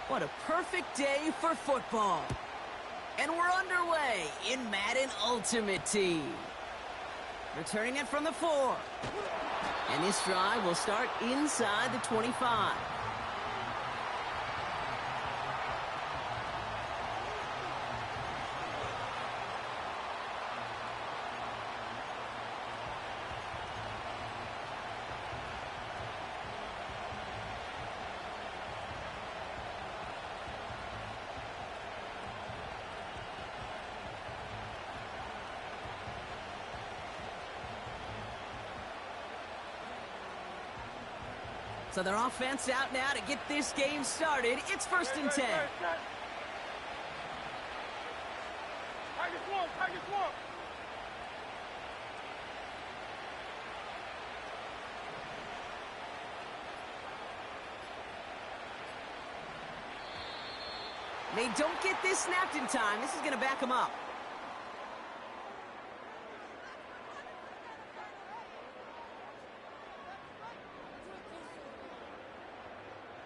What a perfect day for football. And we're underway in Madden Ultimate Team. Returning it from the 4. And this drive will start inside the 25. So their offense out now to get this game started. It's 1st and 10. They don't get this snapped in time. This is going to back them up.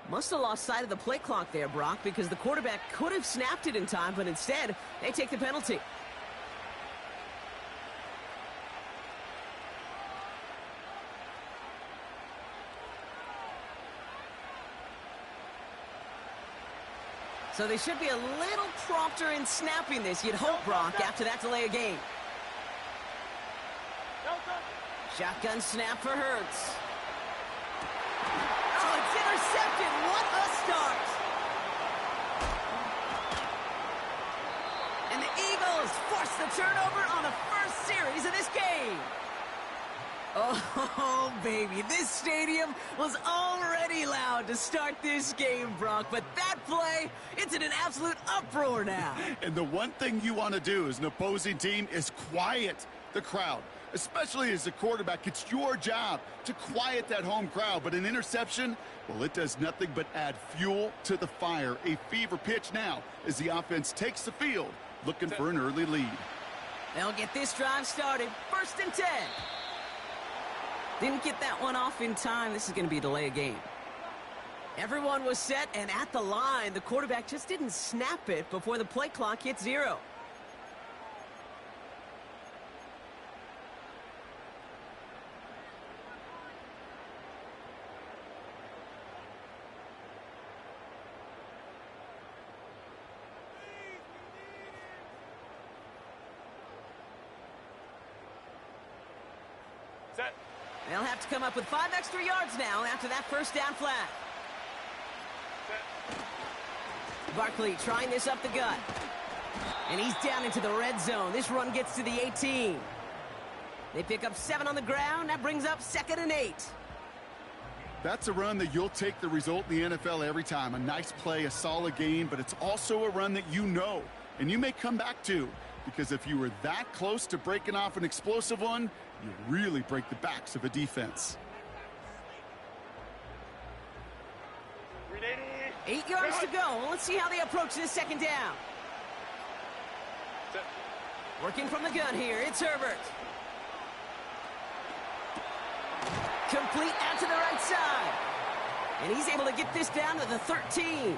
Must have lost sight of the play clock there, Brock, because the quarterback could have snapped it in time, but instead, they take the penalty. So they should be a little prompter in snapping this, you'd hope, Brock, after that delay of game. Shotgun snap for Hurts. Intercepted. What a start. And the Eagles force the turnover on the first series of this game. Oh, baby, this stadium was already loud to start this game, Brock, but that play, it's in an absolute uproar now. And the one thing you want to do as an opposing team is quiet the crowd. Especially as a quarterback, it's your job to quiet that home crowd. But an interception, well, it does nothing but add fuel to the fire. A fever pitch now as the offense takes the field, looking for an early lead. They'll get this drive started. 1st and 10. Didn't get that one off in time. This is going to be a delay of game. Everyone was set and at the line. The quarterback just didn't snap it before the play clock hit 0. They'll have to come up with 5 extra yards now after that first down flag. Barkley trying this up the gut. And he's down into the red zone. This run gets to the 18. They pick up 7 on the ground. That brings up 2nd and 8. That's a run that you'll take the result in the NFL every time. A nice play, a solid game, but it's also a run that you know and you may come back to. Because if you were that close to breaking off an explosive one, you really break the backs of a defense. 8 yards to go. Let's see how they approach this 2nd down. Working from the gun here, it's Herbert. Complete out to the right side. And he's able to get this down to the 13.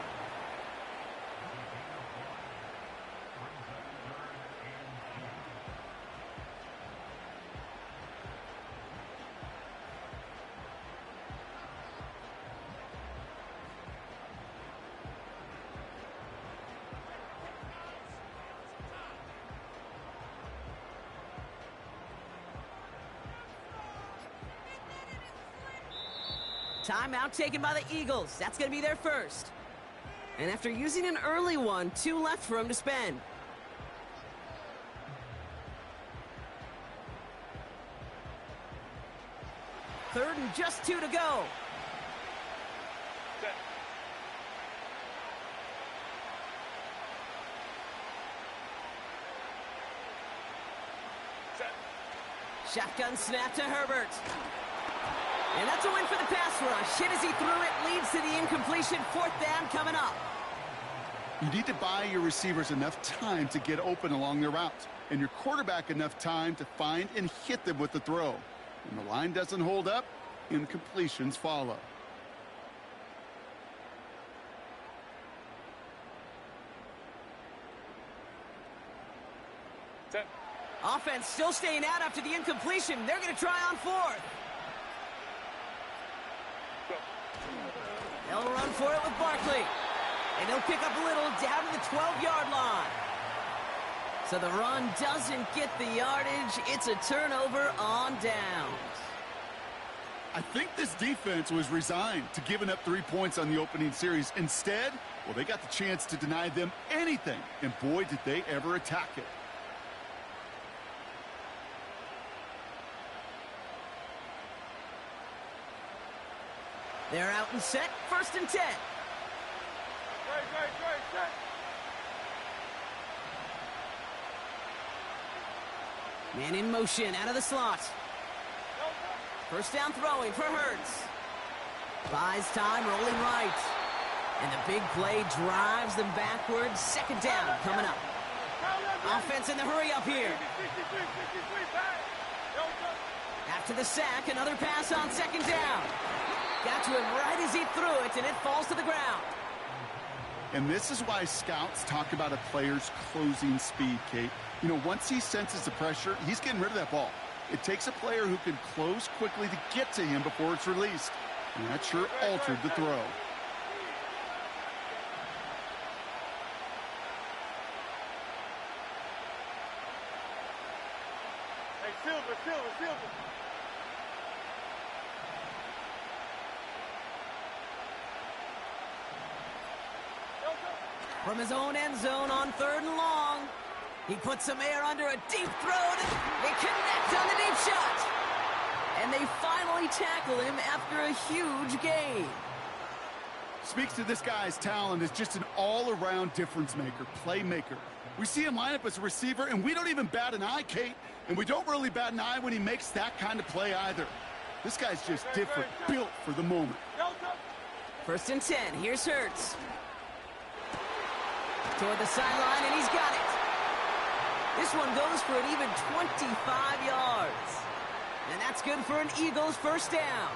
Timeout taken by the Eagles. That's going to be their first. And after using an early one, 2 left for him to spend. Third and just 2 to go. Shotgun snap to Herbert. And that's a win for the pass rush. Hit as he threw it, leads to the incompletion. 4th down coming up. You need to buy your receivers enough time to get open along their route, and your quarterback enough time to find and hit them with the throw. When the line doesn't hold up, incompletions follow. Set. Offense still staying out after the incompletion. They're going to try on fourth. Go. They'll run for it with Barkley. And he'll pick up a little down to the 12-yard line. So the run doesn't get the yardage. It's a turnover on downs. I think this defense was resigned to giving up 3 points on the opening series. Instead, well, they got the chance to deny them anything. And boy, did they ever attack it. They're out and set. 1st and 10. Set. Man in motion out of the slot. First down throwing for Hurts. Buys time, rolling right. And the big play drives them backwards. 2nd down coming up. Offense in the hurry up here. After the sack, another pass on 2nd down. Got to him right as he threw it, and it falls to the ground. And this is why scouts talk about a player's closing speed, Kate. You know, once he senses the pressure, he's getting rid of that ball. It takes a player who can close quickly to get to him before it's released. And that sure altered the throw. Hey, Silver. From his own end zone on 3rd and long. He puts some air under a deep throw. They connect on the deep shot. And they finally tackle him after a huge gain. Speaks to this guy's talent as just an all-around difference maker, playmaker. We see him line up as a receiver, and we don't even bat an eye, Kate. And we don't really bat an eye when he makes that kind of play either. This guy's just different, built for the moment. 1st and 10. Here's Hurts. Toward the sideline, and he's got it. This one goes for an even 25 yards. And that's good for an Eagles 1st down.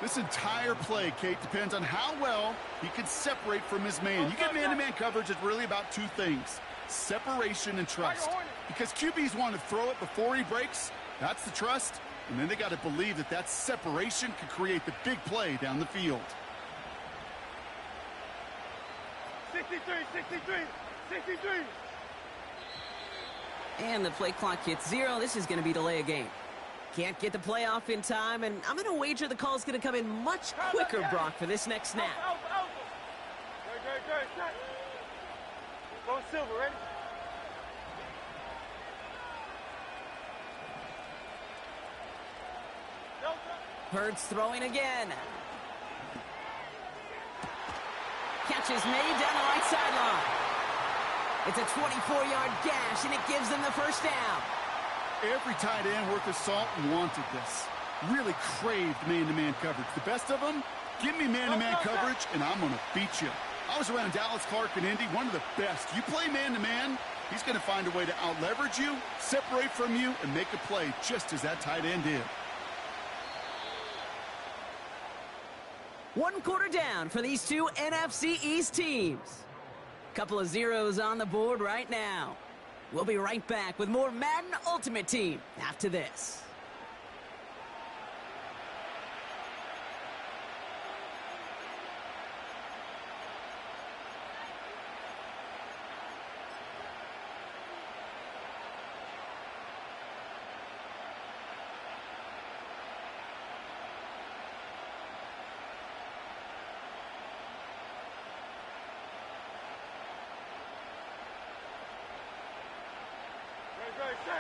This entire play, Kate, depends on how well he can separate from his man. You get man-to-man coverage, it's really about 2 things: separation and trust. Because QBs want to throw it before he breaks. That's the trust. And then they got to believe that that separation can create the big play down the field. 63. And the play clock hits 0. This is going to be delay a game. Can't get the play off in time, and I'm going to wager the call is going to come in much quicker, Brock, for this next snap. Great. Go Silver, ready? Hurts throwing again. Catch is made down the right sideline. It's a 24-yard gash, and it gives them the 1st down. Every tight end worth his salt wanted this. Really craved man-to-man coverage. The best of them, give me man-to-man coverage, and I'm going to beat you. I was around Dallas Clark and Indy, one of the best. You play man-to-man, he's going to find a way to out-leverage you, separate from you, and make a play just as that tight end did. 1 quarter down for these 2 NFC East teams. Couple of zeros on the board right now. We'll be right back with more Madden Ultimate Team after this.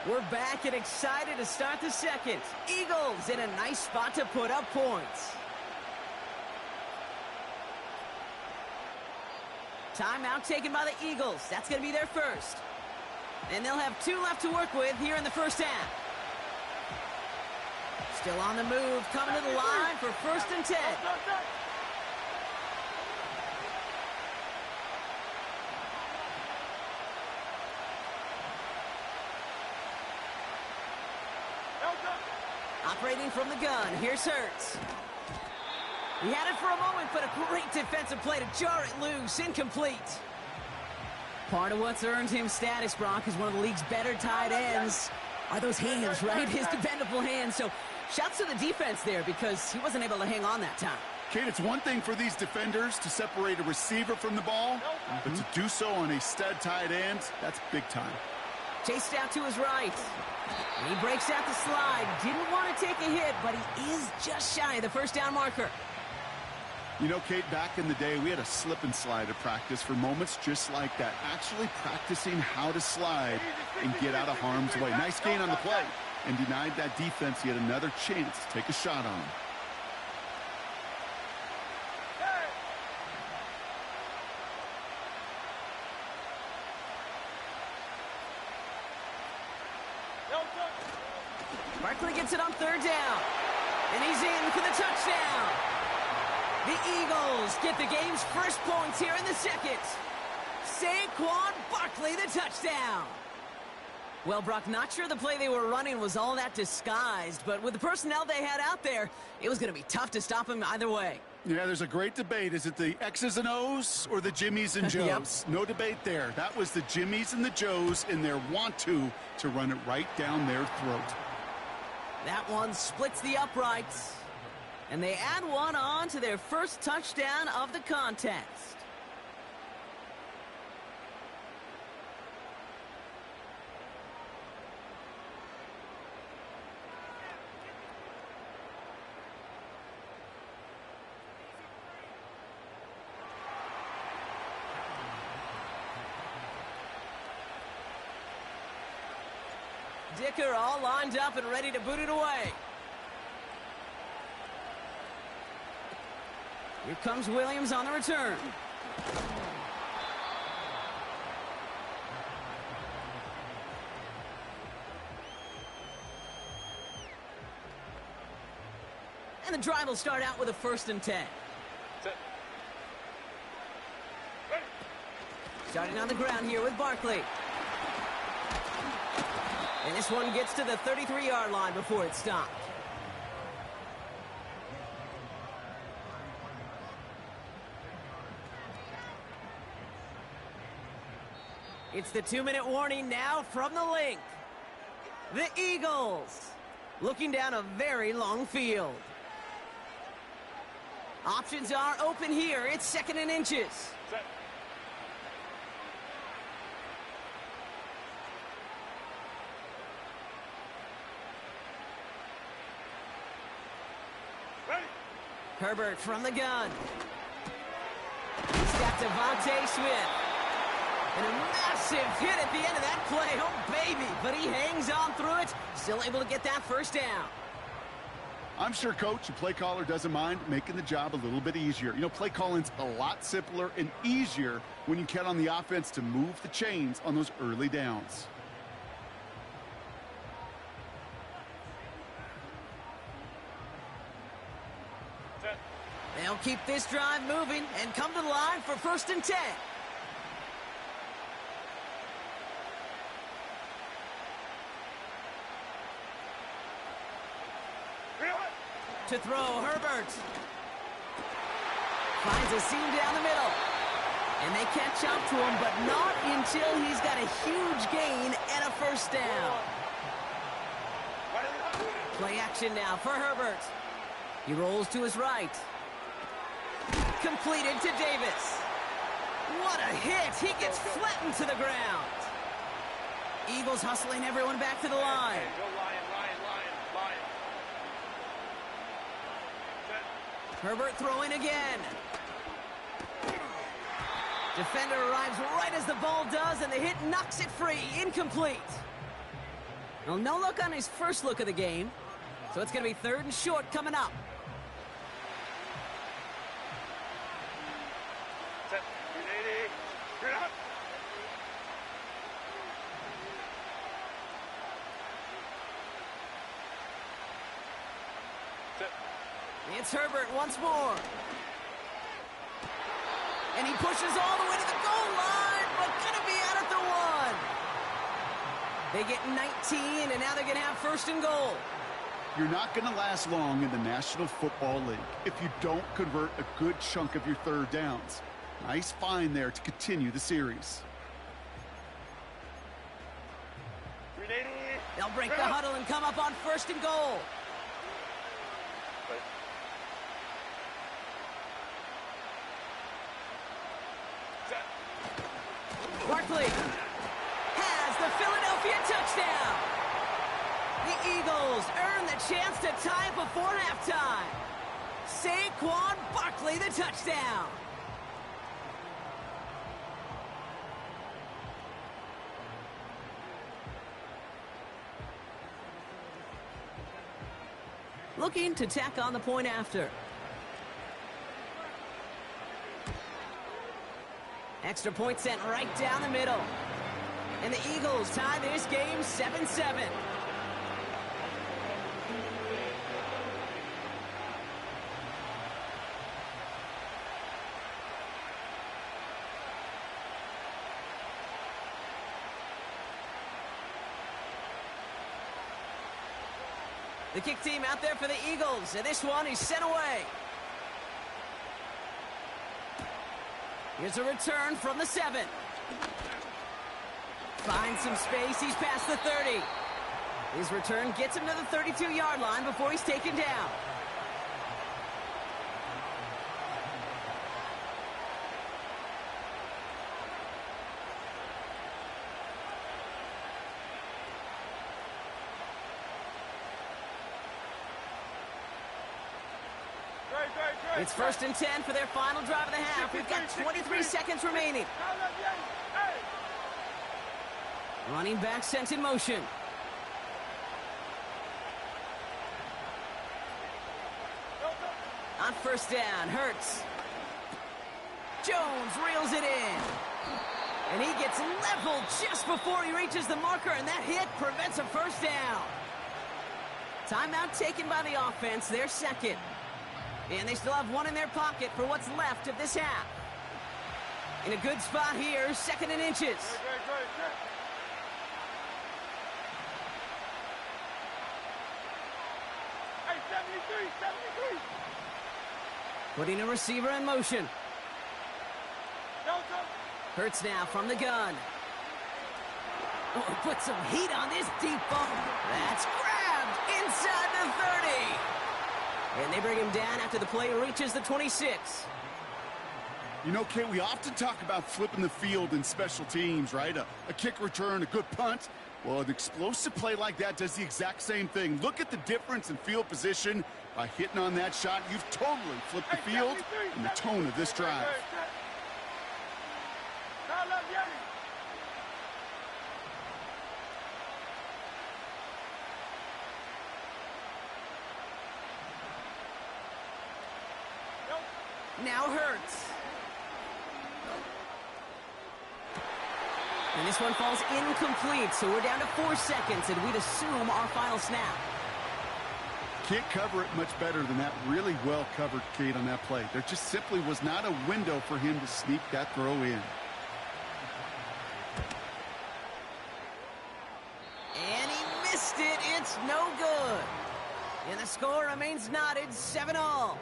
We're back and excited to start the 2nd. Eagles in a nice spot to put up points. Timeout taken by the Eagles. That's going to be their 1st. And they'll have 2 left to work with here in the 1st half. Still on the move, coming to the line for 1st and 10. Operating from the gun, here's Hurts. He had it for a moment, but a great defensive play to jar it loose. Incomplete. Part of what's earned him status, Brock, is one of the league's better tight ends. Are those hands, right? His dependable hands. So shouts to the defense there because he wasn't able to hang on that time. Kate, it's one thing for these defenders to separate a receiver from the ball, but to do so on a stud tight end, that's big time. Chased out to his right. And he breaks out the slide. Didn't want to take a hit, but he is just shy of the first down marker. You know, Kate, back in the day, we had a slip and slide at practice for moments just like that. Actually practicing how to slide and get out of harm's way. Nice gain on the play and denied that defense yet another chance to take a shot on him. Barkley gets it on third down. And he's in for the touchdown. The Eagles get the game's first points here in the second. Saquon Barkley, the touchdown. Well, Brock, not sure the play they were running was all that disguised, but with the personnel they had out there, it was going to be tough to stop him either way. Yeah, there's a great debate. Is it the X's and O's or the Jimmies and Joes? Yep. No debate there. That was the Jimmies and the Joes in their want-to run it right down their throat. That one splits the uprights. And they add one on to their first touchdown of the contest. Dicker all lined up and ready to boot it away. Here comes Williams on the return. And the drive will start out with a 1st and 10. Starting on the ground here with Barkley. And this one gets to the 33-yard line before it's stopped. It's the 2-minute warning now from the link. The Eagles looking down a very long field. Options are open here. It's 2nd and inches. Set. Ready. Herbert from the gun. He's got Devontae Smith. And a massive hit at the end of that play. Oh, baby. But he hangs on through it. Still able to get that first down. I'm sure, Coach, the play caller doesn't mind making the job a little bit easier. You know, play calling's a lot simpler and easier when you count on the offense to move the chains on those early downs. Set. They'll keep this drive moving and come to the line for 1st and 10. To throw, Herbert. Finds a seam down the middle. And they catch up to him, but not until he's got a huge gain and a 1st down. Play action now for Herbert. He rolls to his right. Completed to Davis. What a hit. He gets flattened to the ground. Eagles hustling everyone back to the line. Go Lion. Herbert throwing again. Defender arrives right as the ball does, and the hit knocks it free. Incomplete. Well, no look on his first look of the game, so it's going to be 3rd and short coming up. Set. Ready. Get up. Set. It's Herbert once more. And he pushes all the way to the goal line, but gonna be out at the 1. They get 19, and now they're gonna have 1st and goal. You're not going to last long in the National Football League if you don't convert a good chunk of your 3rd downs. Nice find there to continue the series. They'll break the huddle and come up on 1st and goal. Barkley has the Philadelphia touchdown. The Eagles earn the chance to tie it before halftime. Saquon Barkley, the touchdown. Looking to tack on the point after. Extra point sent right down the middle. And the Eagles tie this game 7-7. The kick team out there for the Eagles, and this one is sent away. Here's a return from the 7. Finds some space, he's past the 30. His return gets him to the 32-yard line before he's taken down. It's 1st and 10 for their final drive of the half. We've got 23 seconds remaining. Running back sent in motion. On 1st down, Hurts. Jones reels it in. And he gets leveled just before he reaches the marker, and that hit prevents a 1st down. Timeout taken by the offense, their 2nd. And they still have one in their pocket for what's left of this half. In a good spot here, 2nd and inches. Hey, 73. Putting a receiver in motion. Hurts now from the gun. Oh, put some heat on this deep ball. That's grabbed inside the 30. And they bring him down after the play reaches the 26. You know, Kate, we often talk about flipping the field in special teams, right? A kick return, a good punt. Well, an explosive play like that does the exact same thing. Look at the difference in field position. By hitting on that shot, you've totally flipped the field and the tone of this drive. Now Hurts. And this one falls incomplete, so we're down to 4 seconds, and we'd assume our final snap. Can't cover it much better than that. Really well covered, Kate, on that play. There just simply was not a window for him to sneak that throw in. And he missed it. It's no good. And the score remains knotted 7-all.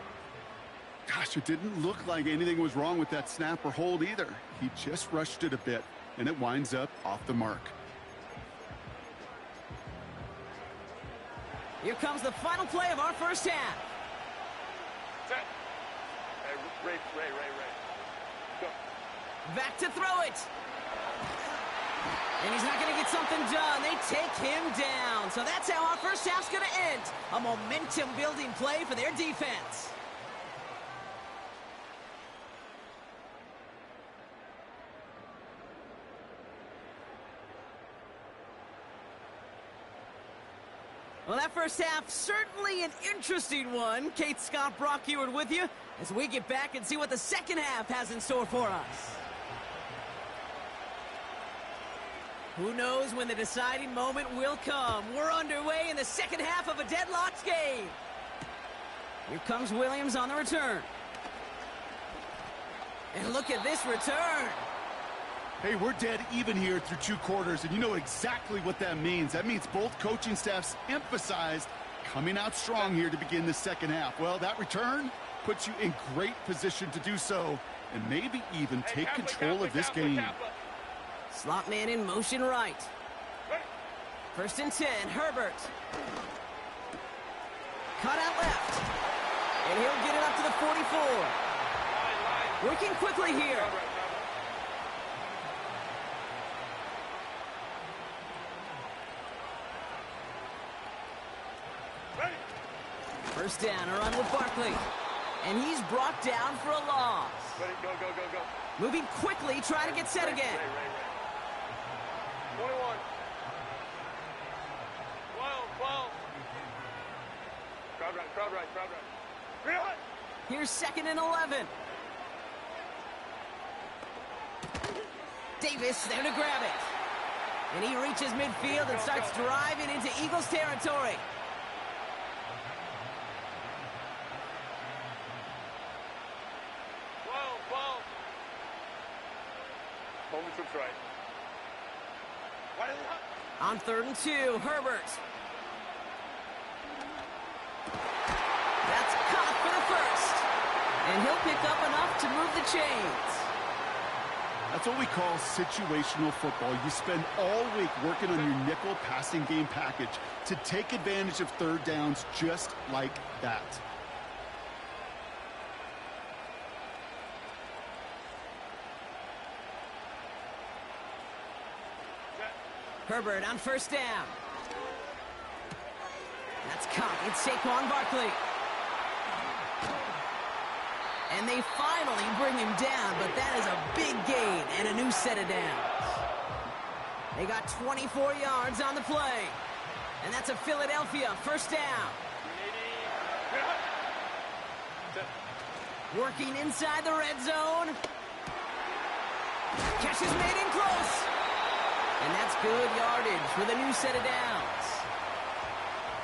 Gosh, it didn't look like anything was wrong with that snap or hold either. He just rushed it a bit, and it winds up off the mark. Here comes the final play of our first half. Set. Hey, Ray. Go. Back to throw it. And he's not going to get something done. They take him down. So that's how our first half's going to end. A momentum-building play for their defense. Well, that first half, certainly an interesting one. Kate, Scott, Brock Ewart with you as we get back and see what the second half has in store for us. Who knows when the deciding moment will come. We're underway in the second half of a deadlocked game. Here comes Williams on the return. And look at this return. Hey, we're dead even here through 2 quarters, and you know exactly what that means. That means both coaching staffs emphasized coming out strong here to begin the second half. Well, that return puts you in great position to do so, and maybe even take control of this game. Slot man in motion right. First and 10, Herbert. Cut out left. And he'll get it up to the 44. Working quickly here. First down, a run with Barkley. And he's brought down for a loss. Ready, go, go, go, go. Moving quickly, trying to get set again. 21. 12. Crowd right. Real it. Here's second and 11. Davis there to grab it. And he reaches midfield and starts driving into Eagles territory. Home trips right. On 3rd and 2, Herbert. That's caught for the first. And he'll pick up enough to move the chains. That's what we call situational football. You spend all week working on your nickel passing game package to take advantage of third downs just like that. Herbert on first down. That's caught. It's Saquon Barkley. And they finally bring him down, but that is a big gain and a new set of downs. They got 24 yards on the play. And that's a Philadelphia first down. Working inside the red zone. Catch is made in close. And that's good yardage with a new set of downs.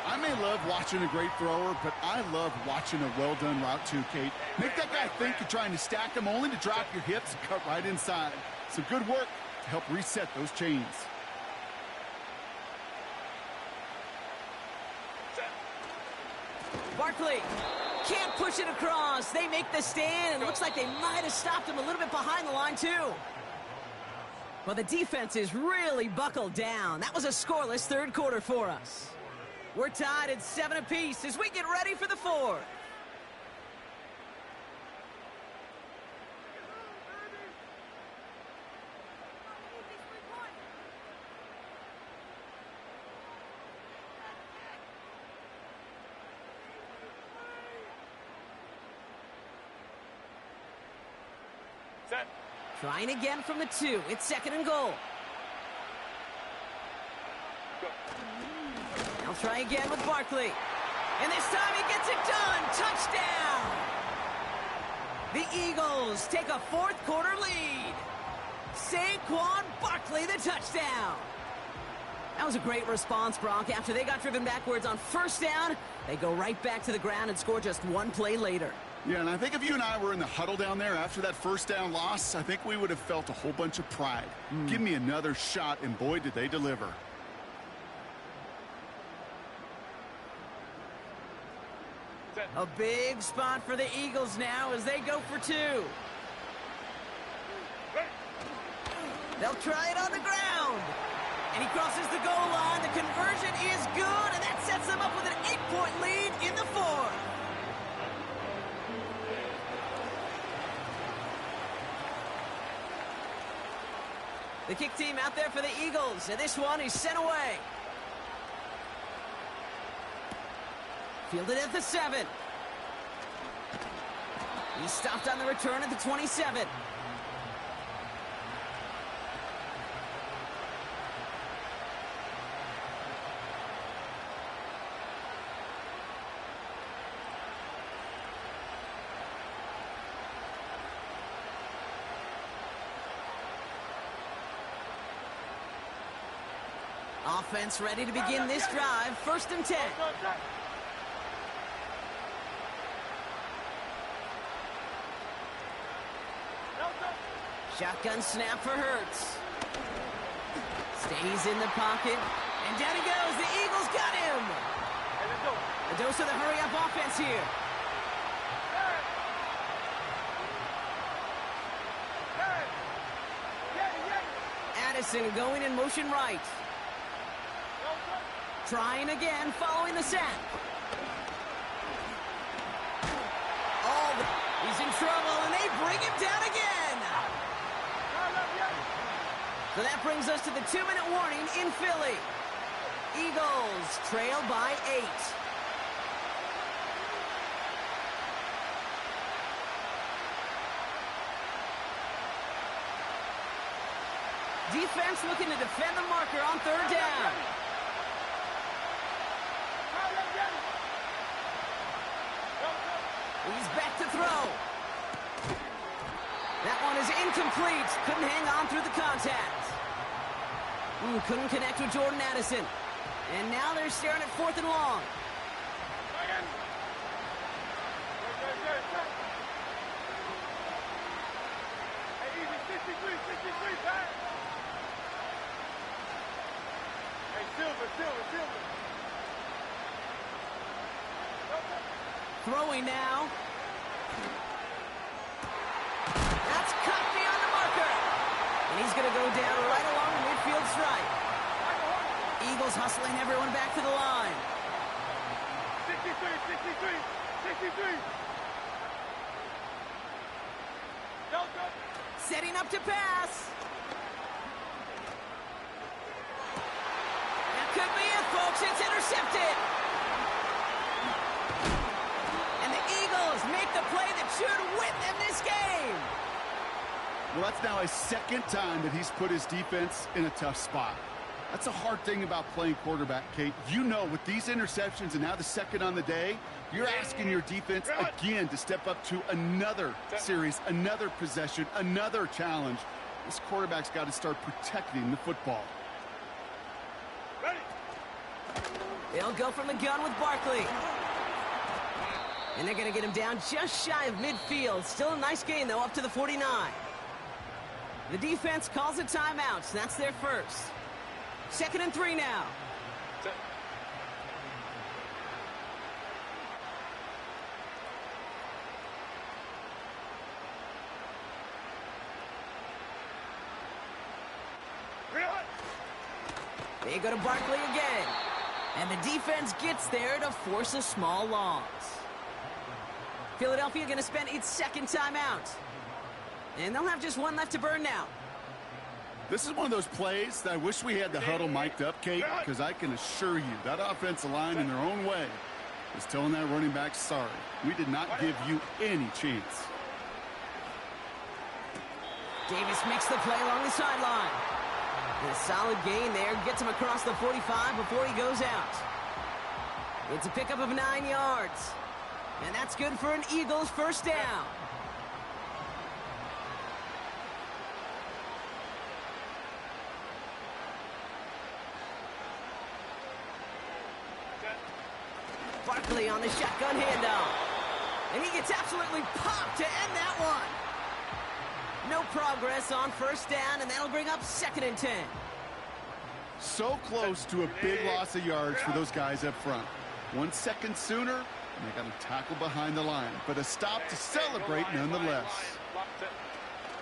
I may love watching a great thrower, but I love watching a well-done route too, Kate. Make that guy think you're trying to stack him only to drop your hips and cut right inside. Some good work to help reset those chains. Barkley can't push it across. They make the stand, and looks like they might have stopped him a little bit behind the line, too. Well, the defense is really buckled down. That was a scoreless third quarter for us. We're tied at 7 apiece as we get ready for the fourth. Set. Trying again from the 2. It's second and goal. Go. They'll try again with Barkley. And this time he gets it done. Touchdown! The Eagles take a fourth quarter lead. Saquon Barkley, the touchdown. That was a great response, Bronk. After they got driven backwards on first down, they go right back to the ground and score just one play later. Yeah, and I think if you and I were in the huddle down there after that first down loss, I think we would have felt a whole bunch of pride. Give me another shot, and boy, did they deliver. Set. A big spot for the Eagles now as they go for 2. Ready. They'll try it on the ground. And he crosses the goal line. The conversion is good, and that sets them up with an 8-point lead in the fourth. The kick team out there for the Eagles, and this one is sent away. Fielded at the 7. He's stopped on the return at the 27. Offense ready to begin this drive. First and 10. Shotgun snap for Hurts. Stays in the pocket. And down he goes. The Eagles got him. A dose of the hurry-up offense here. Addison going in motion right. Trying again, following the sack. He's in trouble, and they bring him down again. So that brings us to the 2-minute warning in Philly. Eagles trail by 8. Defense looking to defend the marker on 3rd down. He's back to throw. That one is incomplete. Couldn't hang on through the contact. Couldn't connect with Jordan Addison. And now they're staring at 4th and long. Silver. Throwing now. That's cut beyond the marker. And he's going to go down right along the midfield stripe. Eagles hustling everyone back to the line. 63. Setting up to pass. That could be it, folks. It's intercepted. And the Eagles make the play that should win them this game. Well, that's now a 2nd time that he's put his defense in a tough spot. That's a hard thing about playing quarterback, Kate. You know, with these interceptions and now the 2nd on the day, you're asking your defense again to step up to another series, another possession, another challenge. This quarterback's got to start protecting the football. Ready. They'll go from the gun with Barkley. And they're going to get him down just shy of midfield. Still a nice gain, though, up to the 49. The defense calls a timeout. So that's their first. 2nd and 3 now. Set. They go to Barkley again. And the defense gets there to force a small loss. Philadelphia going to spend its 2nd timeout. And they'll have just one left to burn now. This is one of those plays that I wish we had the huddle mic'd up, Kate, because I can assure you that offensive line in their own way is telling that running back, sorry, we did not give you any chance. Davis makes the play along the sideline. A solid gain there, gets him across the 45 before he goes out. It's a pickup of 9 yards. And that's good for an Eagles first down. Barkley on the shotgun handoff. And he gets absolutely popped to end that one. No progress on first down, and that'll bring up 2nd and 10. So close to a big loss of yards for those guys up front. 1 second sooner, and they got a tackle behind the line. But a stop to celebrate nonetheless.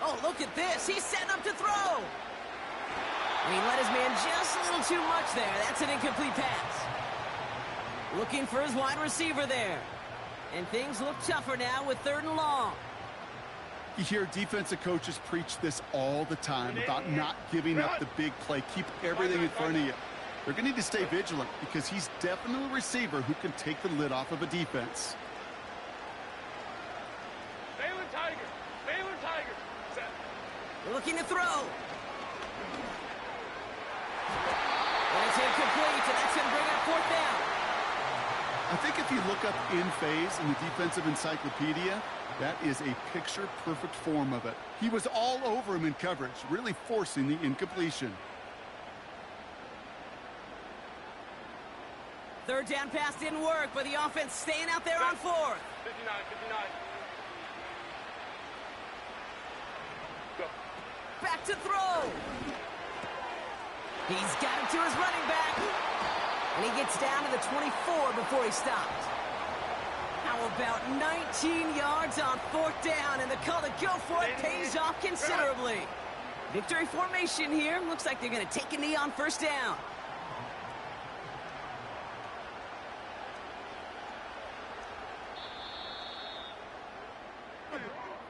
Oh, look at this. He's setting up to throw. And he let his man just a little too much there. That's an incomplete pass. Looking for his wide receiver there. And things look tougher now with 3rd and long. You hear defensive coaches preach this all the time about not giving up the big play. Keep everything in front of you. They're going to need to stay vigilant because he's definitely a receiver who can take the lid off of a defense. Baylor Tiger. Set. Looking to throw. And it's incomplete, and that's going to bring up 4th down. I think if you look up in phase in the defensive encyclopedia, that is a picture-perfect form of it. He was all over him in coverage, really forcing the incompletion. 3rd down pass didn't work, but the offense staying out there on 4th. 59. Go. Back to throw. He's got it to his running back. And he gets down to the 24 before he stopped. How about 19 yards on 4th down, and the call to go for it pays off considerably. Victory formation here. Looks like they're going to take a knee on first down.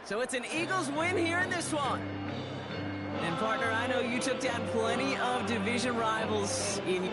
So it's an Eagles win here in this one. And partner, I know you took down plenty of division rivals in...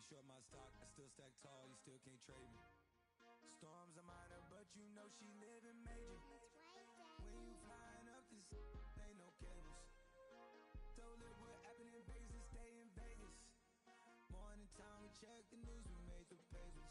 Short my stock, I still stack tall, you still can't trade me. Storms are minor, but you know she living major. When you flying up this, ain't no cables. Told her what happened in Vegas, stay in Vegas. Morning time, we check the news, we made the pages.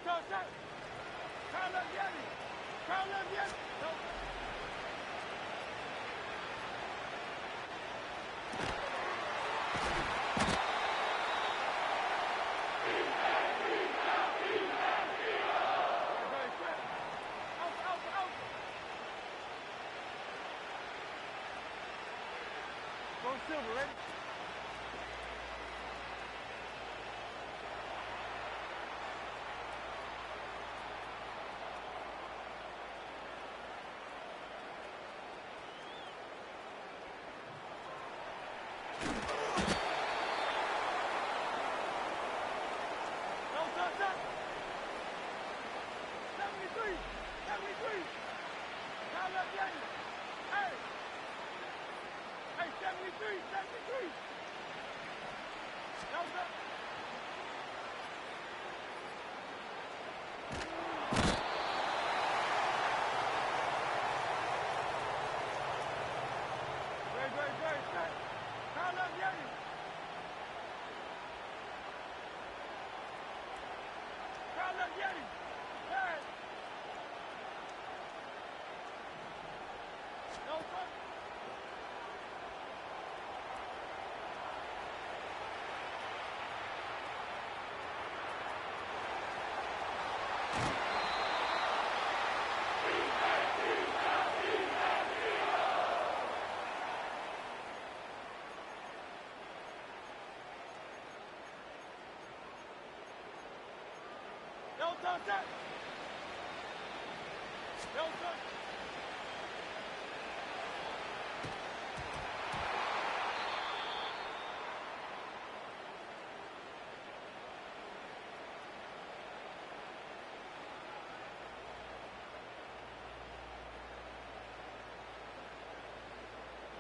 Delta set. Crown left Yeti. Crown left Yeti. Delta. Silver, ready? Delta, 73, 73. Now left Yankee. Hey. Hey, 73, 73. Delta. Great. Set. Now left Yankee. Now left Yankee. Hey. Delta. Delta set. Delta.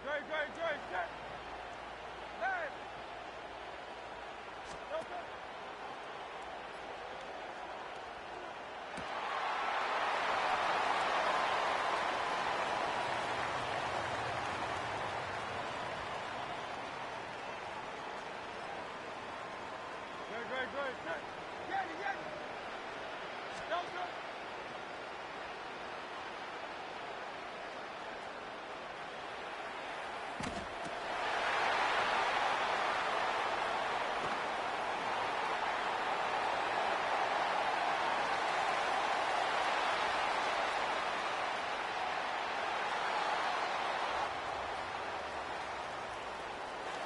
Great. Set. Hey. Delta. Great. Set. Yeti. Delta.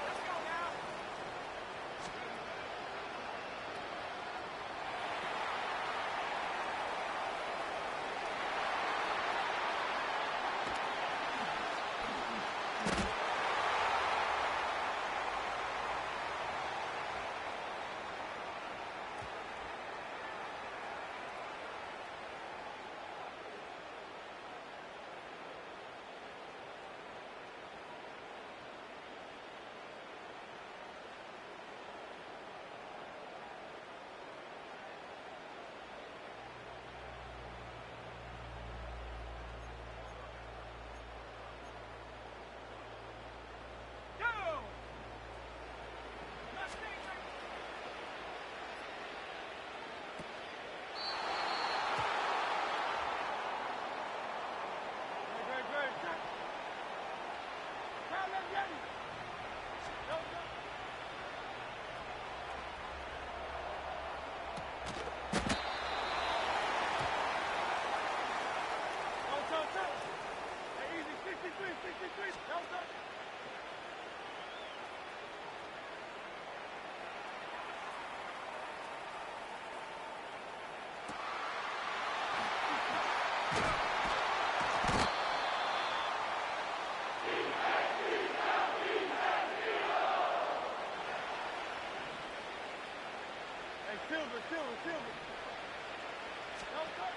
Let's go now. Hey, easy, 63, Delta. Hey, Silver. Delta.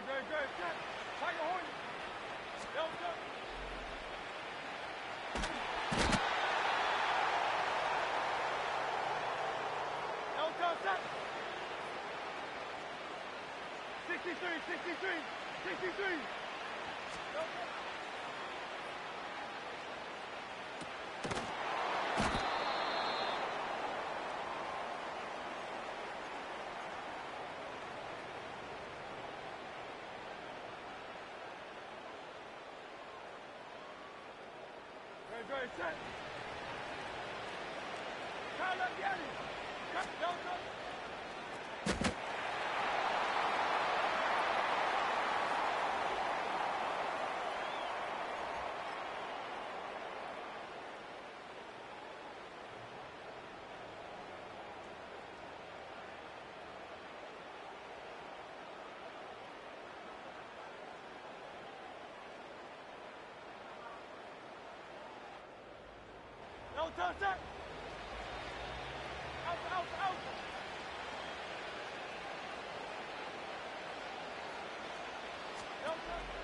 Great. Set. Tiger Hornet. Delta. Delta set. 63. 63, 63, 63. Very set. Carlo Vieri. Delta. Delta set. Out, out, out. Delta.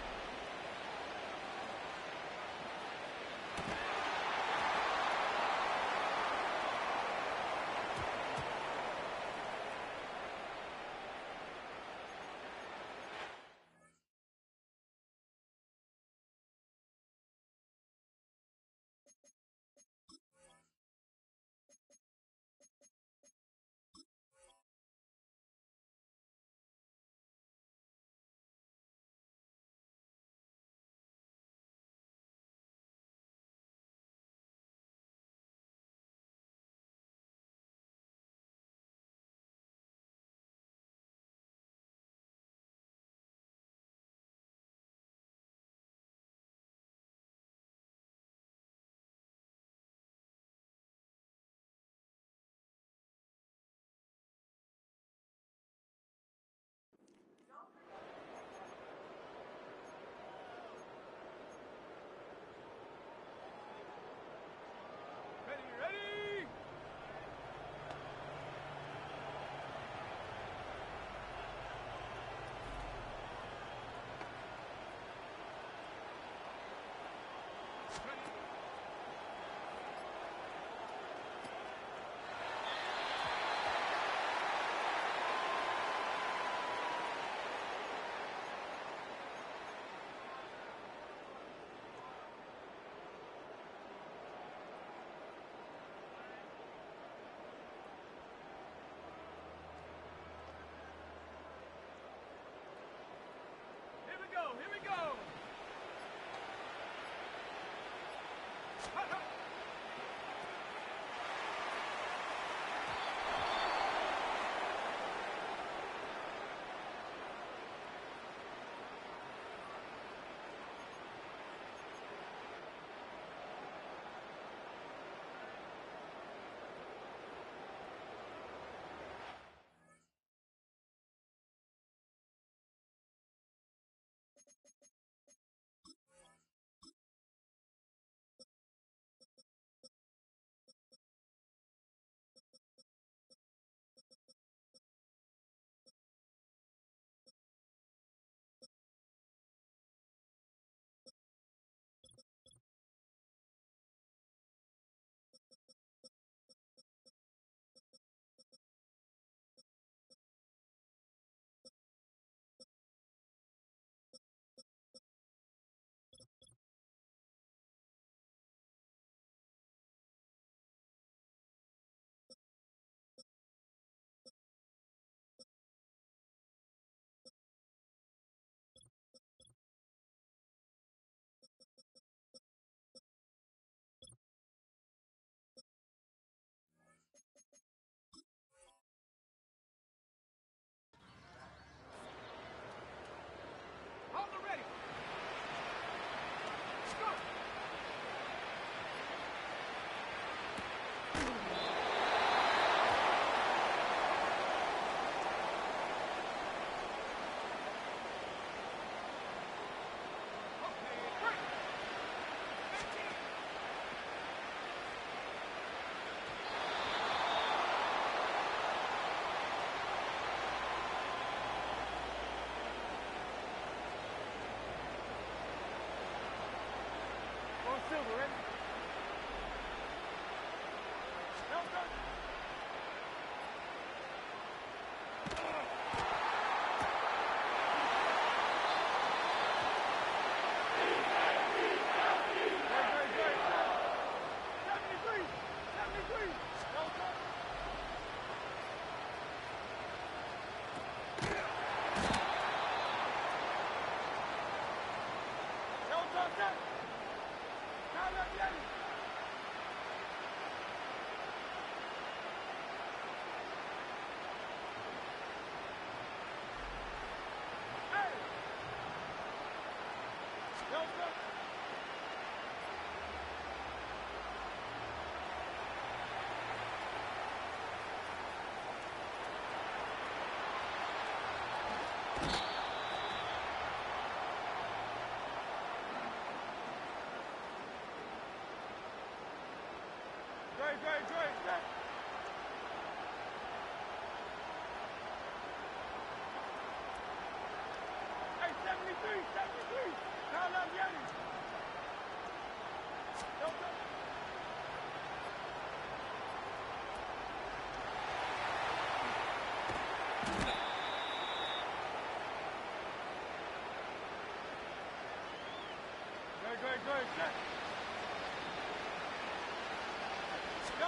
Great. Hey, 73. Count up, Yeti. Go. Great. Set. Go.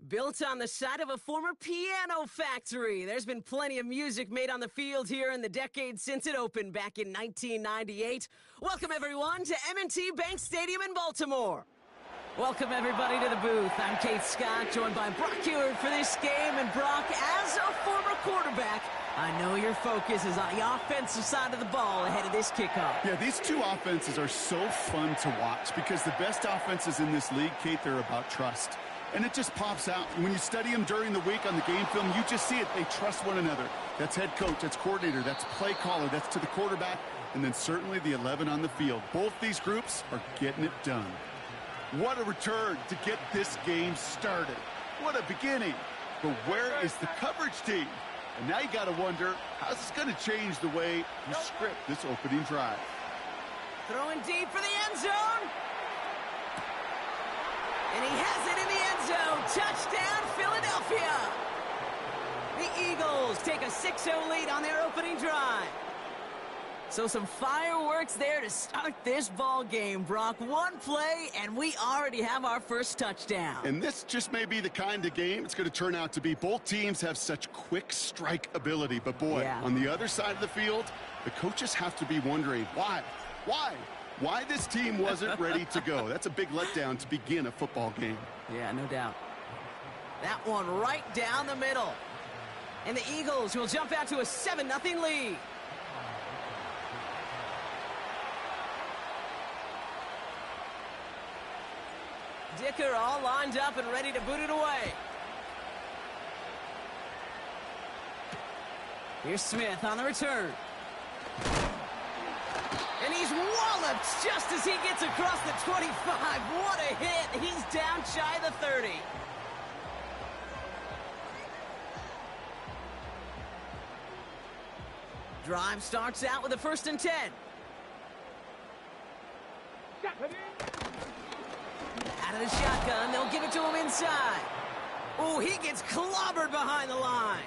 Built on the site of a former piano factory, there's been plenty of music made on the field here in the decade since it opened back in 1998. Welcome, everyone, to M&T Bank Stadium in Baltimore. Welcome, everybody, to the booth. I'm Keith Scott, joined by Brock Ewert for this game. And Brock, as a former quarterback, I know your focus is on the offensive side of the ball ahead of this kickoff. Yeah, these two offenses are so fun to watch because the best offenses in this league, Kate, they're about trust. And it just pops out. When you study them during the week on the game film, you just see it. They trust one another. That's head coach, that's coordinator, that's play caller, that's to the quarterback, and then certainly the 11 on the field. Both these groups are getting it done. What a return to get this game started. What a beginning. But where is the coverage team? And now you got to wonder, how's this going to change the way you script this opening drive? Throwing deep for the end zone. And he has it in the end zone. Touchdown, Philadelphia. The Eagles take a 6-0 lead on their opening drive. So some fireworks there to start this ball game, Brock. One play, and we already have our first touchdown. And this just may be the kind of game it's going to turn out to be. Both teams have such quick strike ability. But, boy, on the other side of the field, the coaches have to be wondering, why? Why this team wasn't ready to go? That's a big letdown to begin a football game. Yeah, no doubt. That one right down the middle. And the Eagles will jump out to a 7-0 lead. Dicker all lined up and ready to boot it away. Here's Smith on the return. And he's walloped just as he gets across the 25. What a hit. He's down shy of the 30. Drive starts out with a 1st and 10. Out of the shotgun, they'll give it to him inside. Oh, he gets clobbered behind the line.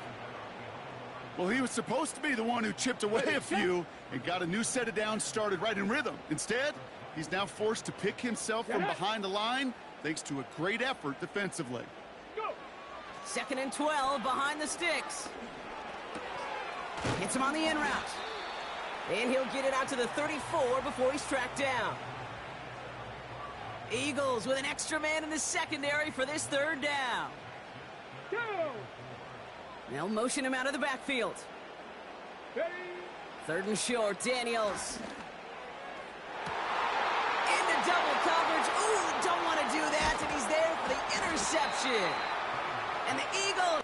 Well, he was supposed to be the one who chipped away a few and got a new set of downs started right in rhythm. Instead, he's now forced to pick himself from behind the line thanks to a great effort defensively. 2nd and 12 behind the sticks. Hits him on the in route. And he'll get it out to the 34 before he's tracked down. Eagles with an extra man in the secondary for this 3rd down. They'll motion him out of the backfield. 3rd and short, Daniels. Into double coverage. Ooh, don't want to do that, and he's there for the interception. And the Eagles...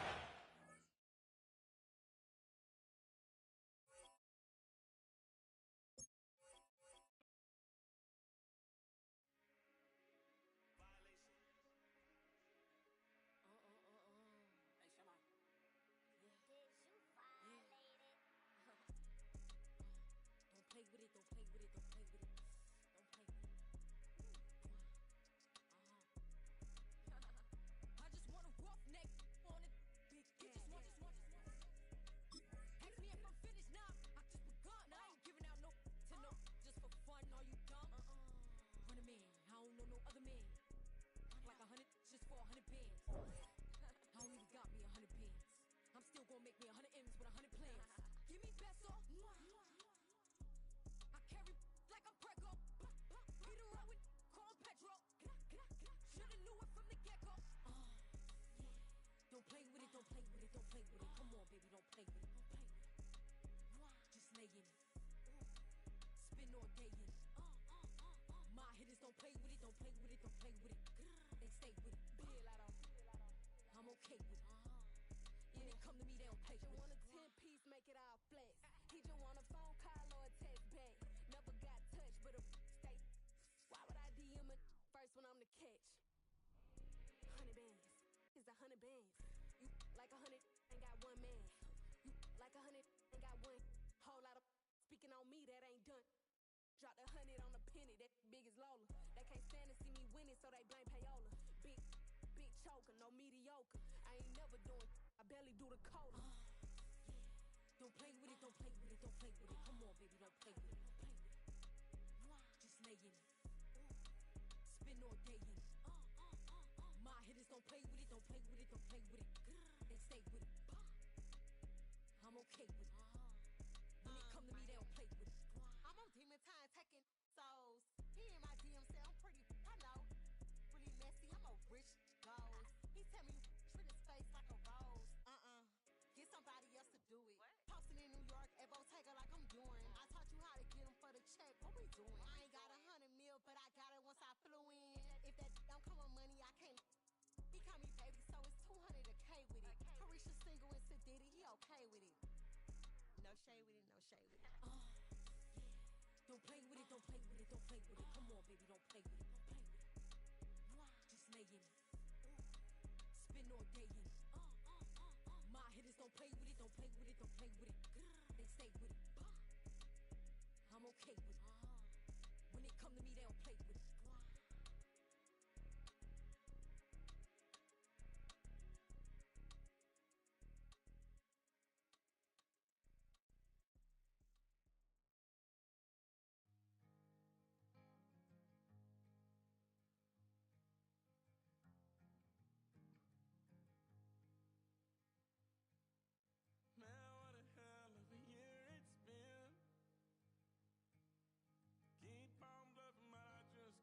Gonna make me 100 M's with 100 plans. Give me peso. I carry like I'm Prego. Beat her up with Chrome Petro. Shoulda knew it from the get-go. Don't play with it, don't play with it, don't play with it. Come on, baby, don't play with it, don't play with it. Just lay in it. Spin all day in it. My hitters don't play with it, don't play with it, don't play with it. They stay with it. I'm okay with it. Yeah, they come to me, they don't play. You want a 10-piece, make it all flex. He just want a phone call or a text back. Never got touched, but a stay. Why would I DM it first when I'm the catch? 100 bands, it's 100 bands. You like 100, ain't got one man. You like 100, ain't got one. Whole lot of speaking on me, that ain't done. Drop the 100 on the penny, that big as Lola. They can't stand to see me winning, so they blame payola. Big choker, no mediocre. I ain't never doing, I barely do the cola. Don't play with it, don't play with it, don't play with it. Come on, baby, don't play with it, don't play with it. Just lay in it. Spin all day in it. My hitters don't play with it, don't play with it, don't play with it. They stay with it. I'm okay with it. When it come to me, they don't play with it. I'm on demon time taking souls. He in my DM say I'm pretty, I know. Really messy, I'm a rich ghost. He tell me treat his face like a rose. Get somebody else to do it. Posting in New York at Bottega like I'm doing. I taught you how to get him for the check. What we doing? I ain't got 100 mil, but I got it once I flew in. If that don't come with money, I can't. He call me baby, so it's 200 a K with it. Carisha single and Sadiddy, he okay with it. No shade with it, no shade with it. Don't play with it, don't play with it, don't play with it. Come on, baby, don't play with it, don't play with it. Just lay in it. Spin all day in it. My hitters don't play with it, don't play with it, don't play with it. They stay with it. I'm okay with it. When it come to me, they don't play with it. Man, what a hell of a year it's been. Keep on bluffing, but I just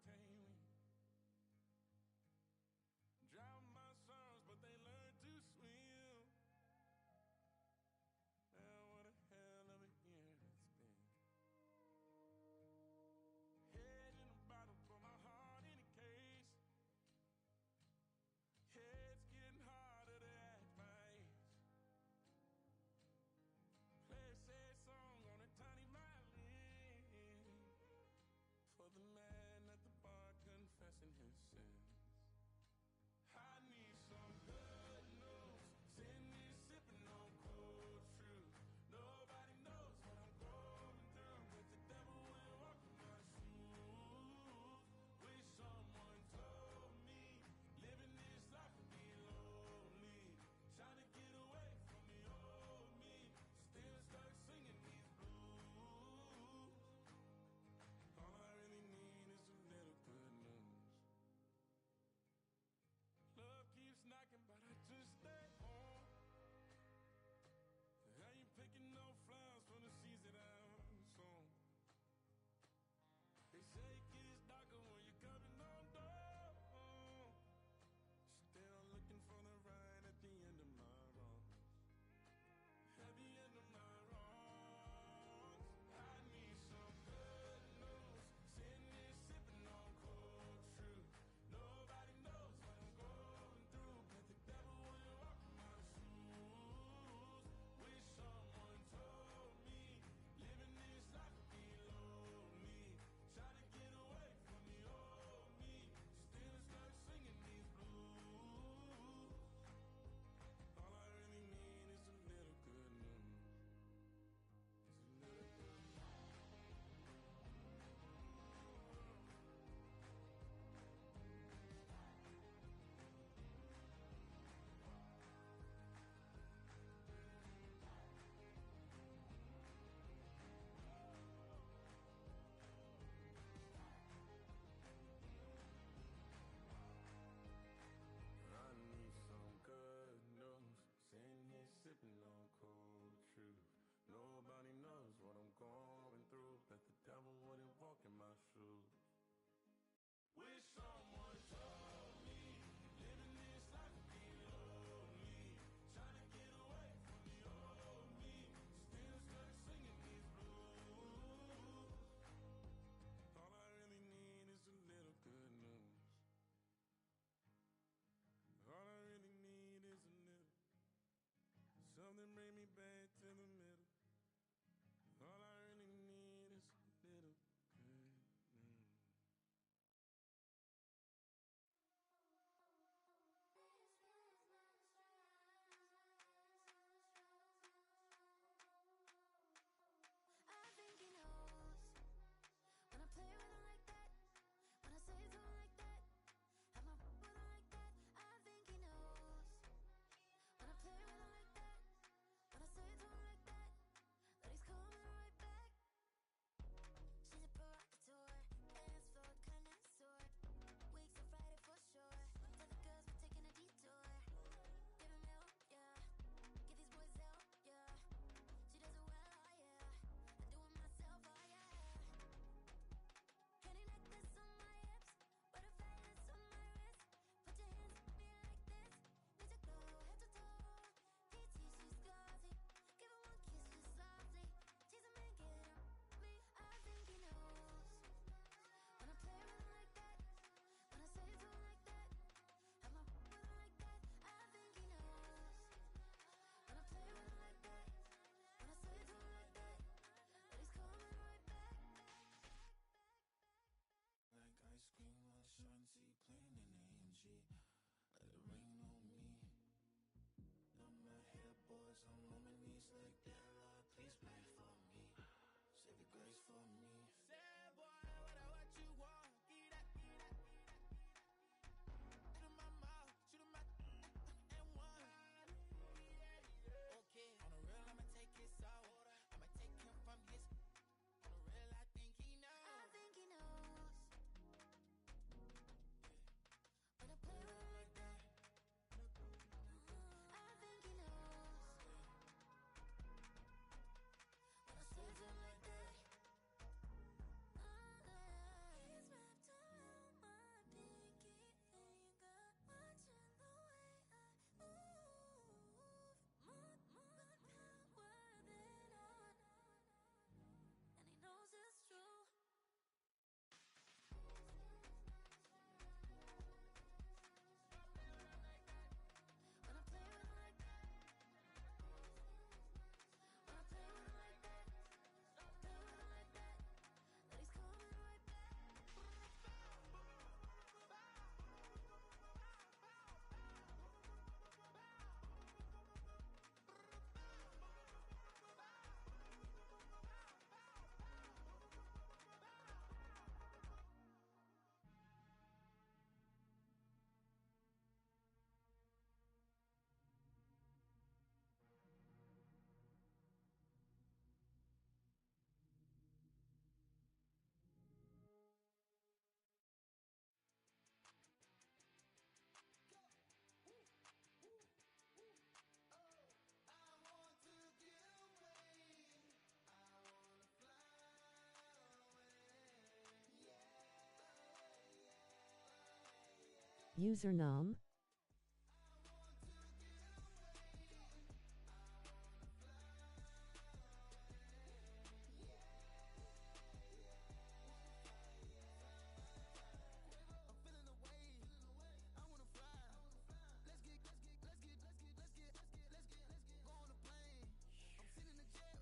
Username?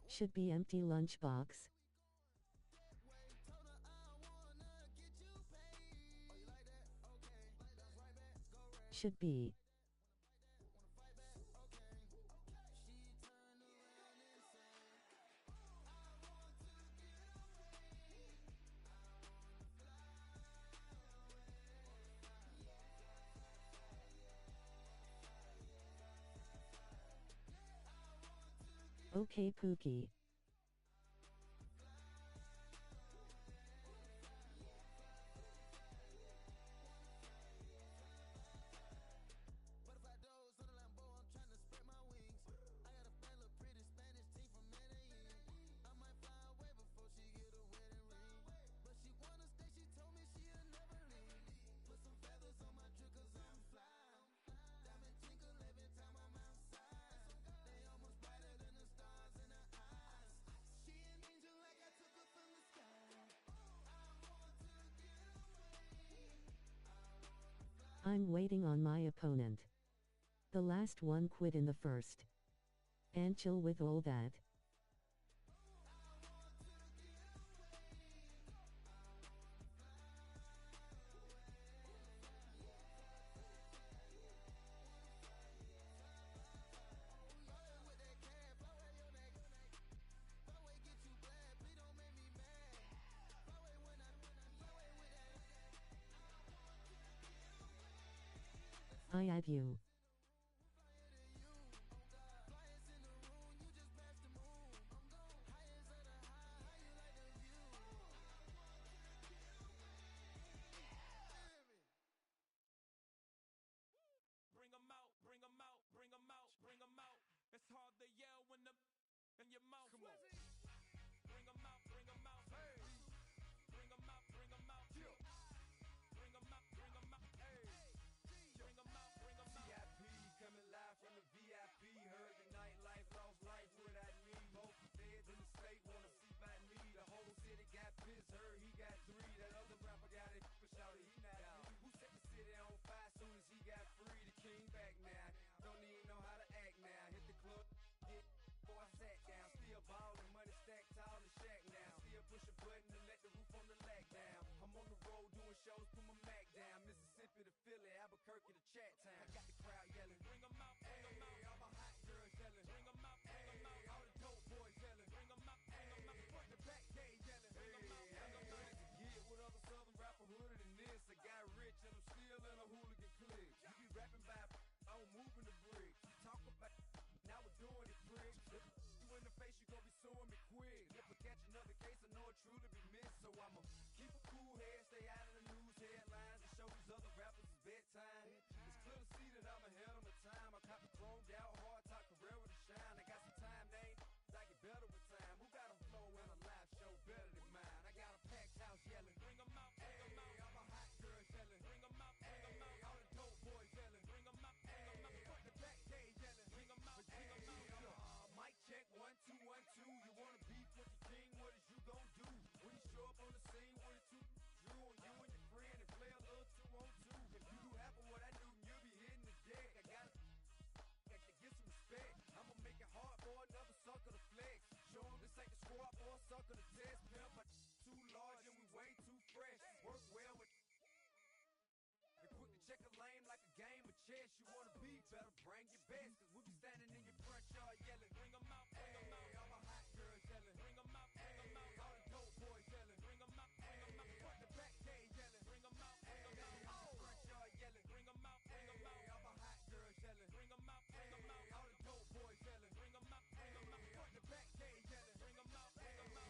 Should be EmptyLunchBox. Should be. Okay, Pookie. I'm waiting on my opponent. The last one quit in the first. And chill with all that. I add you. Bring 'em out, bring 'em out, bring 'em out, bring 'em out. It's hard to yell when the in your mouth. Come on. Bring 'em out, bring 'em out. Hey. Bring 'em out, bring 'em out. Bring 'em out, bring 'em out. Hey. Bring 'em out, bring 'em out. VIP coming live from the VIP. Heard the nightlife, lost life without me. Both feds in the state wanna see by me. The whole city got pissed, heard he got 3. That other rapper got it, but shouted he not me. Who set the city on fire soon as he got free? The king back now, don't even know how to act now. Hit the club, hit before I sat down. Still ballin', money stacked tall and shack now. Still push a button to let the roof on the lag down. I'm on the road doing shows, put my Mac down. Mississippi to Philly, Albuquerque to Chat Town. I got the crowd yelling, bring 'em out, bring 'em out. All my hot girls yelling, bring 'em out, bring 'em out. All the dope boys yelling, bring 'em out, bring 'em out. Front the back gate yelling, bring 'em out, bring 'em out. Get with other southern rapper hooded than this. I got rich and I'm still in a hooligan clique. You be rapping by, I'm moving the bricks. You talk about, now we're doing it, prick. You in the face, you gon' be suing me quick. If I catch another case, I know it truly be missed. So I'ma keep a cool head, stay out of the news headlines, and show these other rappers it's bedtime. It's clear to see that I'm ahead of my time. I cop the chromed out, hard top career with a shine. I got some time, name, I get better with time. Who got a flow and a live show better than mine? I got a packed house yelling, bring 'em out, bring 'em out. All my hot girls yelling, bring 'em out, bring 'em out. All the dope boys yelling, bring 'em out, bring 'em out. Front the back gate yelling, bring 'em out, bring 'em out. Mic check 1 2 1 2. You wanna beef with the king? What is you gon' do when you show up on the scene with a 2 Drew on you and your friend and play a little 2 on 2? If you do half of what I do, you'll be hitting the deck. I gotta get some respect. I'ma make it hard for another sucker to flex. Show 'em this ain't the squad for a sucker to test. Pimp, but too large and we way too fresh. Work well with and quick to check a lane like a game of chess. You wanna be better, bring your best. Cause we be standing in your front yard yelling, bring 'em out, bring 'em out. All my hot girls yelling, bring 'em out, bring 'em out. All the dope boys yelling, bring 'em out, bring 'em out. Front the back gate yelling, bring 'em out, bring 'em out. Front yard yelling, bring 'em out, bring 'em out. All my hot girls yelling, bring 'em out, bring 'em out. All the dope boys yelling, bring 'em out, bring 'em out. Front the back gate yelling, bring 'em out, bring 'em out.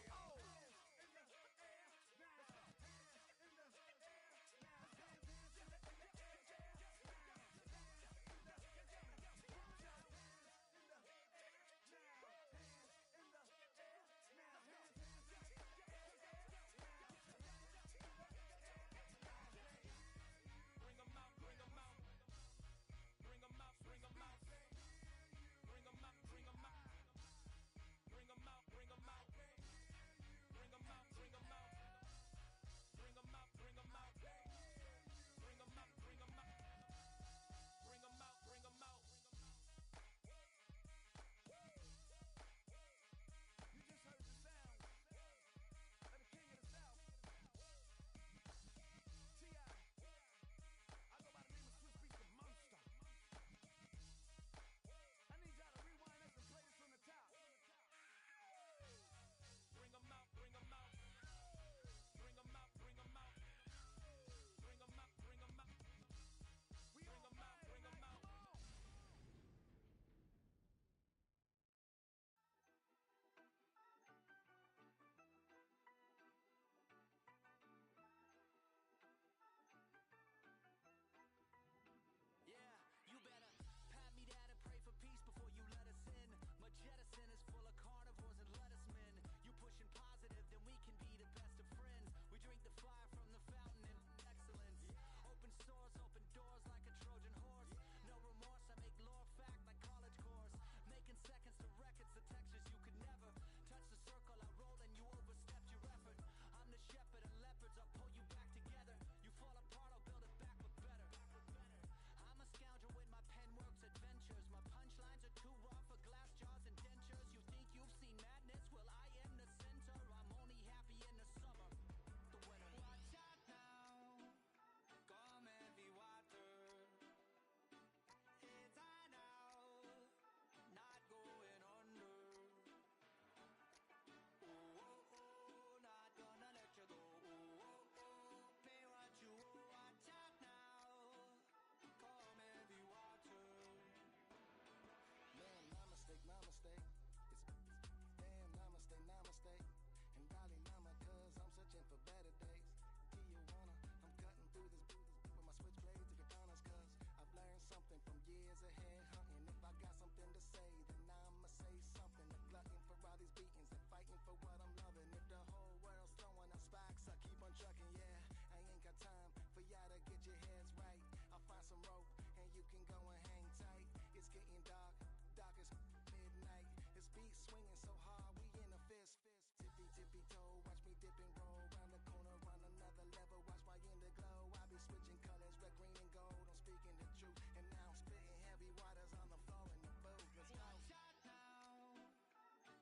getting dark. Dark as midnight. His beat swinging so hard, we in a fist. Tippy tippy toe, watch me dip and roll. Round the corner, on another level. Watch my in the glow. I be switching colors, red, green, and gold. I'm speaking the truth, and now I'm spitting heavy waters on the floor in the booth. Let's go. Watch out now,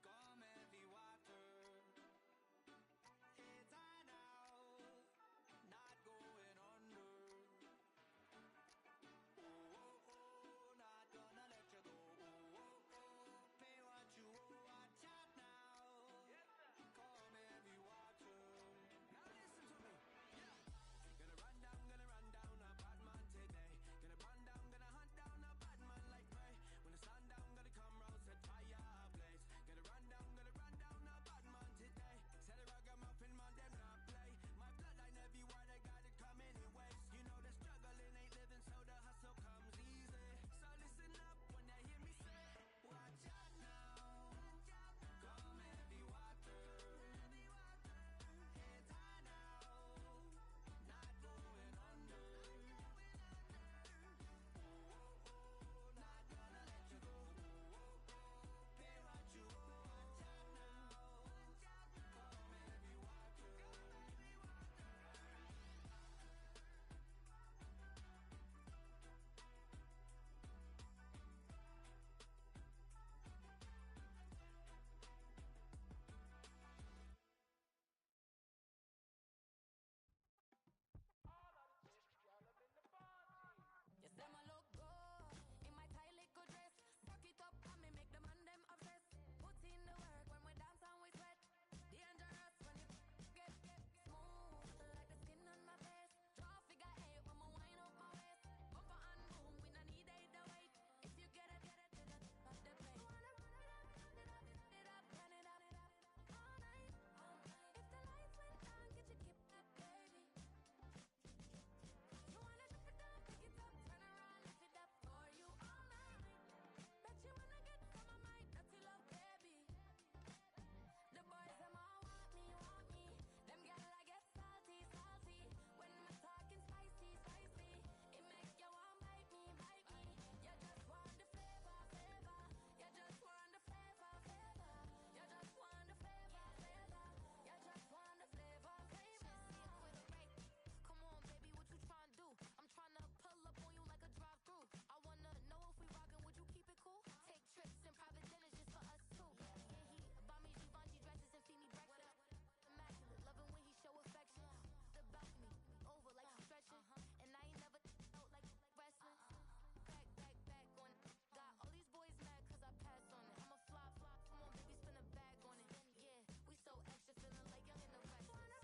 come heavy water. It's high now, not going under. Oh, oh, oh, not gonna let you go. Oh, oh, oh, pay what you owe. Watch out now, come heavy water. Now listen to me, yeah. Gonna run down a bad man today. Gonna run down, gonna hunt down a bad man like prey. When the sun down, gonna come round, set fire ablaze. Gonna run down a bad man today. Said the ragamuffin man, them not play. My bloodline everywhere, they got it coming in waves. You know the struggling ain't living, so the hustle comes easy. So listen up when they hear me say, watch out now, come heavy water. It's high now, not going under. Oh, oh, oh, not gonna let you go. Oh, oh, oh, pay what you owe. Watch out now, come heavy water. You say my look good in my tight little dress. Rock it up and me make the man them obsessed. Put in the work when we dance and we sweat. Dangerous when you get smooth like the skin on my face. Draw figure eight when me wind up my waist. Bumper and boom, we no need either wait. If you get it to the top of the plate. Wanna run it up, run it up all night. If the lights went down, get your kip up, baby. You wanna drop it down, pick it up, turn around, lift it up for you all night. Bet you wanna get some of my dirty love, baby. The boys them all want me. Them gyal I get salty. When me talking spicy. It make you want bite me. You just want the flavor. You just want the flavor. You just want the flavor. You just want the flavor. Come on, baby, what you tryna do? I'm tryna pull up on you like a drive-thru. I wanna know if we rockin', would you keep it cool? Take trips and private dinners just for us two. Yeah, he buy me Givenchy dresses and feed me breakfast. Immaculate, loving when he show affection. The balcony, over like you stretching. And I ain't never out like wrestling. Back on it. Got all these boys mad cause I passed on it. I'm a flop. Come on, baby, spin a bag on it. Yeah, we so extra, feeling like young in the West. Wanna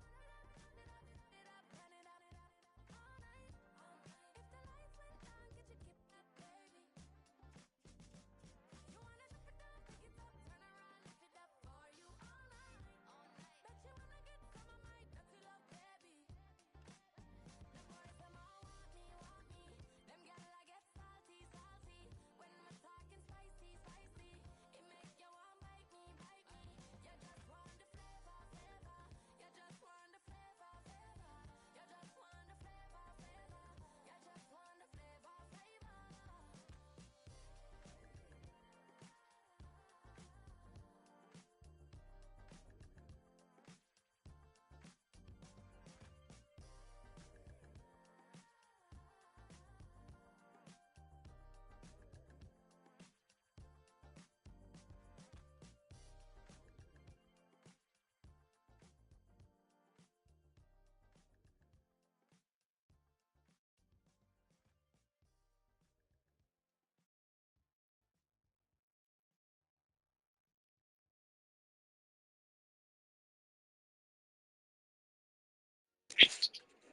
run it up all night. If the lights went down, get your kip up, baby. You wanna drop it down, pick it up, turn around, lift it up for you all night. Bet you wanna get some of my dirty love, baby. The boys them all want me. Them gyal I get salty. When me talking spicy. It make you want bite me. You just want the flavor. You just want the flavor. You just want the flavor. You just want the flavor.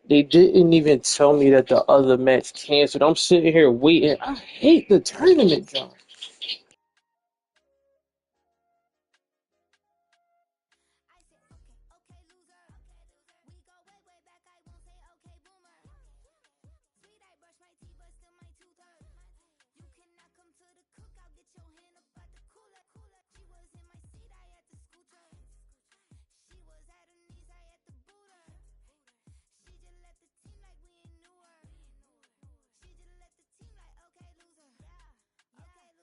They didn't even tell me that the other match canceled. I'm sitting here waiting. I hate the tournament, John. I say okay, loser. We go way back. I won't say okay, boomer. Sweet, I brush my teeth, but still my tooth hurt. You cannot come to the cookout, get your hand up out the cooler. She was in my seat, I had to scoot her. She was at her knees, I had to boot her. She just left the team like we ain't knew her. She just left the team like okay, loser. Yeah, okay,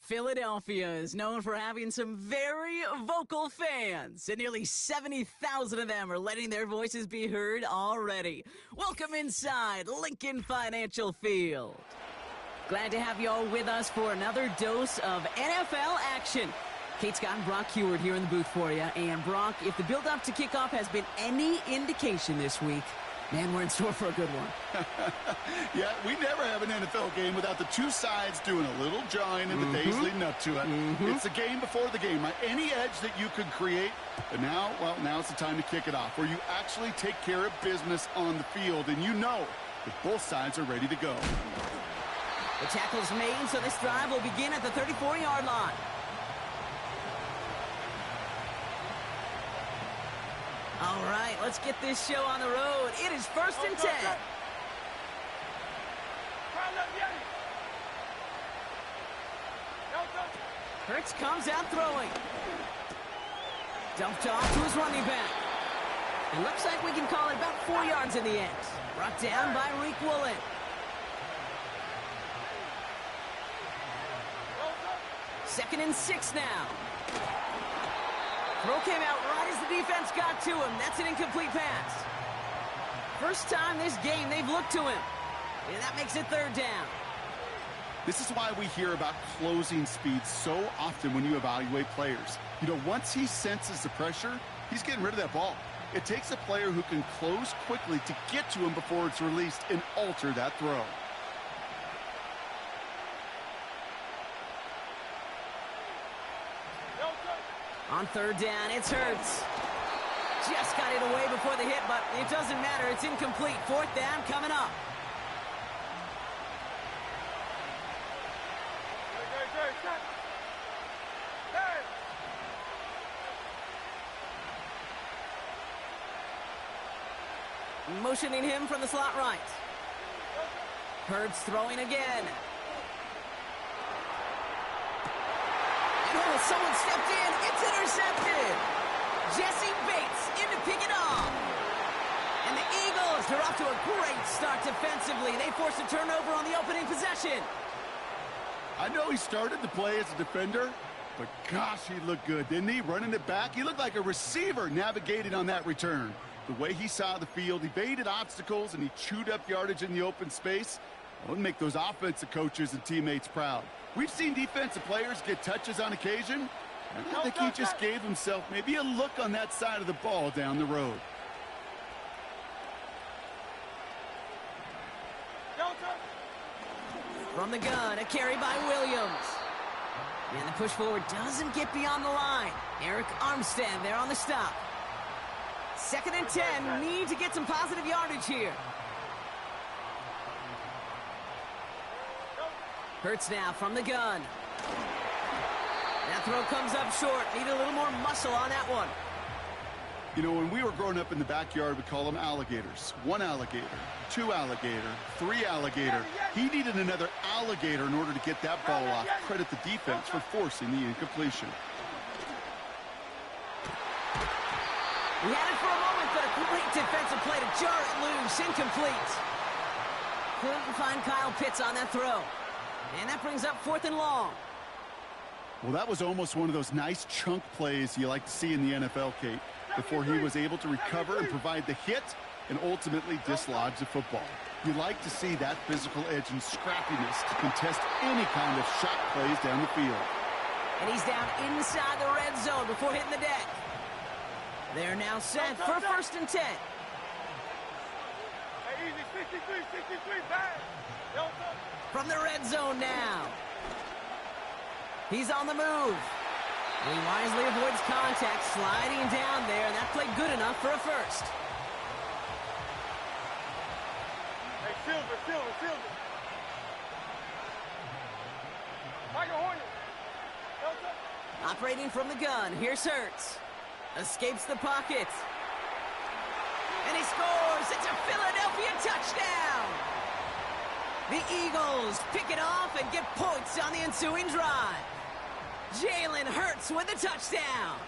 Philadelphia is known for having some very vocal fans, and nearly 70,000 of them are letting their voices be heard already. Welcome inside Lincoln Financial Field. Glad to have you all with us for another dose of NFL action. Kate Scott and Brock Heward here in the booth for you. And Brock, if the build-up to kickoff has been any indication this week, man, we're in store for a good one. Yeah, we never have an NFL game without the two sides doing a little jawing in the days leading up to it. It's the game before the game, right? Any edge that you could create. But now, well, now's the time to kick it off, where you actually take care of business on the field, and you know that both sides are ready to go. The tackle's made, so this drive will begin at the 34-yard line. All right, let's get this show on the road. It is 1st and 10. Hurts comes out throwing. Dumped off to his running back. It looks like we can call it about 4 yards in the end. Brought down by Reek Woolen. Second and 6 now. Throw came out right as the defense got to him. That's an incomplete pass. First time this game they've looked to him. And that makes it 3rd down. This is why we hear about closing speed so often when you evaluate players. You know, once he senses the pressure, he's getting rid of that ball. It takes a player who can close quickly to get to him before it's released and alter that throw. On 3rd down, it's Hurts. Just got it away before the hit, but it doesn't matter. It's incomplete. 4th down coming up. Motioning him from the slot right. Hurts throwing again. Oh, someone stepped in. It's intercepted. Jesse Bates in to pick it off. And the Eagles, they're off to a great start defensively. They forced a turnover on the opening possession. I know he started to play as a defender, but gosh, he looked good, didn't he? Running it back, he looked like a receiver navigating on that return. The way he saw the field, he evaded obstacles, and he chewed up yardage in the open space. That would make those offensive coaches and teammates proud. We've seen defensive players get touches on occasion. I think he just gave himself maybe a look on that side of the ball down the road. From the gun, a carry by Williams. And the push forward doesn't get beyond the line. Eric Armstead there on the stop. 2nd and 10, need to get some positive yardage here. Hurts now from the gun. That throw comes up short. Need a little more muscle on that one. You know, when we were growing up in the backyard, we call them alligators. 1 alligator, 2 alligator, 3 alligator. He needed another alligator in order to get that ball off. Credit the defense for forcing the incompletion. We had it for a moment, but a great defensive play to jar it loose. Incomplete. Couldn't find Kyle Pitts on that throw. And that brings up 4th and long. Well, that was almost one of those nice chunk plays you like to see in the NFL, Kate, before he was able to recover and provide the hit and ultimately dislodge the football. You like to see that physical edge and scrappiness to contest any kind of shot plays down the field. And he's down inside the red zone before hitting the deck. They're now set for 1st and 10. Hey, easy, 63, bang. From the red zone now. He's on the move. And he wisely avoids contact, sliding down there, and that played good enough for a first. Hey, Silver. Michael Hornet. Operating from the gun, here's Hurts. Escapes the pocket. And he scores! It's a Philadelphia touchdown! The Eagles pick it off and get points on the ensuing drive. Jalen Hurts with a touchdown.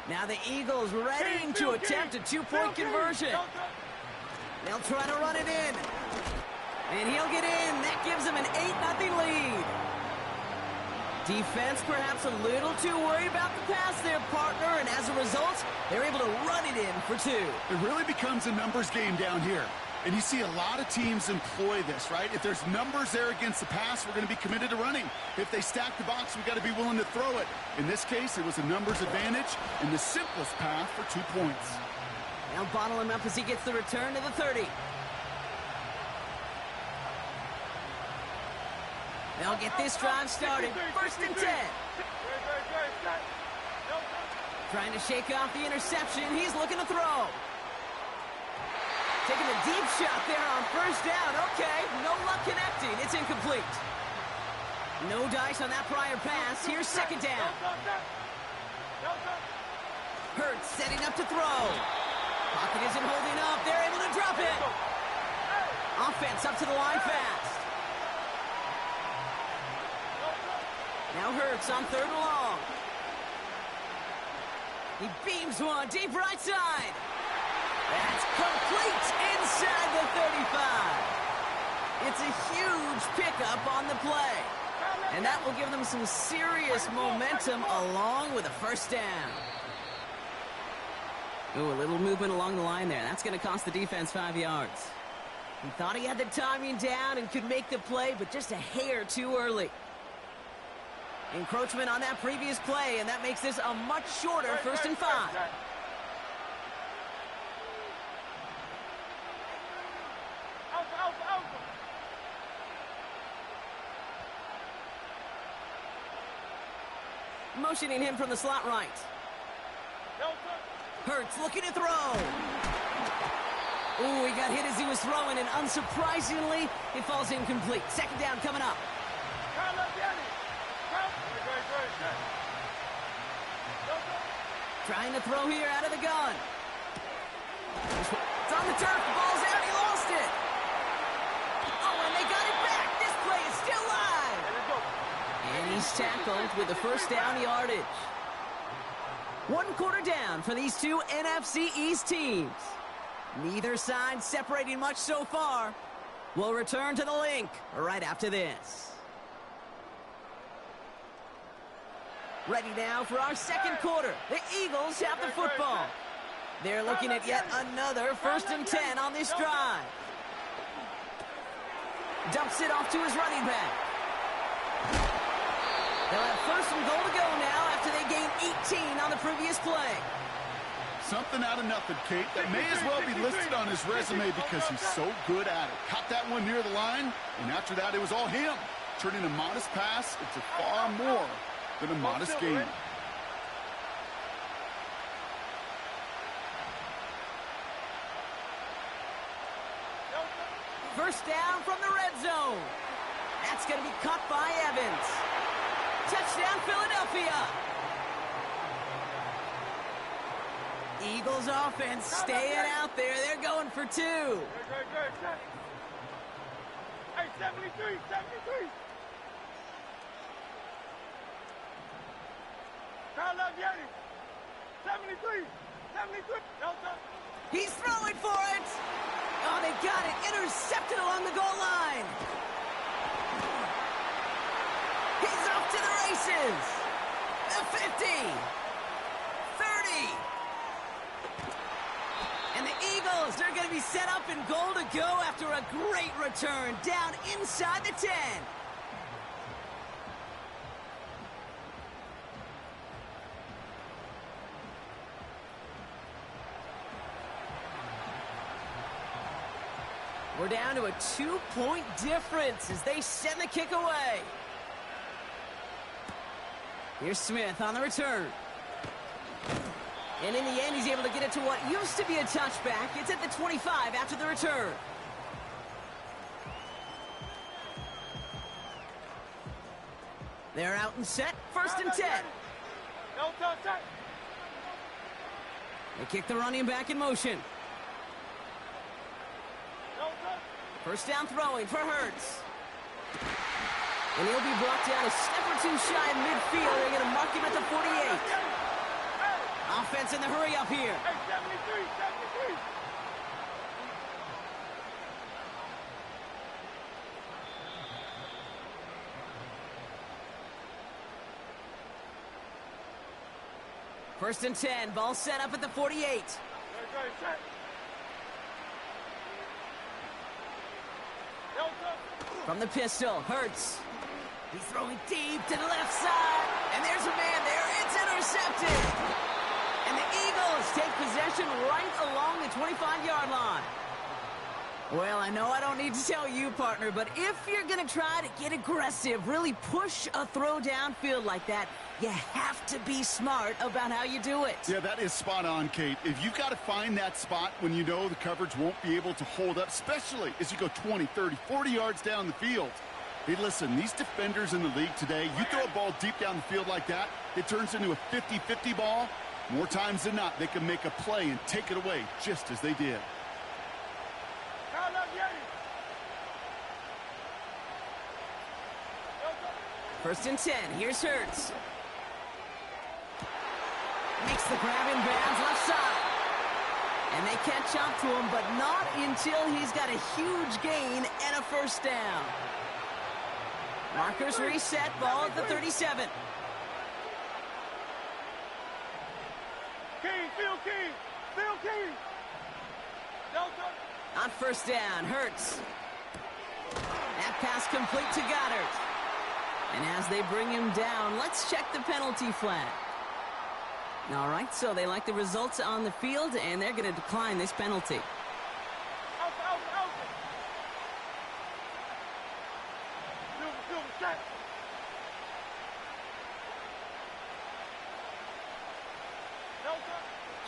Now the Eagles ready to attempt a 2-point conversion. They'll try to run it in. And he'll get in. That gives them an 8-0 lead. Defense perhaps a little too worried about the pass there, partner, and as a result, they're able to run it in for 2. It really becomes a numbers game down here. And you see a lot of teams employ this, right? If there's numbers there against the pass, we're going to be committed to running. If they stack the box, we've got to be willing to throw it. In this case, it was a numbers advantage and the simplest path for 2 points. They'll bottle him up as he gets the return to the 30. They'll get this drive started. 1st and 10. Trying to shake off the interception. He's looking to throw. Taking a deep shot there on 1st down. Okay, no luck connecting. It's incomplete. No dice on that prior pass. Here's 2nd down. Hurts setting up to throw. Pocket isn't holding up. They're able to drop it. Offense up to the line fast. Now Hurts on 3rd and long. He beams one deep right side. That's complete inside the 35. It's a huge pickup on the play. And that will give them some serious momentum along with a 1st down. Ooh, a little movement along the line there. That's going to cost the defense 5 yards. He thought he had the timing down and could make the play, but just a hair too early. Encroachment on that previous play, and that makes this a much shorter 1st and 5. Motioning him from the slot right. Hurts looking to throw. Ooh, he got hit as he was throwing, and unsurprisingly, it falls incomplete. 2nd down coming up. Trying to throw here out of the gun. It's on the turf. The ball's out. He lost it. Oh, and they got it back. This play is still live. And he's tackled with the 1st down yardage. 1 quarter down for these 2 NFC East teams. Neither side separating much so far. We'll return to the link right after this. Ready now for our 2nd quarter. The Eagles have the football. They're looking at yet another 1st and 10 on this drive. Dumps it off to his running back. They'll have 1st and goal to go now after they gained 18 on the previous play. Something out of nothing, Kate. That may as well be listed on his resume because he's so good at it. Caught that one near the line, and after that, it was all him. Turning a modest pass into far more than a modest game. 1st down from the red zone. That's going to be caught by Evans. Touchdown, Philadelphia. Eagles offense staying out there. They're going for 2. Hey, 73, 73. Kyle left Yeti. 73, 73. He's throwing for it. Oh, they got it. Intercepted along the goal line. He's off to the races. The 50. 30. And the Eagles are going to be set up in goal to go after a great return down inside the 10. We're down to a 2-point difference as they send the kick away. Here's Smith on the return. And in the end, he's able to get it to what used to be a touchback. It's at the 25 after the return. They're out and set. 1st and 10. They kick the running back in motion. 1st down throwing for Hurts. And he'll be brought down a step or 2 shy of midfield. They're going to mark him at the 48. Offense in the hurry up here. Hey, 73, 73. First and 10, ball set up at the 48. Great, set. From the pistol, Hurts. He's throwing deep to the left side. And there's a man there. It's intercepted. And the Eagles take possession right along the 25-yard line. Well, I know I don't need to tell you, partner, but if you're going to try to get aggressive, really push a throw downfield like that, you have to be smart about how you do it. Yeah, that is spot on, Kate. If you've got to find that spot when you know the coverage won't be able to hold up, especially as you go 20, 30, 40 yards down the field. Hey, listen, these defenders in the league today, you throw a ball deep down the field like that, it turns into a 50-50 ball. More times than not, they can make a play and take it away just as they did. First and 10, here's Hurts. Makes the grab in bounds left side. And they catch up to him, but not until he's got a huge gain and a first down. Markers reset, ball at the 37. Phil King. On first down, Hurts. That pass complete to Goddard. And as they bring him down, let's check the penalty flag. All right, so they like the results on the field, and they're going to decline this penalty. Out. Silver, set.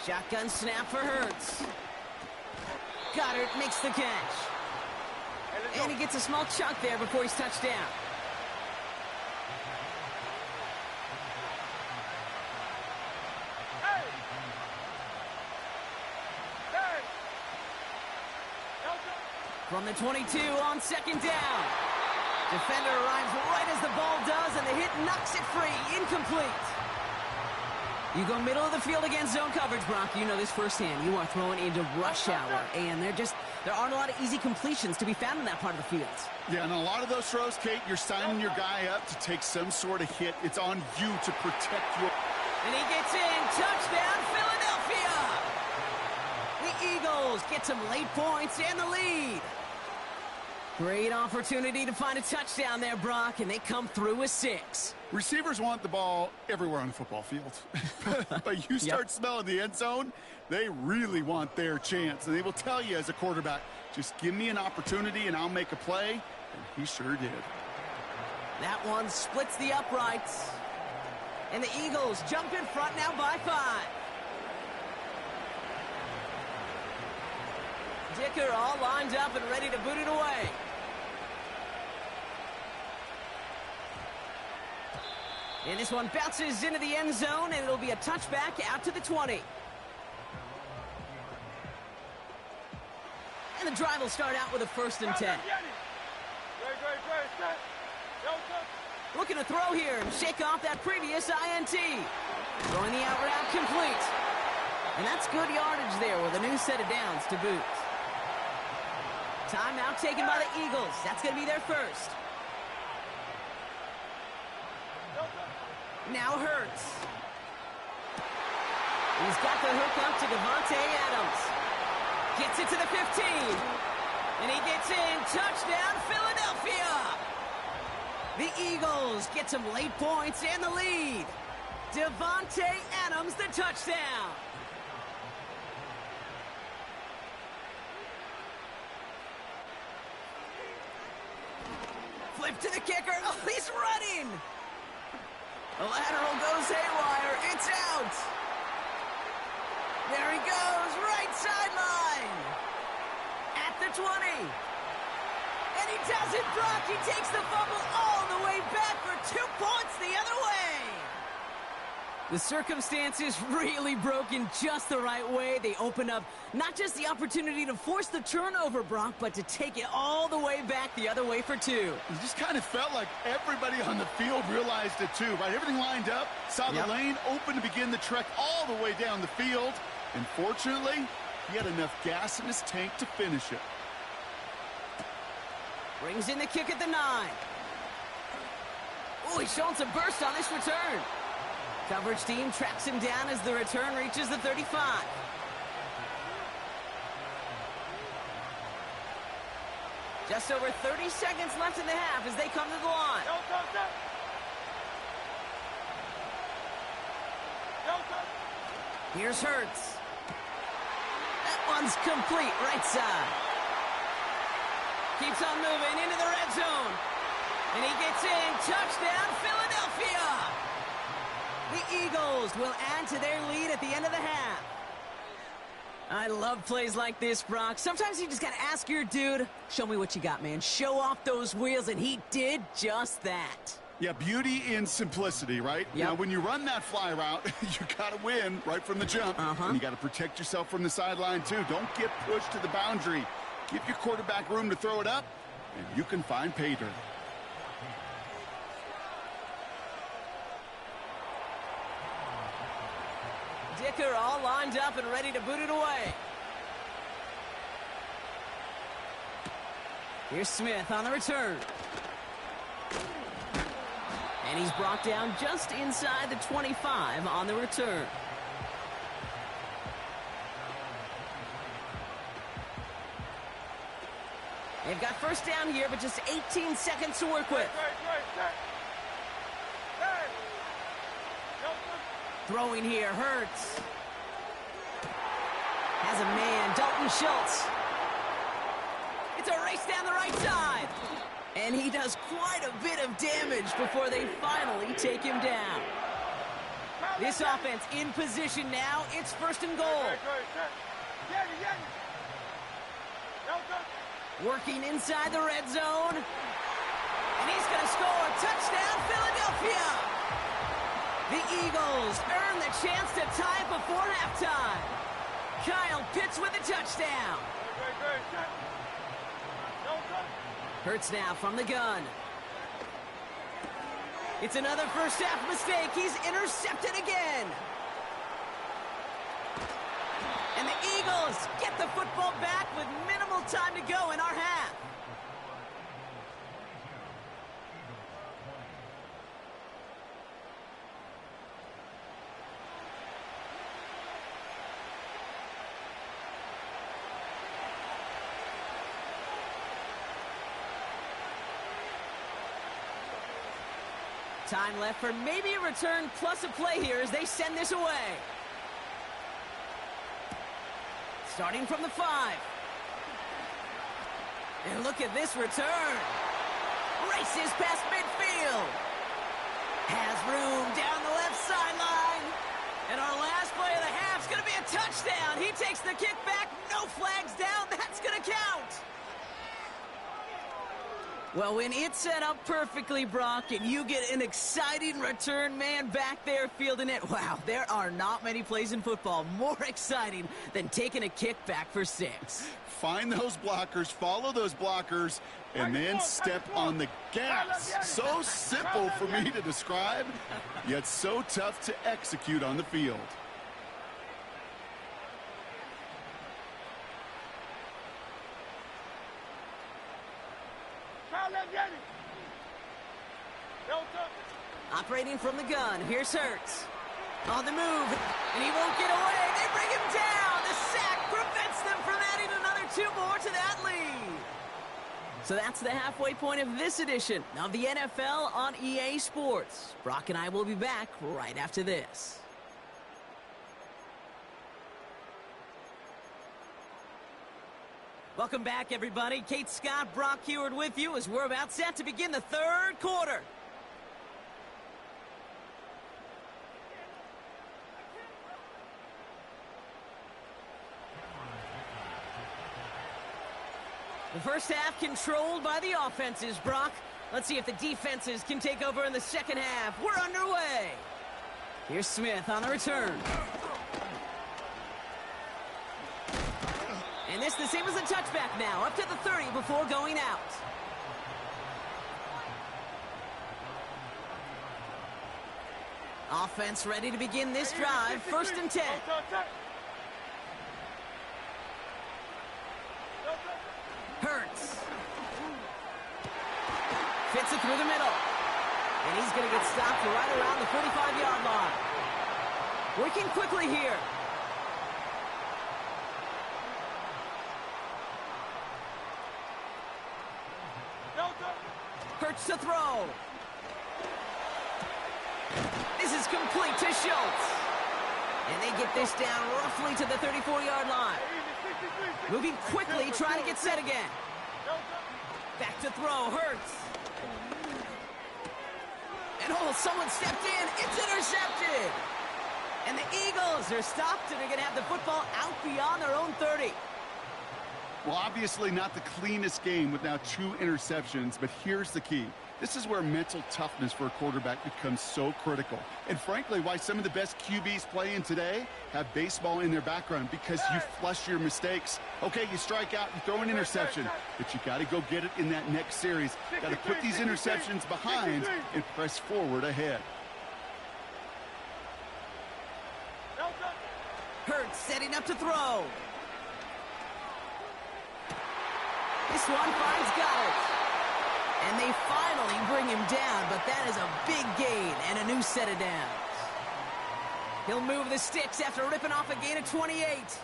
Shotgun snap for Hurts. Goddard makes the catch. And he gets a small chunk there before he's touched down. From the 22 on second down. Defender arrives right as the ball does, and the hit knocks it free. Incomplete. You go middle of the field against zone coverage, Brock. You know this firsthand. You are throwing into rush hour, and there aren't a lot of easy completions to be found in that part of the field. Yeah, and a lot of those throws, Kate, you're signing your guy up to take some sort of hit. It's on you to protect your... And he gets in. Touchdown, Philadelphia! The Eagles get some late points and the lead. Great opportunity to find a touchdown there, Brock, and they come through with 6. Receivers want the ball everywhere on the football field. But you start smelling the end zone, they really want their chance. And they will tell you as a quarterback, just give me an opportunity and I'll make a play. And he sure did. That one splits the uprights. And the Eagles jump in front now by 5. Dicker all lined up and ready to boot it away. And this one bounces into the end zone, and it'll be a touchback out to the 20. And the drive will start out with a first and 10. Looking to throw here and shake off that previous INT. Throwing the out route complete. And that's good yardage there with a new set of downs to boot. Timeout taken by the Eagles. That's going to be their first. Now Hurts. He's got the hook up to Davante Adams. Gets it to the 15. And he gets in. Touchdown, Philadelphia. The Eagles get some late points and the lead. Davante Adams, the touchdown. Flip to the kicker. Oh, he's running. The lateral goes haywire. It's out. There he goes. Right sideline. At the 20. And he does it, Brock. He takes the fumble all the way back for 2 points the other way. The circumstances really broke in just the right way. They opened up not just the opportunity to force the turnover, Brock, but to take it all the way back the other way for 2. It just kind of felt like everybody on the field realized it too, right? Everything lined up, saw the lane open to begin the trek all the way down the field. And fortunately, he had enough gas in his tank to finish it. Brings in the kick at the 9. Oh, he's showing some burst on this return. Coverage team tracks him down as the return reaches the 35. Just over 30 seconds left in the half as they come to the line. Here's Hurts. That one's complete, right side. Keeps on moving into the red zone. And he gets in. Touchdown, Philadelphia! The Eagles will add to their lead at the end of the half. I love plays like this, Brock. Sometimes you just got to ask your dude, show me what you got, man. Show off those wheels, and he did just that. Yeah, beauty in simplicity, right? Yep. Now, when you run that fly route, you got to win right from the jump. And you got to protect yourself from the sideline, too. Don't get pushed to the boundary. Give your quarterback room to throw it up, and you can find pay dirt. Dicker all lined up and ready to boot it away. Here's Smith on the return. And he's brought down just inside the 25 on the return. They've got first down here, but just 18 seconds to work with. Throwing here, Hurts. Has a man, Dalton Schultz. It's a race down the right side. And he does quite a bit of damage before they finally take him down. This offense in position now. It's first and goal. Working inside the red zone. And he's going to score. Touchdown, Philadelphia! The Eagles earn the chance to tie it before halftime. Kyle Pitts with a touchdown. Hurts now from the gun. It's another first half mistake. He's intercepted again. And the Eagles get the football back with minimal time to go in our half. Time left for maybe a return plus a play here as they send this away. Starting from the 5. And look at this return. Races past midfield. Has room down the left sideline. And our last play of the half is going to be a touchdown. He takes the kick back. No flags down. That's going to count. Well, when it's set up perfectly, Brock, and you get an exciting return man back there fielding it, wow, there are not many plays in football more exciting than taking a kick back for 6. Find those blockers, follow those blockers, and then step on the gas. So simple for me to describe, yet so tough to execute on the field. Operating from the gun, here's Hurts. On the move, and he won't get away. They bring him down. The sack prevents them from adding another 2 more to that lead. So that's the halfway point of this edition of the NFL on EA Sports. Brock and I will be back right after this. Welcome back, everybody. Kate Scott, Brock Heward with you as we're about set to begin the third quarter. The first half controlled by the offenses, Brock. Let's see if the defenses can take over in the second half. We're underway. Here's Smith on the return. And this the same as a touchback now, up to the 30 before going out. Offense ready to begin this drive, first and 10. Hurts. Fits it through the middle. And he's going to get stopped right around the 45-yard line. Working quickly here. Hurts to throw. This is complete to Schultz. And they get this down roughly to the 34-yard line. Moving quickly, trying to get set again. Back to throw, Hurts. And oh, someone stepped in. It's intercepted. And the Eagles are stopped, and they're going to have the football out beyond their own 30. Well, obviously not the cleanest game with now 2 interceptions, but here's the key. This is where mental toughness for a quarterback becomes so critical. And frankly, why some of the best QBs playing today have baseball in their background, because you flush your mistakes. Okay, you strike out, you throw an interception, but you got to go get it in that next series. Got to put these interceptions behind and press forward ahead. Hurts setting up to throw. This one finds Goddard. And they finally bring him down, but that is a big gain and a new set of downs. He'll move the sticks after ripping off a gain of 28.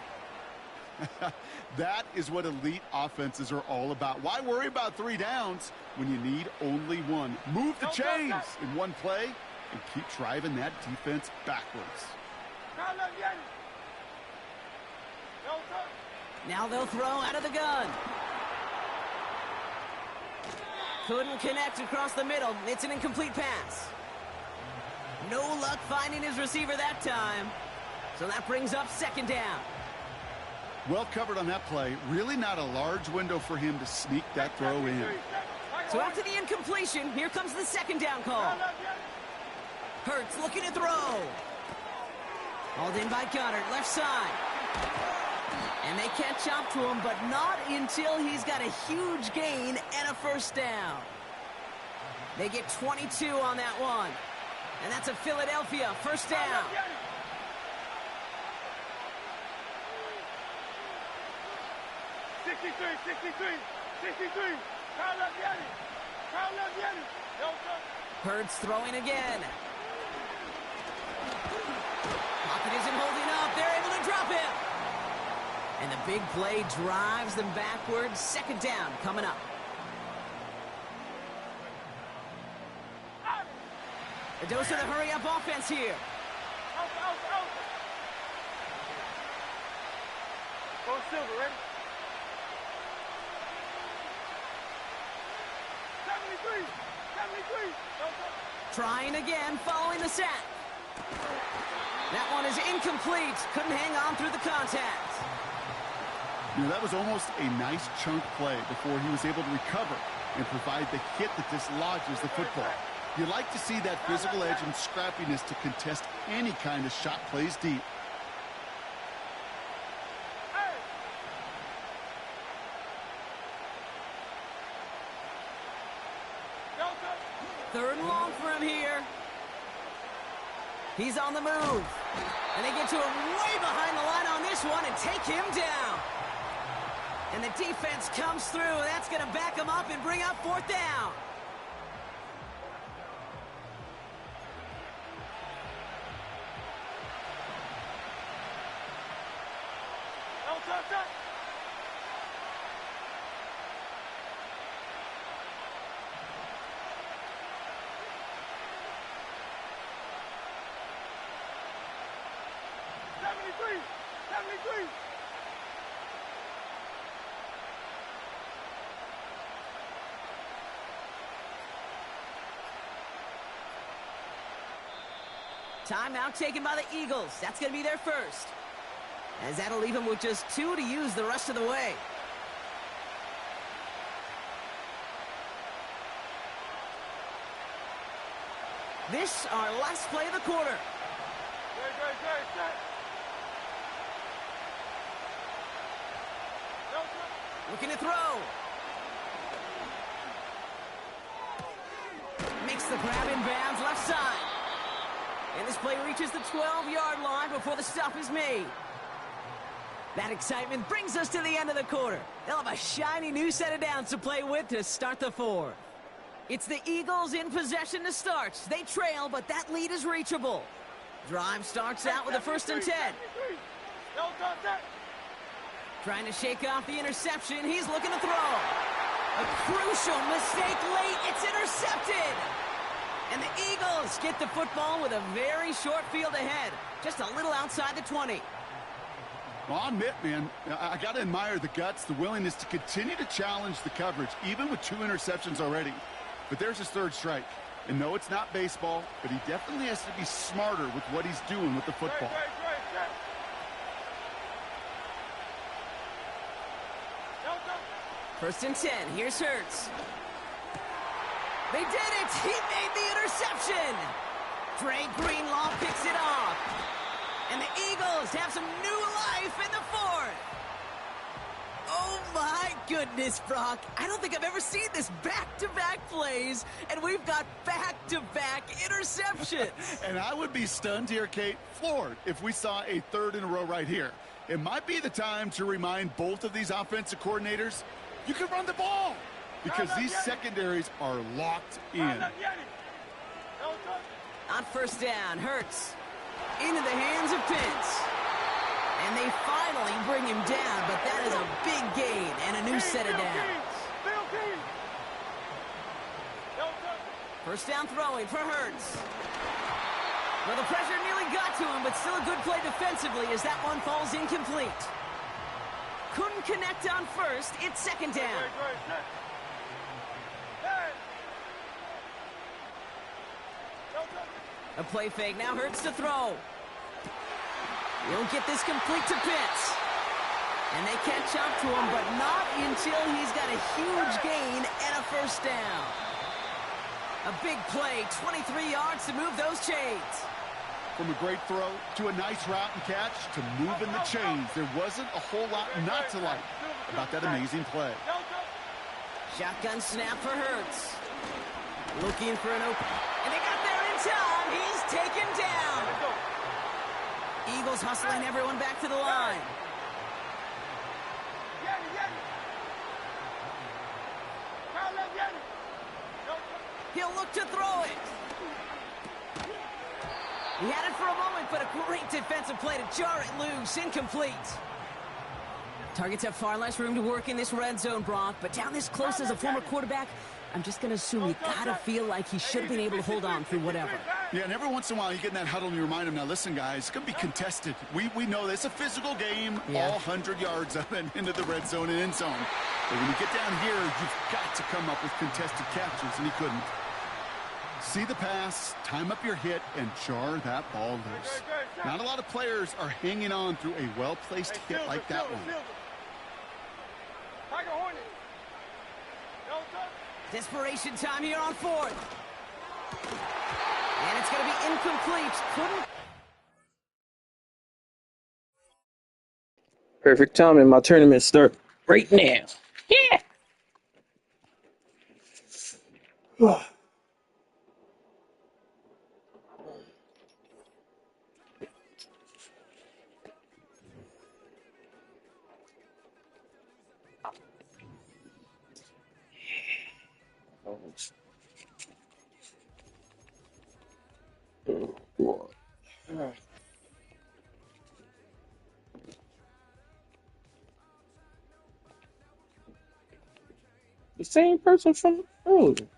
That is what elite offenses are all about. Why worry about 3 downs when you need only 1? Move the chains in one play and keep driving that defense backwards. Now they'll throw out of the gun. Couldn't connect across the middle. It's an incomplete pass. No luck finding his receiver that time. So that brings up 2nd down. Well covered on that play. Really not a large window for him to sneak that throw in. So after the incompletion, here comes the 2nd down call. Hurts looking to throw. Hauled in by Goddard, left side. And they catch up to him, but not until he's got a huge gain and a 1st down. They get 22 on that one. And that's a Philadelphia 1st down. Hurts throwing again. Pocket isn't holding up. They're able to drop him. And the big play drives them backwards. 2nd down coming up. A dose of the hurry-up offense here. Go Silver, ready? 73! Trying again, following the sack. That one is incomplete. Couldn't hang on through the contact. You know, that was almost a nice chunk play before he was able to recover and provide the hit that dislodges the football. You like to see that physical edge and scrappiness to contest any kind of shot plays deep. Third and long for him here. He's on the move. And they get to him way behind the line on this one and take him down. And the defense comes through. That's going to back him up and bring up 4th down. Timeout taken by the Eagles. That's going to be their first. As that'll leave them with just 2 to use the rest of the way. This our last play of the quarter. Looking to throw. Makes the grab in bounds left side. And this play reaches the 12-yard line before the stop is made. That excitement brings us to the end of the quarter. They'll have a shiny new set of downs to play with to start the 4th. It's the Eagles in possession to start. They trail, but that lead is reachable. Drive starts out with a 1st and 10. Trying to shake off the interception. He's looking to throw. A crucial mistake late. It's intercepted. And the Eagles get the football with a very short field ahead. Just a little outside the 20. Well, I'll admit, man, I got to admire the guts, the willingness to continue to challenge the coverage, even with 2 interceptions already. But there's his 3rd strike. And no, it's not baseball, but he definitely has to be smarter with what he's doing with the football. First and 10. Here's Hurts. They did it! He made the interception! Dre Greenlaw picks it off. And the Eagles have some new life in the 4th. Oh my goodness, Brock. I don't think I've ever seen this back-to-back plays, and we've got back-to-back interceptions. And I would be stunned here, Kate, floored, if we saw a 3rd in a row right here. It might be the time to remind both of these offensive coordinators, you can run the ball, because these secondaries are locked in. On 1st down, Hurts into the hands of Pitts. And they finally bring him down, but that is a big gain and a new set of downs. 1st down throwing for Hurts. Well, the pressure nearly got to him, but still a good play defensively as that one falls incomplete. Couldn't connect on 1st. It's 2nd down. A play fake. Now Hurts to throw. He'll get this complete to Pitts. And they catch up to him, but not until he's got a huge gain and a 1st down. A big play, 23 yards to move those chains. From a great throw to a nice route and catch to moving the chains, there wasn't a whole lot not to like about that amazing play. Shotgun snap for Hurts. Looking for an open. And they got there in time. He's taken down. Eagles hustling everyone back to the line. He'll look to throw it. He had it for a moment, but a great defensive play to jar it loose. Incomplete. Targets have far less room to work in this red zone, Brock, but down this close as a former quarterback, I'm just going to assume you got to feel like he should have been able to hold on through whatever. Yeah, and every once in a while you get in that huddle and you remind him, now listen, guys, it's going to be contested. We know this. It's a physical game, all 100 yards up and into the red zone and end zone. But when you get down here, you've got to come up with contested catches, and he couldn't. See the pass, time up your hit, and jar that ball loose. Not a lot of players are hanging on through a well-placed hit like that one. Desperation time here on 4th. And it's going to be incomplete. Couldn't. Perfect timing. My tournament start right now. Yeah. The same person from earlier.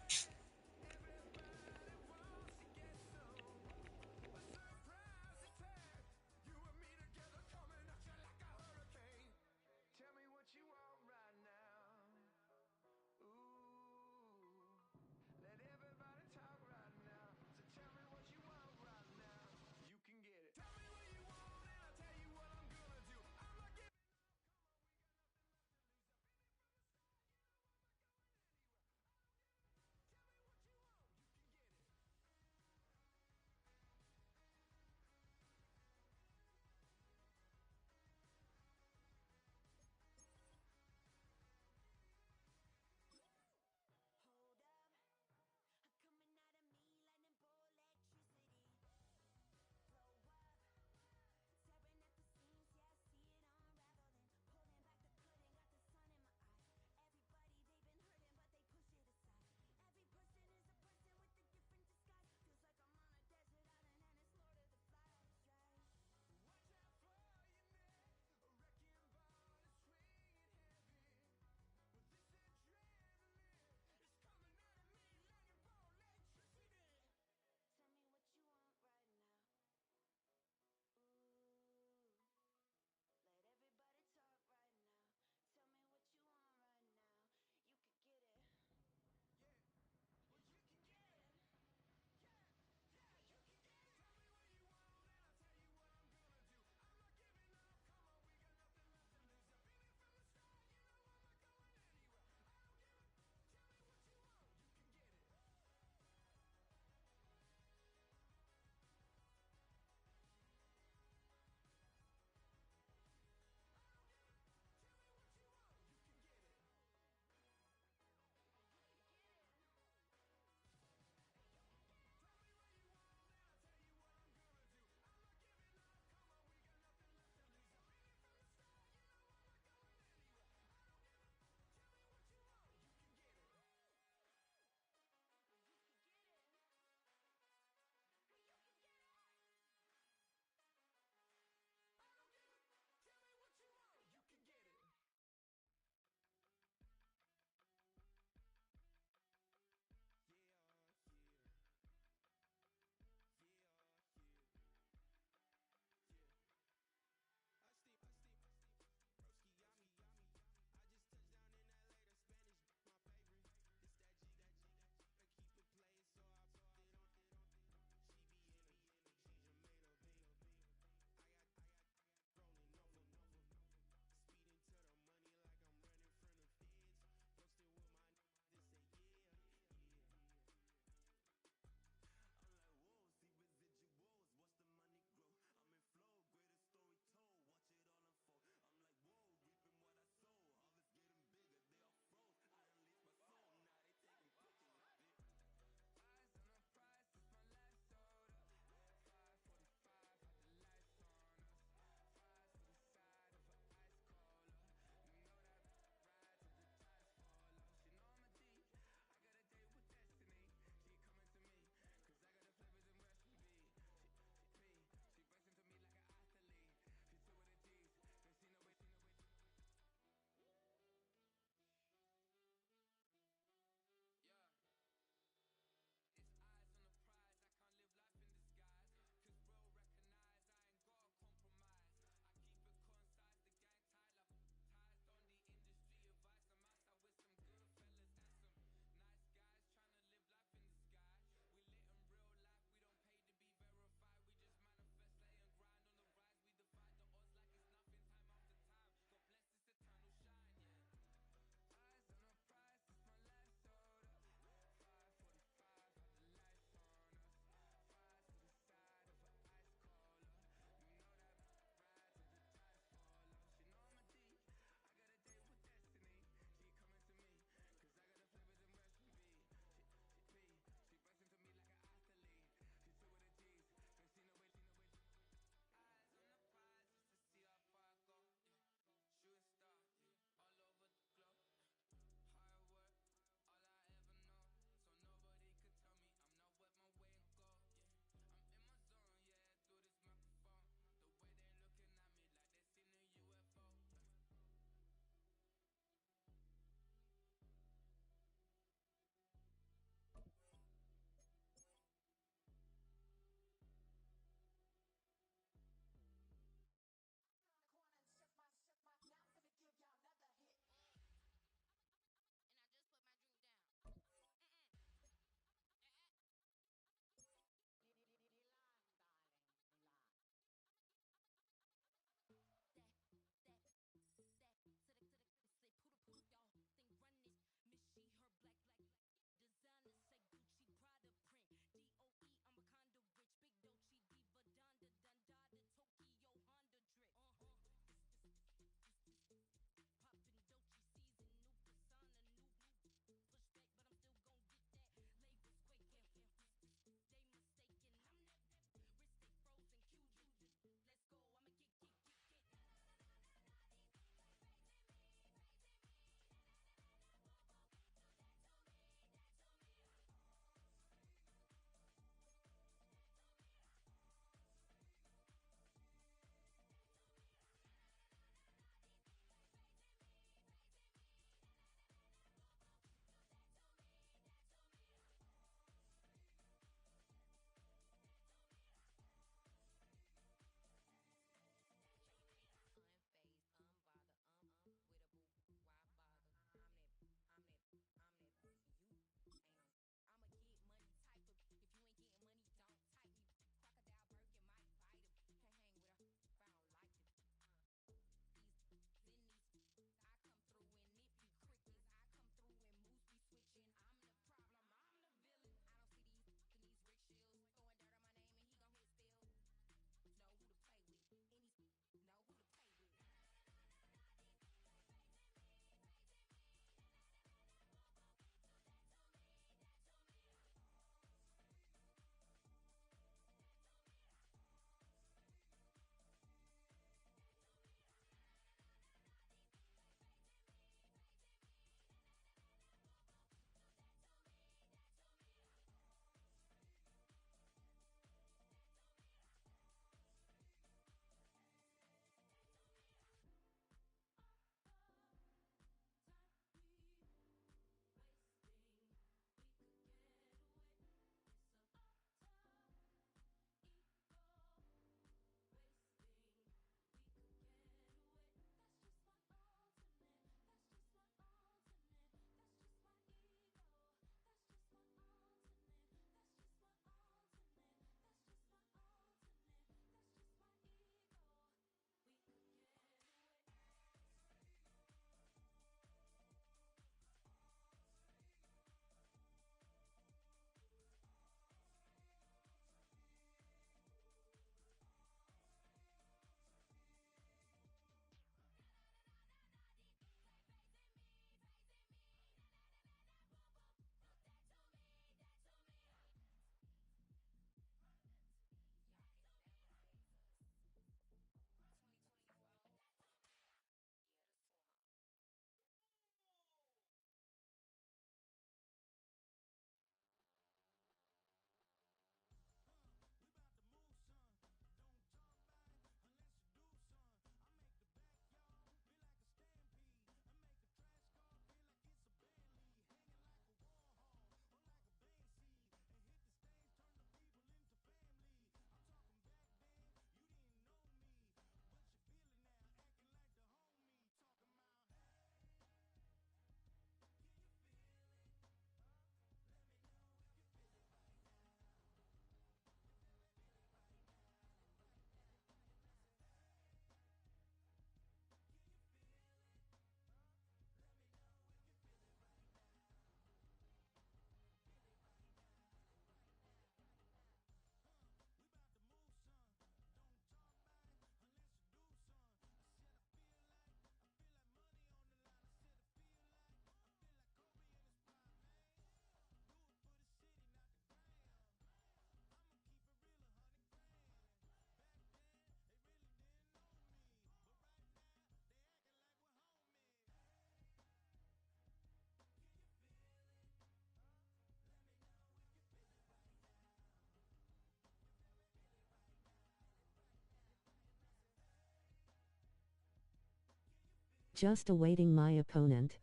Just awaiting my opponent.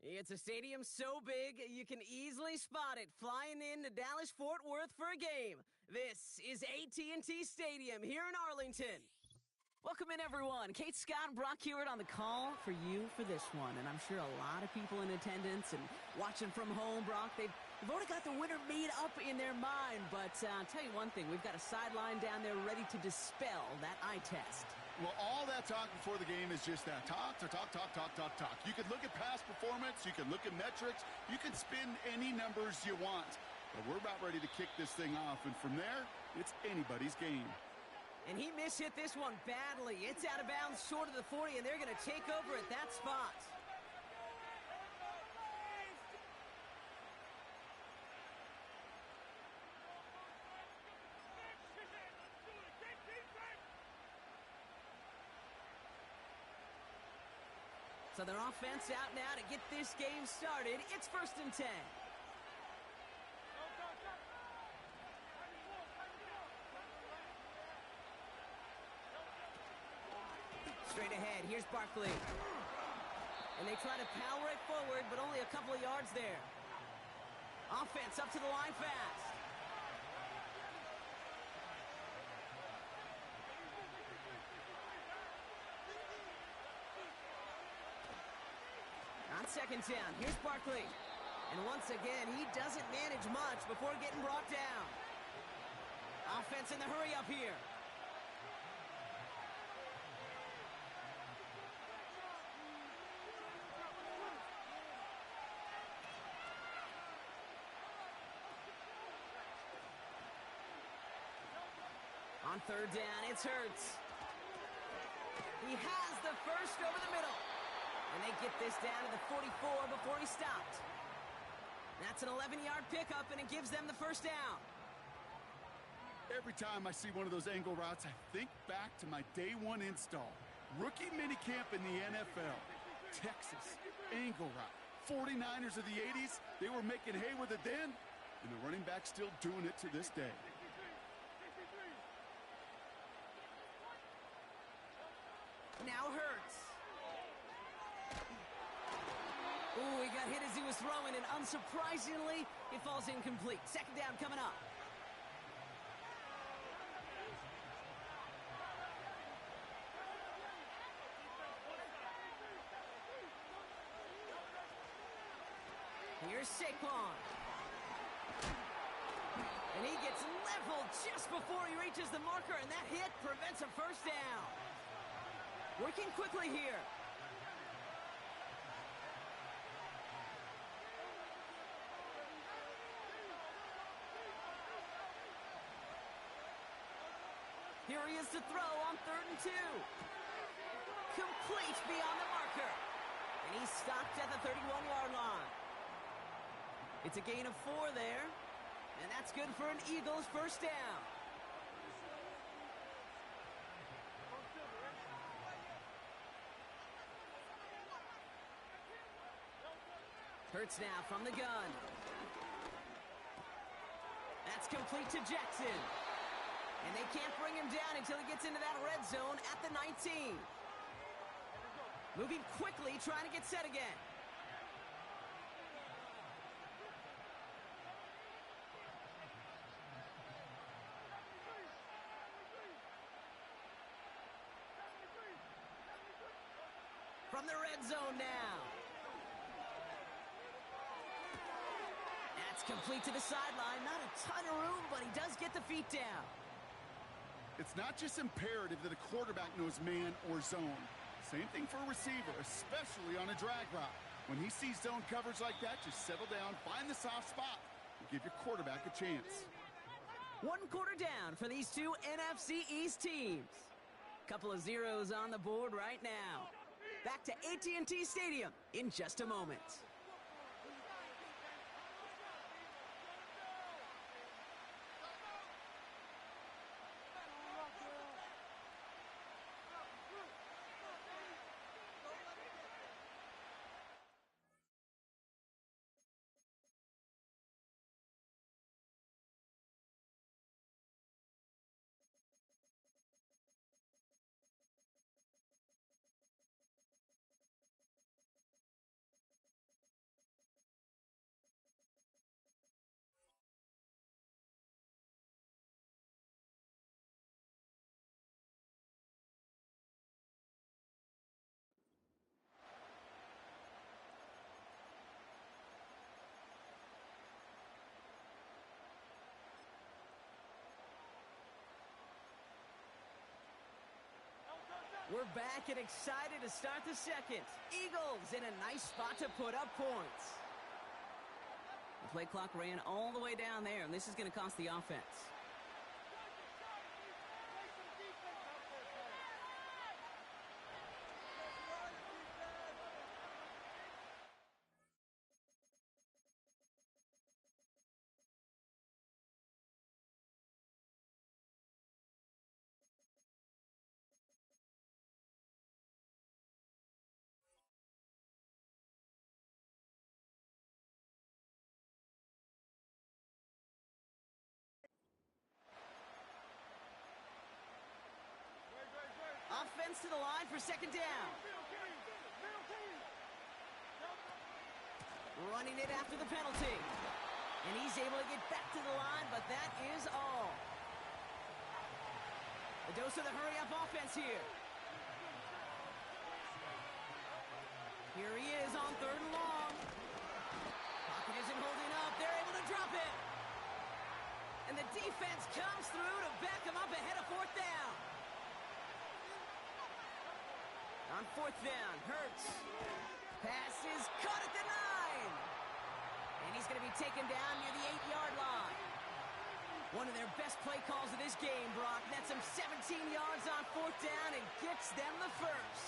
It's a stadium so big, you can easily spot it flying into Dallas-Fort Worth for a game. This is AT&T Stadium here in Arlington. Welcome in, everyone. Kate, Scott, and Brock Hewitt on the call for you for this one. And I'm sure a lot of people in attendance and watching from home, Brock, they've already got the winner made up in their mind. But I'll tell you one thing, we've got a sideline down there ready to dispel that eye test. Well, all that talk before the game is just that. Talk. You can look at past performance. You can look at metrics. You can spin any numbers you want. But we're about ready to kick this thing off. And from there, it's anybody's game. And he mishit this one badly. It's out of bounds short of the 40, and they're going to take over at that spot. So their offense out now to get this game started. It's 1st and 10. Straight ahead, here's Barkley. And they try to power it forward, but only a couple of yards there. Offense up to the line fast. On 2nd down, here's Barkley. And once again, he doesn't manage much before getting brought down. Offense in the hurry up here. On 3rd down, it's Hurts. He has the first over the middle. And they get this down to the 44 before he stopped. That's an 11-yard pickup, and it gives them the first down. Every time I see one of those angle routes, I think back to my day one install. Rookie minicamp in the NFL. Texas, angle route. 49ers of the 80s, they were making hay with it then, and the running back's still doing it to this day. Now Hurts. Ooh, he got hit as he was throwing, and unsurprisingly, it falls incomplete. 2nd down coming up. Here's Saquon. And he gets leveled just before he reaches the marker, and that hit prevents a first down. Working quickly here. Here he is to throw on 3rd and 2. Complete beyond the marker. And he's stopped at the 31-yard line. It's a gain of 4 there. And that's good for an Eagles first down. Hurts now from the gun. That's complete to Jackson. And they can't bring him down until he gets into that red zone at the 19. Moving quickly, trying to get set again. From the red zone now. That's complete to the sideline. Not a ton of room, but he does get the feet down. It's not just imperative that a quarterback knows man or zone. Same thing for a receiver, especially on a drag route. When he sees zone coverage like that, just settle down, find the soft spot, and give your quarterback a chance. 1 quarter down for these two NFC East teams. Couple of zeros on the board right now. Back to AT&T Stadium in just a moment. We're back and excited to start the second. Eagles in a nice spot to put up points. The play clock ran all the way down there, and this is going to cost the offense. Offense to the line for second down. Running it after the penalty. And he's able to get back to the line, but that is all. A dose of the hurry-up offense here. Here he is on third and long. Pocket isn't holding up. They're able to drop it. And the defense comes through to back him up ahead of fourth down. On fourth down, Hurts. Pass is caught at the 9. And he's going to be taken down near the 8-yard line. One of their best play calls of this game, Brock. Nets them 17 yards on fourth down and gets them the first.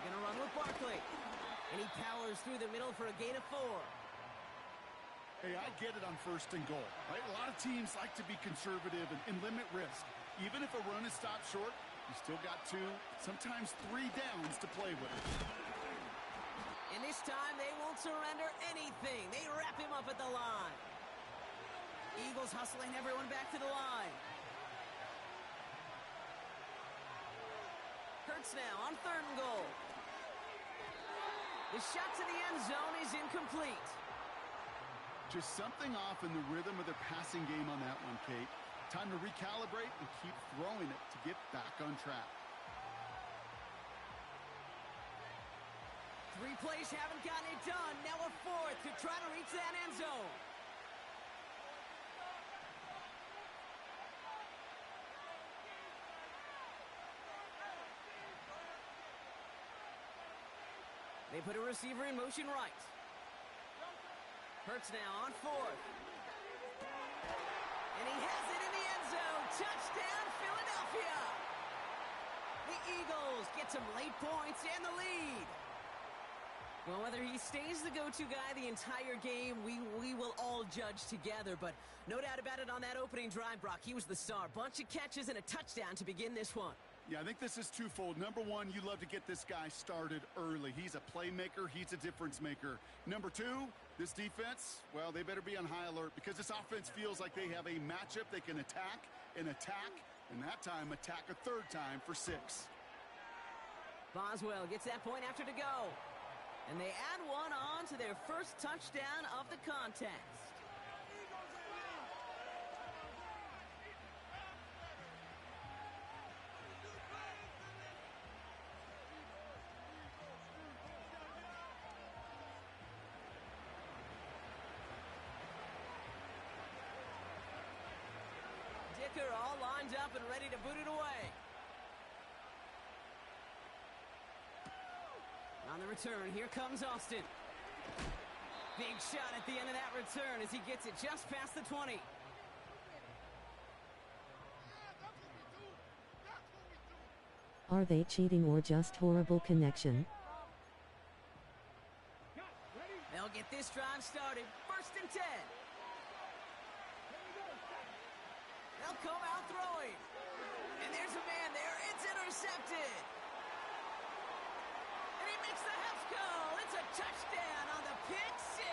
They're going to run with Barkley. And he powers through the middle for a gain of 4. Hey, I get it on first and goal, right? A lot of teams like to be conservative and limit risk. Even if a run is stopped short, you still got 2, sometimes 3 downs to play with. And this time, they won't surrender anything. They wrap him up at the line. Eagles hustling everyone back to the line. Hurts now on third and goal. The shot to the end zone is incomplete. Just something off in the rhythm of their passing game on that one, Kate. Time to recalibrate and keep throwing it to get back on track. 3 plays haven't gotten it done. Now a 4th to try to reach that end zone. They put a receiver in motion right. Hurts now on 4th. And he has it in the end zone. Touchdown, Philadelphia. The Eagles get some late points and the lead. Well, whether he stays the go-to guy the entire game, we will all judge together. But no doubt about it, on that opening drive, Brock, he was the star. Bunch of catches and a touchdown to begin this one. Yeah, I think this is twofold. Number one, you love to get this guy started early. He's a playmaker. He's a difference maker. Number 2, this defense, well, they better be on high alert because this offense feels like they have a matchup they can attack, and that time attack a 3rd time for 6. Boswell gets that point after to go. And they add one on to their first touchdown of the contest. Dicker all lined up and ready to boot it away. On the return, here comes Austin. Big shot at the end of that return as he gets it just past the 20. Are they cheating or just horrible connection? They'll get this drive started. 1st and 10. They'll come out throwing. And there's a man there. It's intercepted. And he makes the house call. It's a touchdown on the pick 6.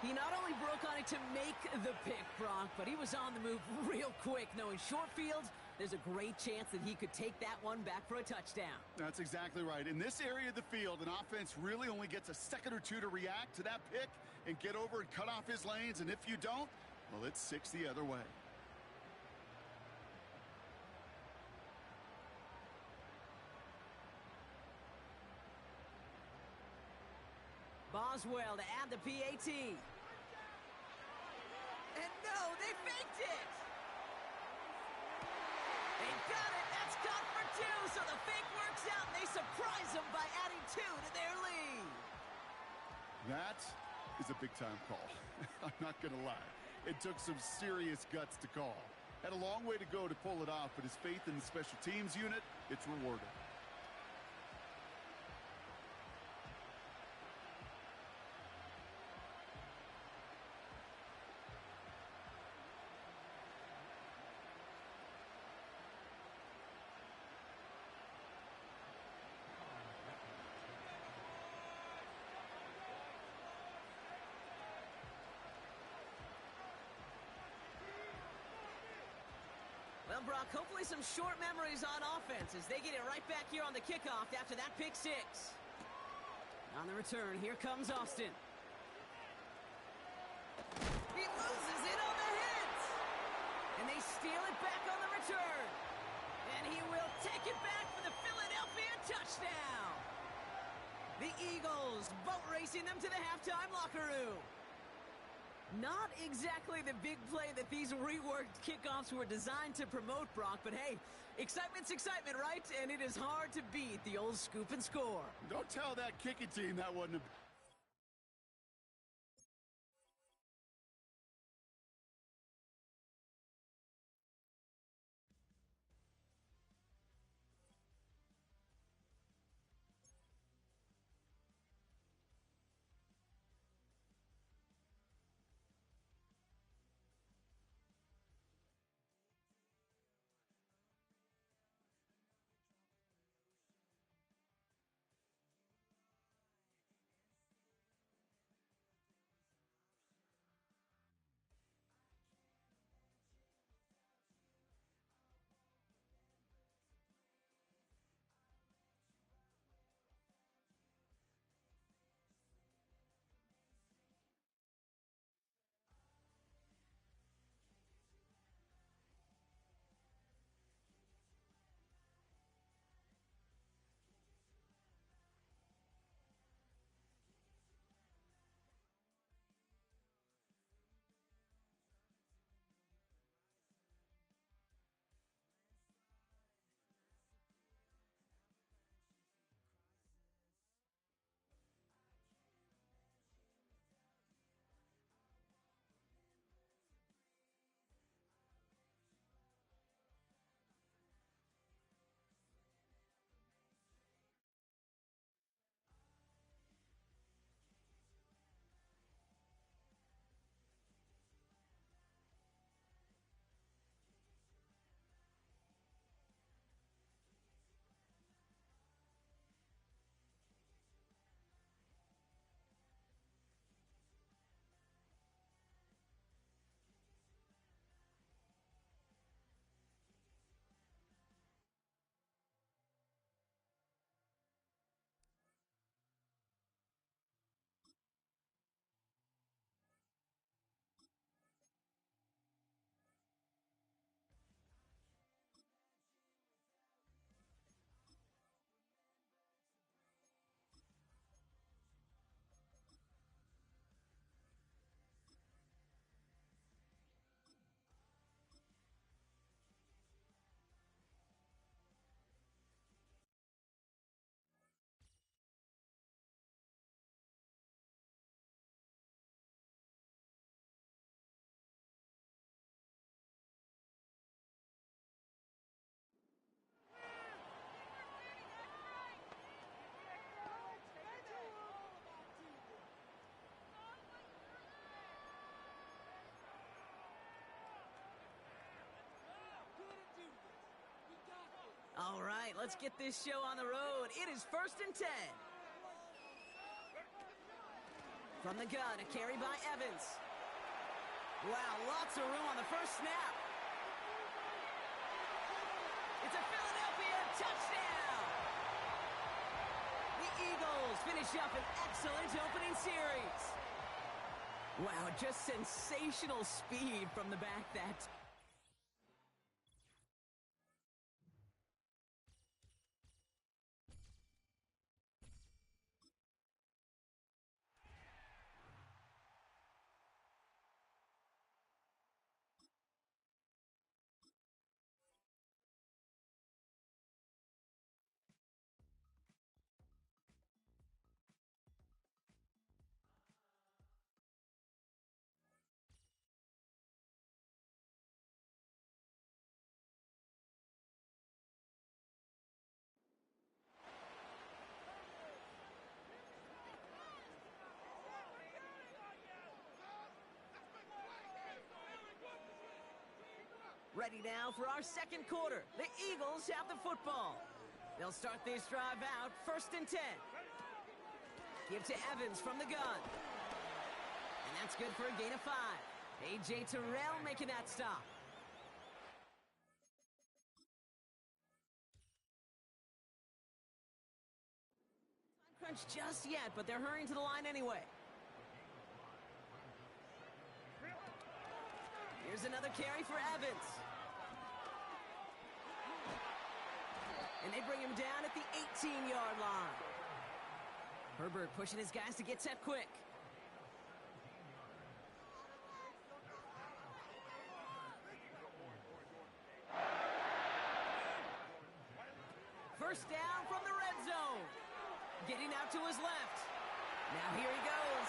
He not only broke on it to make the pick, Brock, but he was on the move real quick, knowing short field, there's a great chance that he could take that one back for a touchdown. That's exactly right. In this area of the field, an offense really only gets a second or 2 to react to that pick and get over and cut off his lanes, and if you don't, well, it's 6 the other way. does well to add the PAT. And no, they faked it! They got it! That's caught for two, so the fake works out, and they surprise them by adding two to their lead. That is a big-time call. I'm not going to lie. It took some serious guts to call. Had a long way to go to pull it off, but his faith in the special teams unit, it's rewarded. Well, Brock, hopefully some short memories on offense as they get it right back here on the kickoff after that pick six. On the return, here comes Austin. He loses it on the hit! And they steal it back on the return. And he will take it back for the Philadelphia touchdown. The Eagles boat racing them to the halftime locker room. Not exactly the big play that these reworked kickoffs were designed to promote, Brock, but hey, excitement's excitement, right? And it is hard to beat the old scoop and score. Don't tell that kicking team that wasn't a... All right, let's get this show on the road. It is 1st and 10. From the gun, a carry by Evans. Wow, lots of room on the first snap. It's a Philadelphia touchdown! The Eagles finish up an excellent opening series. Wow, just sensational speed from the back that... Ready now for our second quarter. The Eagles have the football. They'll start this drive out, 1st and 10. Give to Evans from the gun. And that's good for a gain of 5. A.J. Terrell making that stop. Crunch just yet, but they're hurrying to the line anyway. Here's another carry for Evans. And they bring him down at the 18-yard line. Herbert pushing his guys to get set quick. First down from the red zone. Getting out to his left. Now here he goes.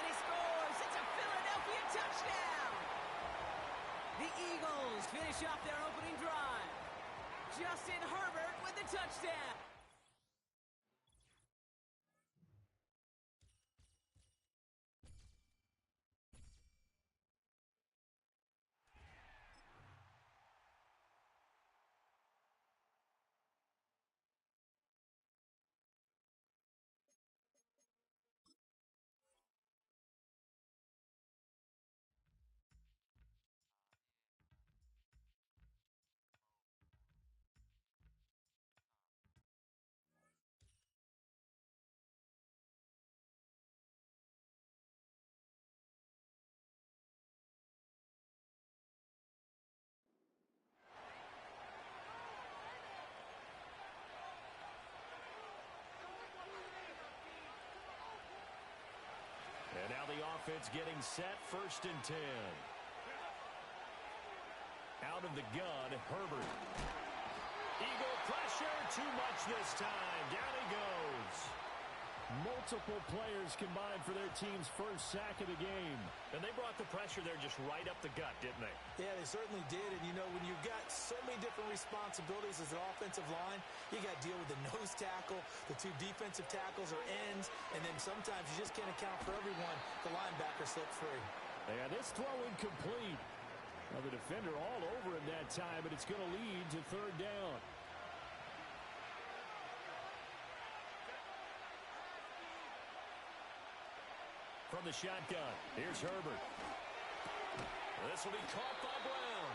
And he scores. It's a Philadelphia touchdown. The Eagles finish off their opening drive. Justin Herbert with the touchdown. And now the offense getting set, 1st and 10. Out of the gun, Herbert. Eagle pressure, too much this time. Down he goes. Multiple players combined for their team's first sack of the game. And they brought the pressure there just right up the gut, didn't they? Yeah, they certainly did. And, you know, when you've got so many different responsibilities as an offensive line, you got to deal with the nose tackle, the 2 defensive tackles or ends, and then sometimes you just can't account for everyone. The linebacker slipped free. Yeah, this throw incomplete. Now the defender all over him that time, but it's going to lead to 3rd down. From the shotgun, here's Herbert. This will be caught by Brown.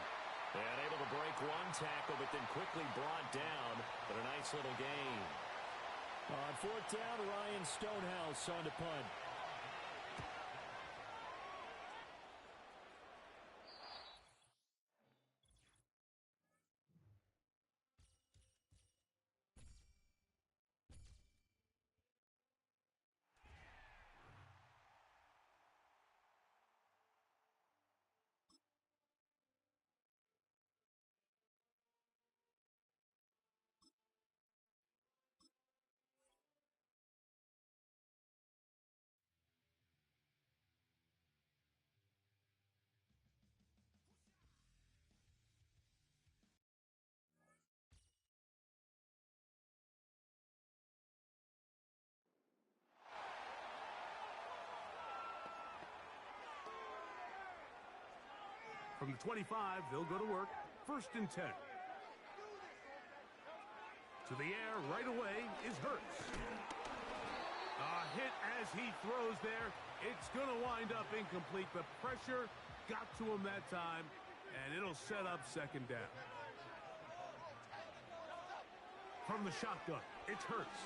And able to break 1 tackle, but then quickly brought down. But a nice little gain. On 4th down, Ryan Stonehouse on to punt. From the 25, they'll go to work. 1st and 10. To the air right away is Hurts. A hit as he throws there. It's going to wind up incomplete. The pressure got to him that time, and it'll set up 2nd down. From the shotgun, it's Hurts.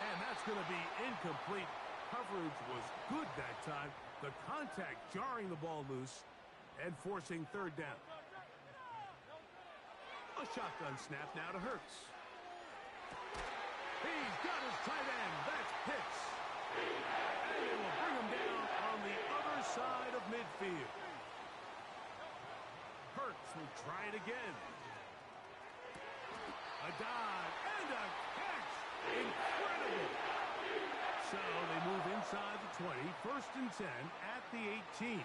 And that's going to be incomplete. Coverage was good that time. The contact jarring the ball loose and forcing 3rd down. A shotgun snap now to Hurts. He's got his tight end. That's Pitts. And they will bring him down on the other side of midfield. Hurts will try it again. A dive and a catch. Incredible. So they move inside the 20, 1st and 10 at the 18.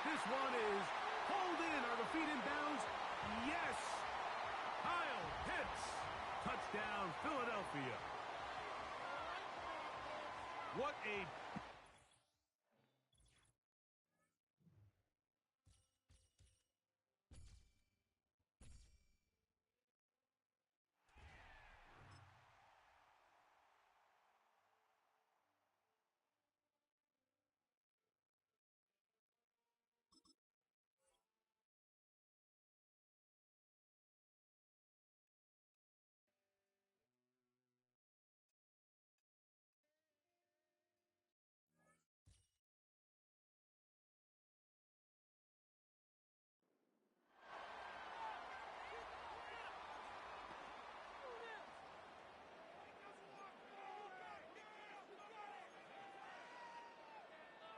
This one is pulled in. Are the feet in bounds? Yes. Kyle Pitts. Touchdown, Philadelphia. What a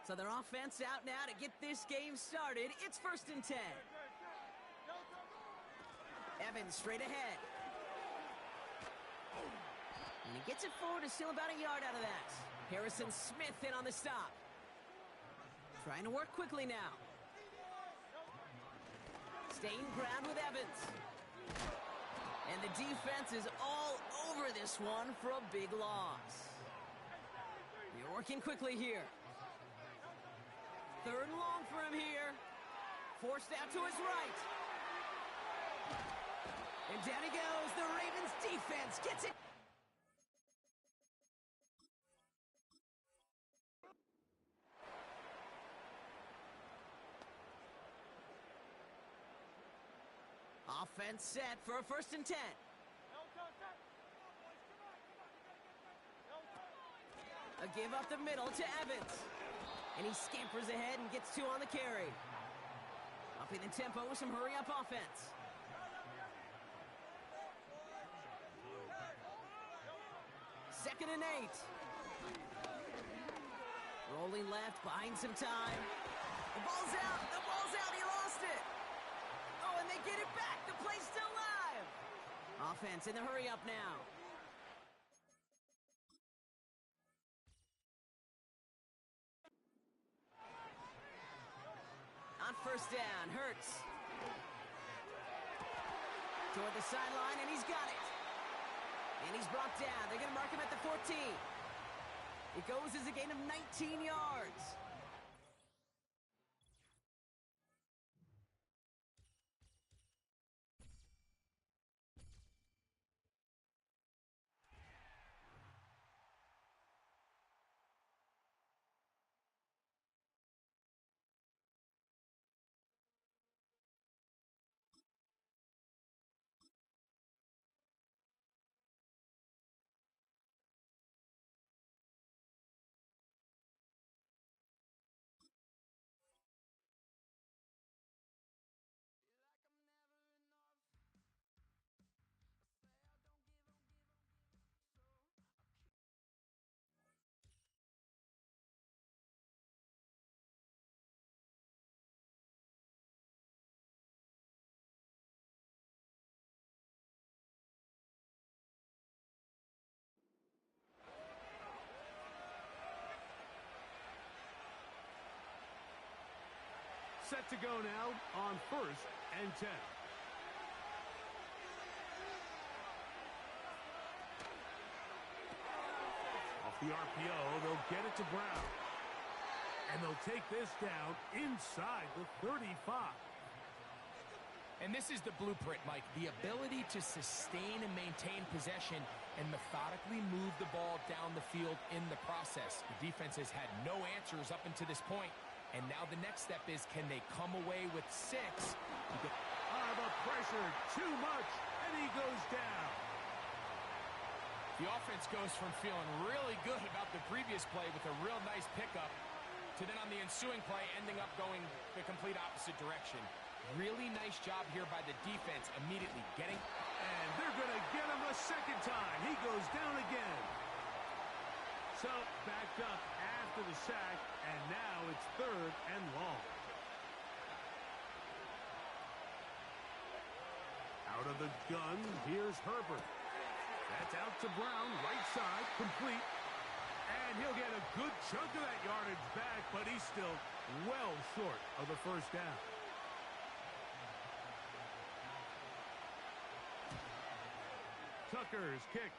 So their offense out now to get this game started. It's 1st and 10. Evans straight ahead. And he gets it forward to steal about a yard out of that. Harrison Smith in on the stop. Trying to work quickly now. Staying ground with Evans. And the defense is all over this one for a big loss. You're working quickly here. 3rd and long for him here. Forced out to his right. And down he goes. The Ravens defense gets it. Offense set for a 1st and 10. A give up the middle to Evans. And he scampers ahead and gets 2 on the carry. Upping the tempo with some hurry-up offense. Second and 8. Rolling left, buying some time. The ball's out. The ball's out. He lost it. Oh, and they get it back. The play's still live. Offense in the hurry-up now. On 1st down, Hurts. Toward the sideline, and he's got it. And he's brought down. They're going to mark him at the 14. It goes as a gain of 19 yards. Set to go now on 1st and 10. Off the RPO, they'll get it to Brown. And they'll take this down inside the 35. And this is the blueprint, Mike. The ability to sustain and maintain possession and methodically move the ball down the field in the process. The defense has had no answers up until this point. And now the next step is, can they come away with 6? The pressure, too much, and he goes down. The offense goes from feeling really good about the previous play with a real nice pickup to then on the ensuing play ending up going the complete opposite direction. Really nice job here by the defense immediately getting. And they're going to get him a 2nd time. He goes down again. So backed up after the sack, and now it's 3rd and long. Out of the gun, here's Herbert. That's out to Brown, right side, complete. And he'll get a good chunk of that yardage back, but he's still well short of the 1st down. Tucker's kick.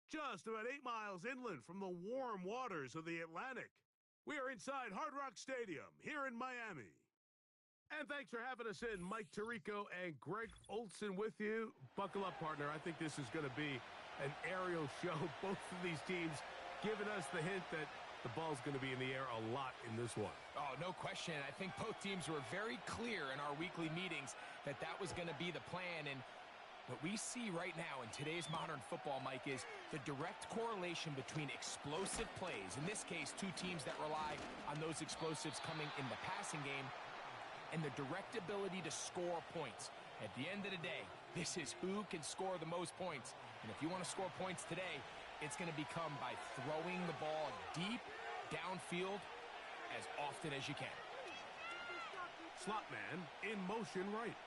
just about 8 miles inland from the warm waters of the Atlantic. We are inside Hard Rock Stadium here in Miami. And thanks for having us in. Mike Tirico and Greg Olsen with you. Buckle up, partner. I think this is going to be an aerial show. Both of these teams giving us the hint that the ball's going to be in the air a lot in this one. Oh, no question. I think both teams were very clear in our weekly meetings that that was going to be the plan. And what we see right now in today's modern football, Mike, is the direct correlation between explosive plays, in this case, two teams that rely on those explosives coming in the passing game, and the direct ability to score points. At the end of the day, this is who can score the most points. And if you want to score points today, it's going to become by throwing the ball deep downfield as often as you can. Slot man in motion right.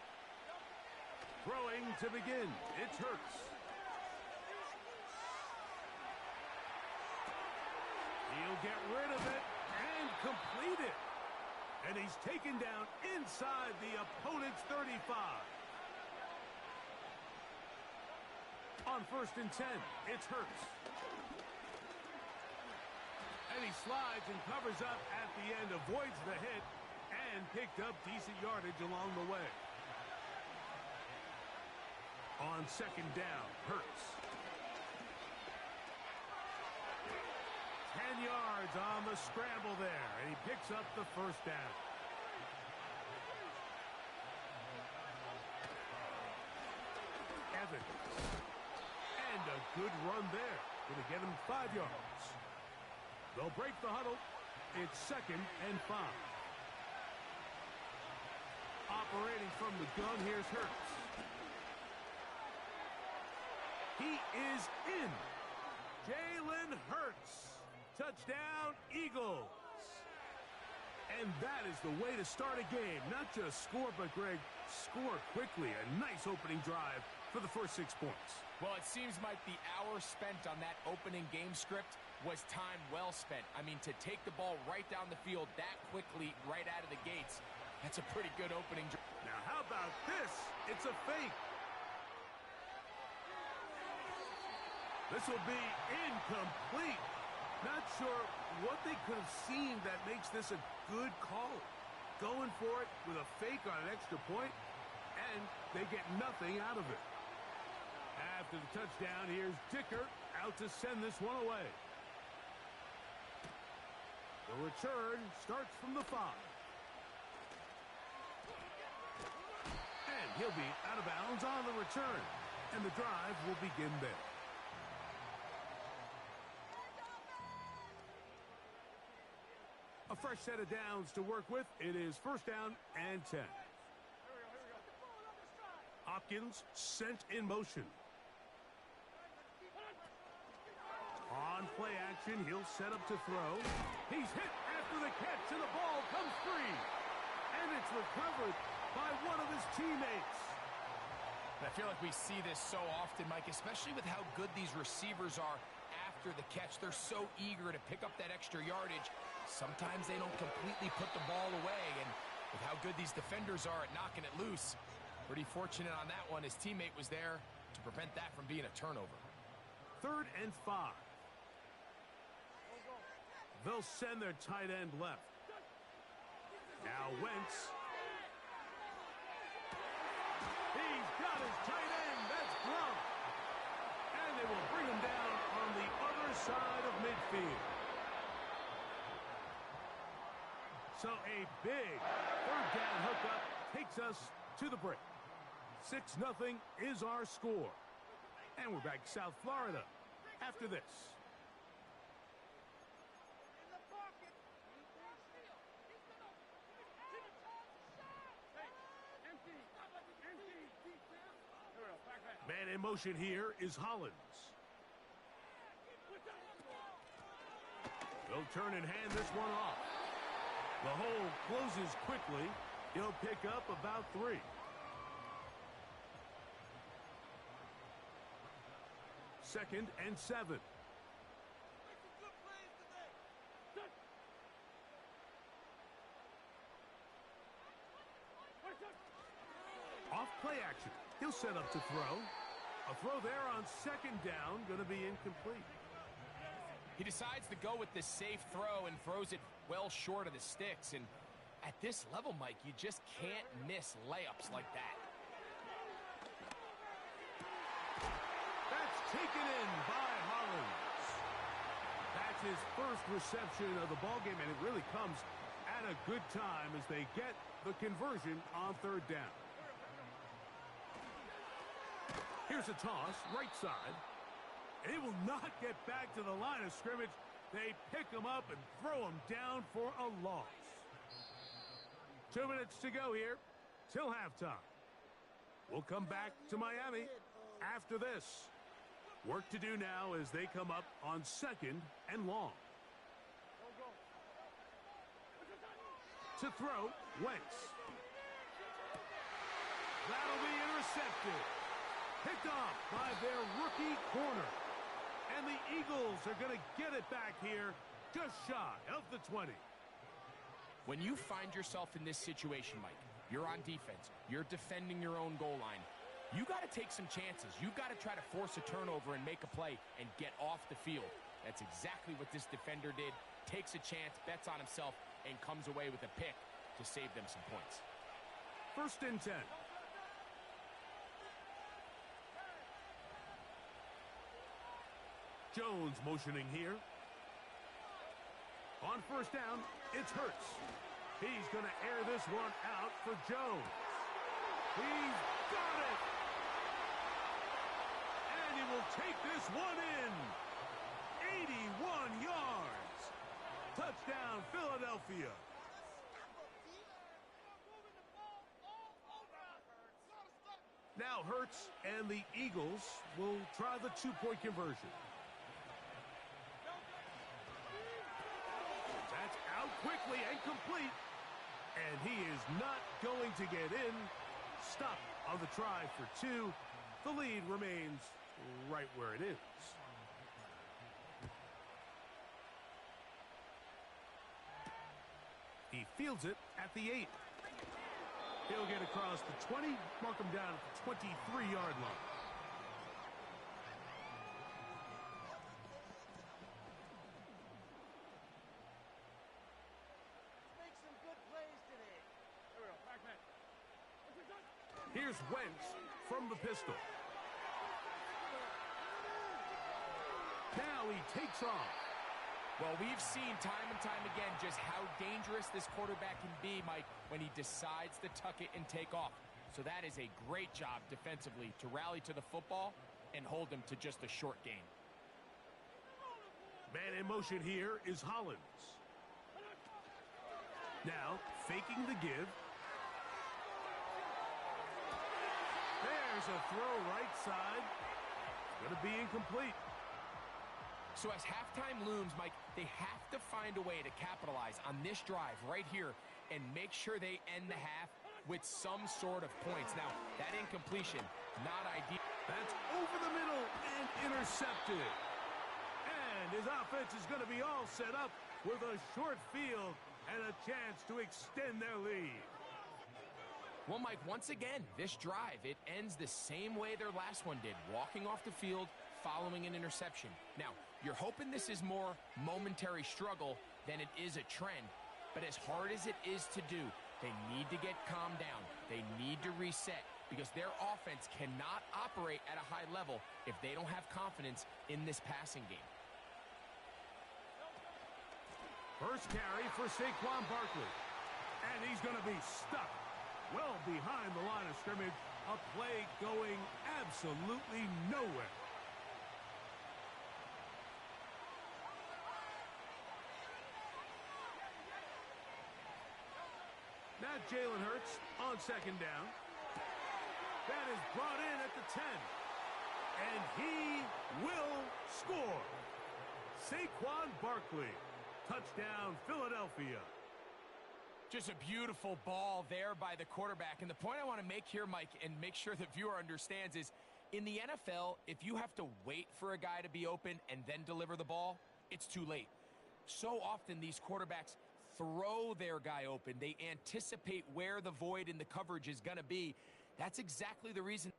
Throwing to begin. It's Hurts. He'll get rid of it and complete it. And he's taken down inside the opponent's 35. On 1st and 10, it's Hurts. And he slides and covers up at the end, avoids the hit, and picked up decent yardage along the way. On 2nd down, Hurts. 10 yards on the scramble there, and he picks up the 1st down. Evans. And a good run there. Going to get him 5 yards. They'll break the huddle. It's 2nd and 5. Operating from the gun, here's Hurts. He is in. Jalen Hurts. Touchdown, Eagles. And that is the way to start a game. Not just score, but, Greg, score quickly. A nice opening drive for the first 6 points. Well, it seems like the hour spent on that opening game script was time well spent. I mean, to take the ball right down the field that quickly, right out of the gates, that's a pretty good opening drive. Now, how about this? It's a fake. This will be incomplete. Not sure what they could have seen that makes this a good call. Going for it with a fake on an extra point, and they get nothing out of it. After the touchdown, here's Dicker out to send this one away. The return starts from the 5. And he'll be out of bounds on the return. And the drive will begin there. A fresh set of downs to work with. It is 1st down and 10. Hopkins sent in motion. On play action, he'll set up to throw. He's hit after the catch, and the ball comes free. And it's recovered by one of his teammates. I feel like we see this so often, Mike, especially with how good these receivers are after the catch. They're so eager to pick up that extra yardage. Sometimes they don't completely put the ball away, and with how good these defenders are at knocking it loose, pretty fortunate on that one. His teammate was there to prevent that from being a turnover. 3rd and 5. They'll send their tight end left. Now Wentz. He's got his tight end. That's Gronk. And they will bring him down on the other side of midfield. So a big 3rd down hookup takes us to the break. 6-0 is our score. And we're back to South Florida after this. Man in motion here is Hollins. They'll turn and hand this one off. The hole closes quickly. He'll pick up about 3. Second and 7. Off play action. He'll set up to throw. A throw there on second down, going to be incomplete. He decides to go with the safe throw and throws it well short of the sticks. And at this level, Mike, you just can't miss layups like that. That's taken in by Hollins. That's his first reception of the ballgame, and it really comes at a good time as they get the conversion on third down. Here's a toss, right side. He will not get back to the line of scrimmage. They pick him up and throw him down for a loss. 2 minutes to go here till halftime. We'll come back to Miami after this. Work to do now as they come up on second and long. To throw, Wentz. That'll be intercepted. Picked off by their rookie corner. And the Eagles are going to get it back here just shy of the 20. When you find yourself in this situation, Mike, you're on defense, you're defending your own goal line, you got to take some chances. You got to try to force a turnover and make a play and get off the field. That's exactly what this defender did. Takes a chance, bets on himself, and comes away with a pick to save them some points. 1st and 10. Jones motioning here. On 1st down, it's Hurts. He's going to air this one out for Jones. He's got it! And he will take this one in. 81 yards. Touchdown, Philadelphia. Now Hurts and the Eagles will try the 2-point conversion. That's out quickly and complete. And he is not going to get in. Stop on the try for 2. The lead remains right where it is. He fields it at the 8. He'll get across the 20, mark him down at the 23-yard line. Make some good plays today. There we go. Back, man. Here's Wentz from the pistol. Now he takes off. Well, we've seen time and time again just how dangerous this quarterback can be, Mike, when he decides to tuck it and take off. So that is a great job defensively to rally to the football and hold him to just a short gain. Man in motion here is Hollins. Now, faking the give. There's a throw right side. Going to be incomplete. So as halftime looms, Mike, they have to find a way to capitalize on this drive right here and make sure they end the half with some sort of points. Now, that incompletion, not ideal. That's over the middle and intercepted. And his offense is going to be all set up with a short field and a chance to extend their lead. Well, Mike, once again, this drive, it ends the same way their last one did, walking off the field, following an interception. Now, you're hoping this is more momentary struggle than it is a trend, but as hard as it is to do, they need to get calmed down. They need to reset because their offense cannot operate at a high level if they don't have confidence in this passing game. First carry for Saquon Barkley. And he's going to be stuck well behind the line of scrimmage. A play going absolutely nowhere. Now Jalen Hurts on 2nd down. That is brought in at the 10. And he will score. Saquon Barkley. Touchdown, Philadelphia. Just a beautiful ball there by the quarterback. And the point I want to make here, Mike, and make sure the viewer understands is, in the NFL, if you have to wait for a guy to be open and then deliver the ball, it's too late. So often these quarterbacks throw their guy open. They anticipate where the void in the coverage is going to be. That's exactly the reason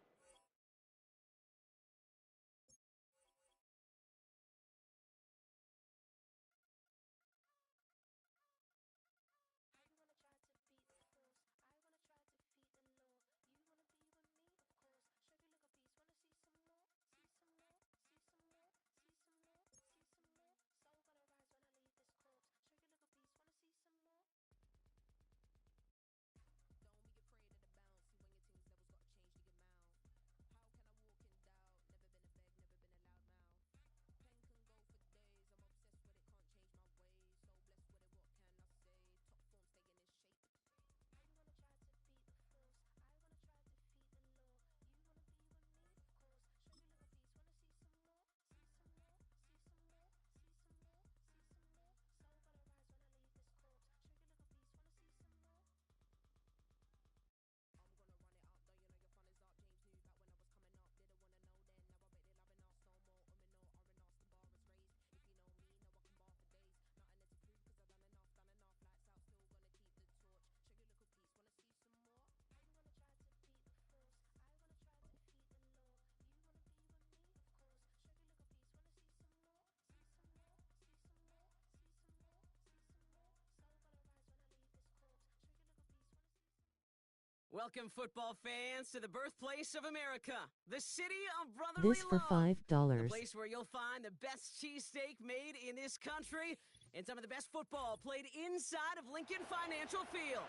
Welcome, football fans, to the birthplace of America, the city of brotherly This for love. $5. The place where you'll find the best cheesesteak made in this country and some of the best football played inside of Lincoln Financial Field.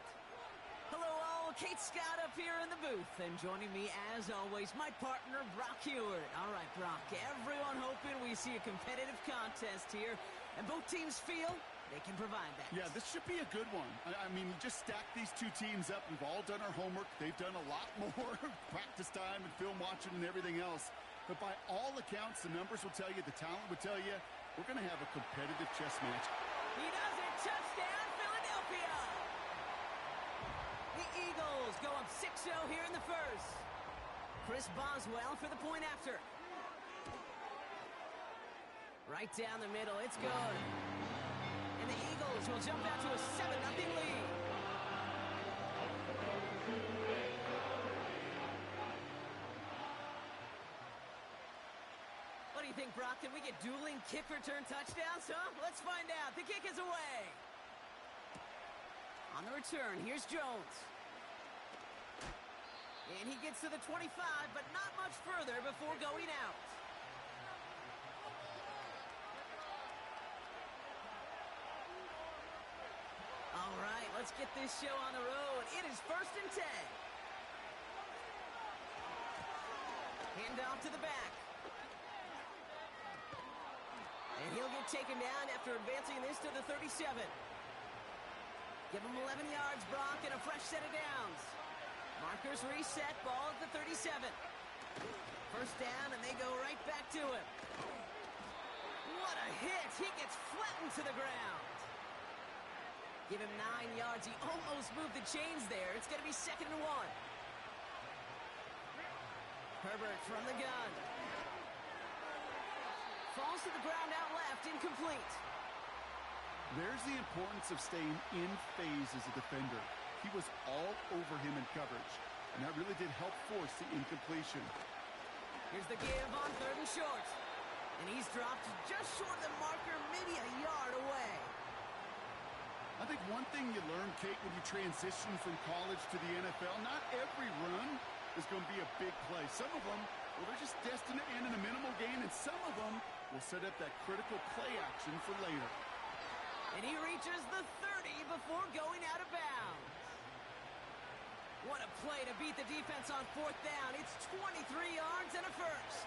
Hello all, Kate Scott up here in the booth, and joining me as always, my partner, Brock Heward. All right, Brock, everyone hoping we see a competitive contest here, and both teams feel they can provide that. Yeah, this should be a good one. I mean, you just stack these two teams up. We've all done our homework. They've done a lot more practice time and film watching and everything else. But by all accounts, the numbers will tell you, the talent will tell you, we're going to have a competitive chess match. He does it! Touchdown, Philadelphia! The Eagles go up 6-0 here in the first. Chris Boswell for the point after. Right down the middle, it's good. And the Eagles will jump out to a 7-0 lead. What do you think, Brock? Can we get dueling kick return touchdowns, huh? Let's find out. The kick is away. On the return, here's Jones. And he gets to the 25, but not much further before going out. All right, let's get this show on the road. It is 1st and 10. Hand off to the back. And he'll get taken down after advancing this to the 37. Give him 11 yards, Brock, and a fresh set of downs. Markers reset, ball at the 37. First down, and they go right back to him. What a hit! He gets flattened to the ground. Give him 9 yards. He almost moved the chains there. It's going to be 2nd and 1. Herbert from the gun. Falls to the ground out left, incomplete. There's the importance of staying in phase as a defender. He was all over him in coverage, and that really did help force the incompletion. Here's the give on 3rd and short. And he's dropped just short of the marker, maybe a yard away. I think one thing you learn, Kate, when you transition from college to the NFL, not every run is going to be a big play. Some of them, well, they're just destined to end in a minimal gain, and some of them will set up that critical play action for later. And he reaches the 30 before going out of bounds. What a play to beat the defense on 4th down. It's 23 yards and a first.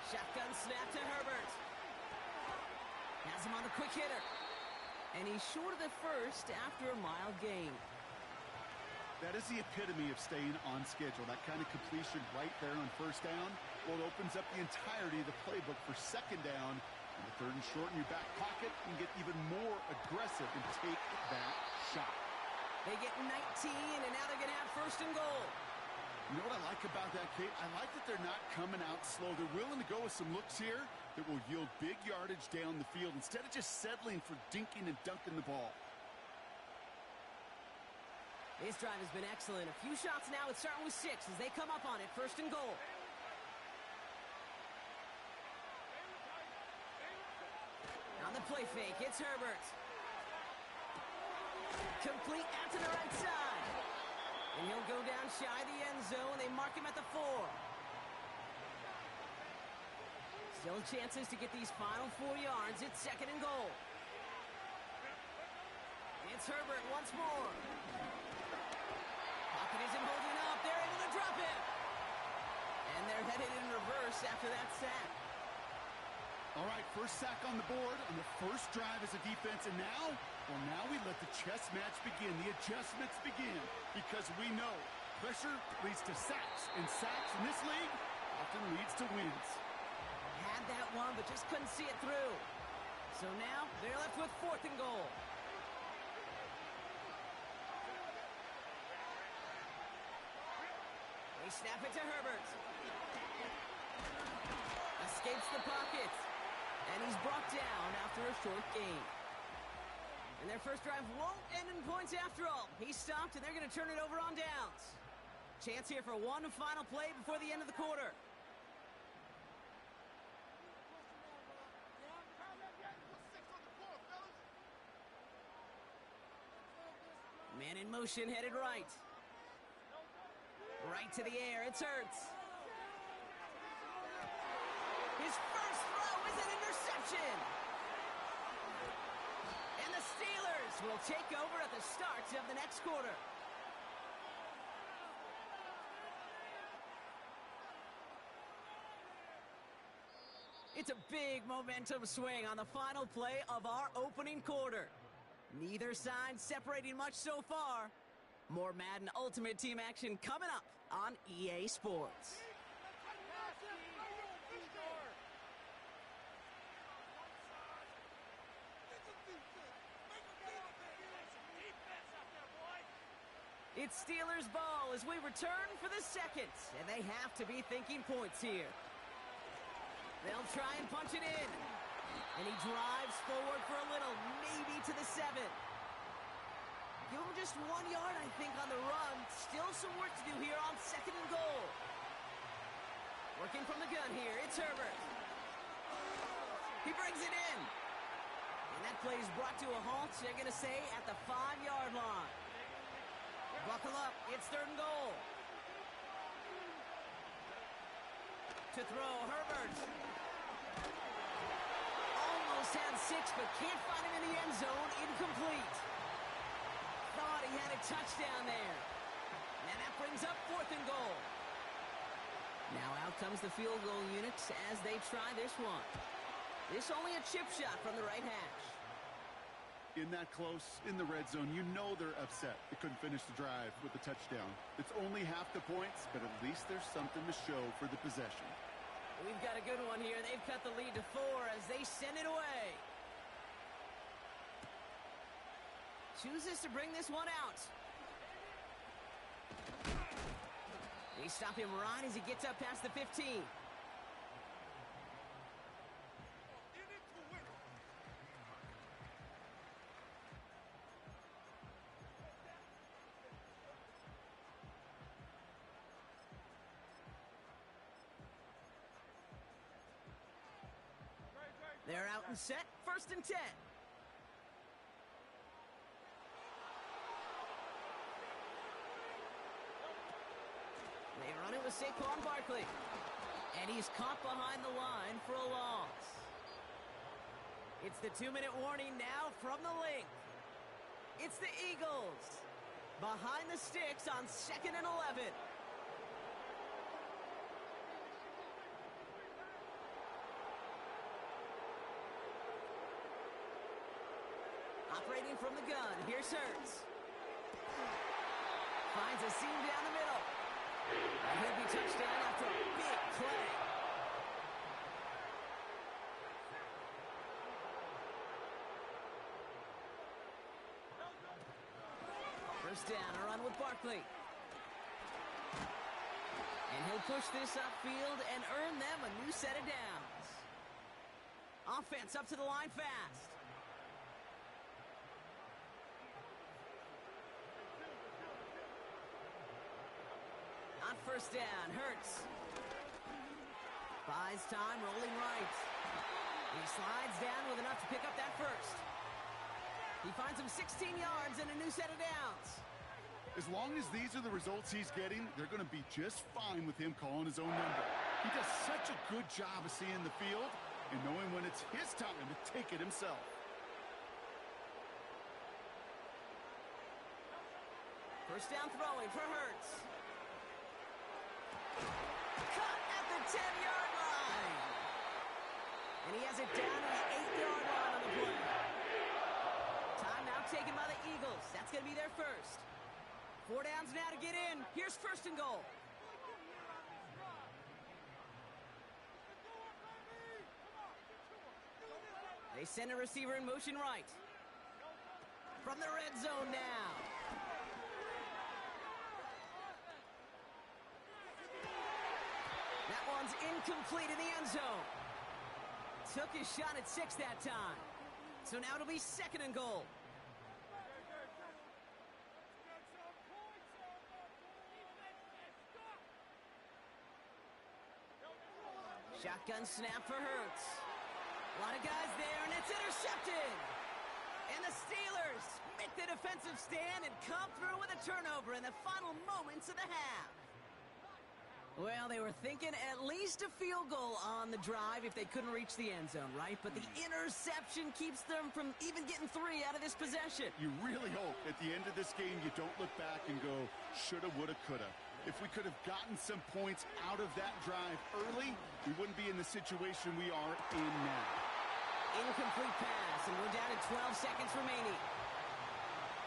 Shotgun snap to Herbert. Has him on the quick hitter. And he's short of the first after a mild gain. That is the epitome of staying on schedule. That kind of completion right there on 1st down. Well, it opens up the entirety of the playbook for 2nd down. And the 3rd and short in your back pocket, you can get even more aggressive and take that shot. They get 19, and now they're going to have 1st and goal. You know what I like about that, Kate? I like that they're not coming out slow. They're willing to go with some looks here that will yield big yardage down the field instead of just settling for dinking and dunking the ball. This drive has been excellent. A few shots now. It's starting with 6 as they come up on it. 1st and goal. On the play fake, it's Herbert. Complete out to the right side. And he'll go down shy of the end zone. They mark him at the 4. Still chances to get these final 4 yards. It's 2nd and goal. It's Herbert once more. Pocket isn't holding up. They're able to drop him. And they're headed in reverse after that sack. All right, first sack on the board on the first drive as a defense. And now, well, now we let the chess match begin. The adjustments begin because we know pressure leads to sacks. And sacks in this league often leads to wins. Had that one, but just couldn't see it through. So now they're left with 4th and goal. They snap it to Herbert. Escapes the pocket. And he's brought down after a short gain. And their first drive won't end in points after all. He stopped, and they're going to turn it over on downs. Chance here for one final play before the end of the quarter. Man in motion, headed right. Right to the air, it's Hurts. His first throw is an interception. And the Steelers will take over at the start of the next quarter. It's a big momentum swing on the final play of our opening quarter. Neither side separating much so far. More Madden Ultimate Team action coming up on EA Sports. It's Steelers ball as we return for the second, and they have to be thinking points here. They'll try and punch it in. And he drives forward for a little, maybe to the 7. Give him just 1 yard, I think, on the run. Still some work to do here on 2nd and goal. Working from the gun here, it's Herbert. He brings it in. And that play is brought to a halt, they're going to say, at the 5-yard line. Buckle up, it's 3rd and goal. To throw, Herbert. Almost had 6, but can't find him in the end zone. Incomplete. Thought he had a touchdown there. And that brings up 4th and goal. Now out comes the field goal unit as they try this one. This only a chip shot from the right hash. In that close, in the red zone, you know they're upset. They couldn't finish the drive with the touchdown. It's only half the points, but at least there's something to show for the possession. We've got a good one here. They've cut the lead to 4 as they send it away. Chooses to bring this one out. They stop him right as he gets up past the 15. They're out and set, 1st and 10. They run it with Saquon Barkley. And he's caught behind the line for a loss. It's the 2-minute warning now from the link. It's the Eagles. Behind the sticks on 2nd and 11. Operating from the gun, here's Hurts. Finds a seam down the middle. And he'll be touchdown after a big play. First down, a run with Barkley. And he'll push this upfield and earn them a new set of downs. Offense up to the line fast. On first down, Hurts. Buys time, rolling right. He slides down with enough to pick up that first. He finds him 16 yards and a new set of downs. As long as these are the results he's getting, they're going to be just fine with him calling his own number. He does such a good job of seeing the field and knowing when it's his time to take it himself. First down throwing for Hurts. Cut at the 10-yard line. And he has it down to the 8-yard line on the play. Timeout taken by the Eagles. That's going to be their first. 4 downs now to get in. Here's 1st and goal. They send a receiver in motion right. From the red zone now. That one's incomplete in the end zone. Took his shot at 6 that time. So now it'll be 2nd and goal. Shotgun snap for Hurts. A lot of guys there, and it's intercepted. And the Steelers make the defensive stand and come through with a turnover in the final moments of the half. Well, they were thinking at least a field goal on the drive if they couldn't reach the end zone, right? But the interception keeps them from even getting 3 out of this possession. You really hope at the end of this game you don't look back and go, shoulda, woulda, coulda. If we could have gotten some points out of that drive early, we wouldn't be in the situation we are in now. Incomplete pass, and we're down to 12 seconds remaining.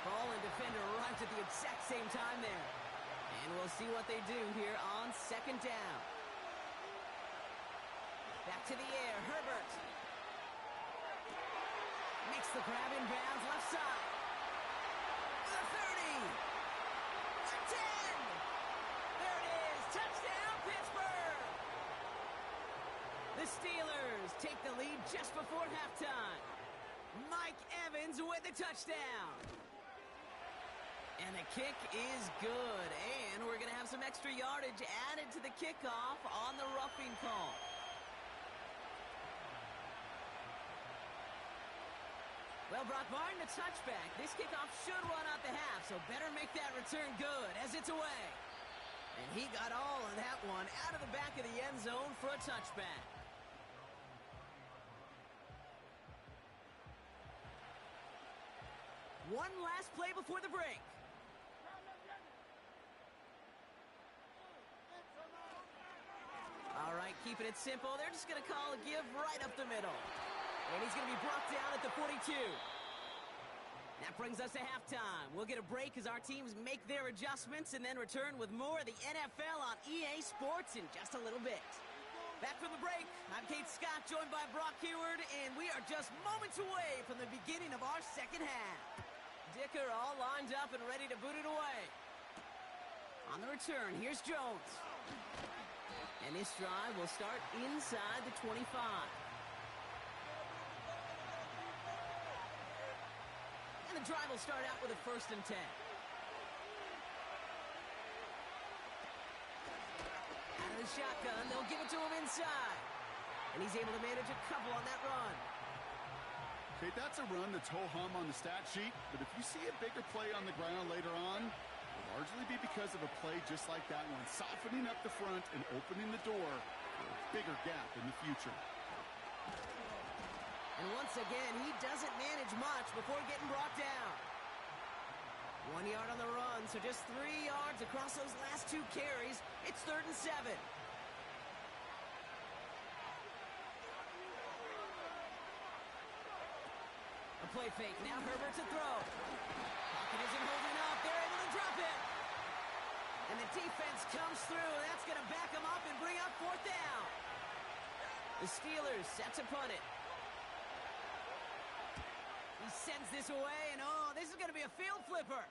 Ball and defender arrived at the exact same time there. And we'll see what they do here on 2nd down. Back to the air, Herbert. Makes the grab in bounds, left side. The 30. The 10. There it is, touchdown, Pittsburgh. The Steelers take the lead just before halftime. Mike Evans with the touchdown. And the kick is good, and we're going to have some extra yardage added to the kickoff on the roughing call. Well, Brock, barring the touchback, this kickoff should run out the half, so better make that return good as it's away. And he got all of that one out of the back of the end zone for a touchback. One last play before the break. All right, keeping it simple. They're just going to call a give right up the middle. And he's going to be brought down at the 42. That brings us to halftime. We'll get a break as our teams make their adjustments and then return with more of the NFL on EA Sports in just a little bit. Back from the break, I'm Kate Scott, joined by Brock Heward, and we are just moments away from the beginning of our second half. Dicker all lined up and ready to boot it away. On the return, here's Jones. And this drive will start inside the 25. And the drive will start out with a 1st and 10. Out of the shotgun, they'll give it to him inside. And he's able to manage a couple on that run. Okay, that's a run that's ho-hum on the stat sheet, but if you see a bigger play on the ground later on, it'll largely be because of a play just like that one, softening up the front and opening the door for a bigger gap in the future. And once again, he doesn't manage much before getting brought down. 1 yard on the run, so just 3 yards across those last 2 carries. It's 3rd and 7. A play fake. Now Herbert to throw. Pocket isn't holding up. They're able to drop it. And the defense comes through. That's going to back them up and bring up 4th down. The Steelers set to punt it. He sends this away, and oh, this is going to be a field flipper.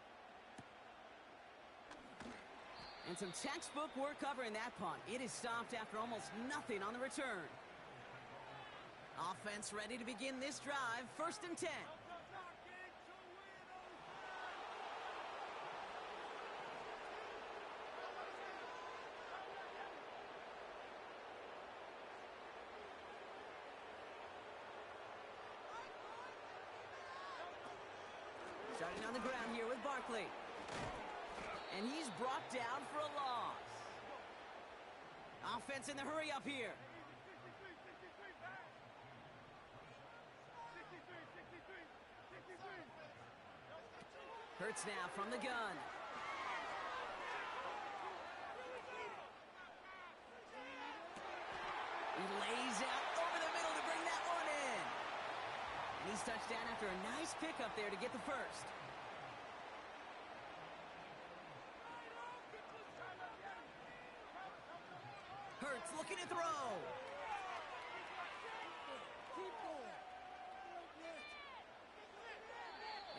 And some textbook work covering that punt. It is stopped after almost nothing on the return. Offense ready to begin this drive. 1st and 10. Starting on the ground here with Barkley. And he's brought down for a loss. Offense in the hurry up here. Hurts now from the gun. He lays out over the middle to bring that one in. And he's touched down after a nice pickup there to get the first. Hurts looking to throw.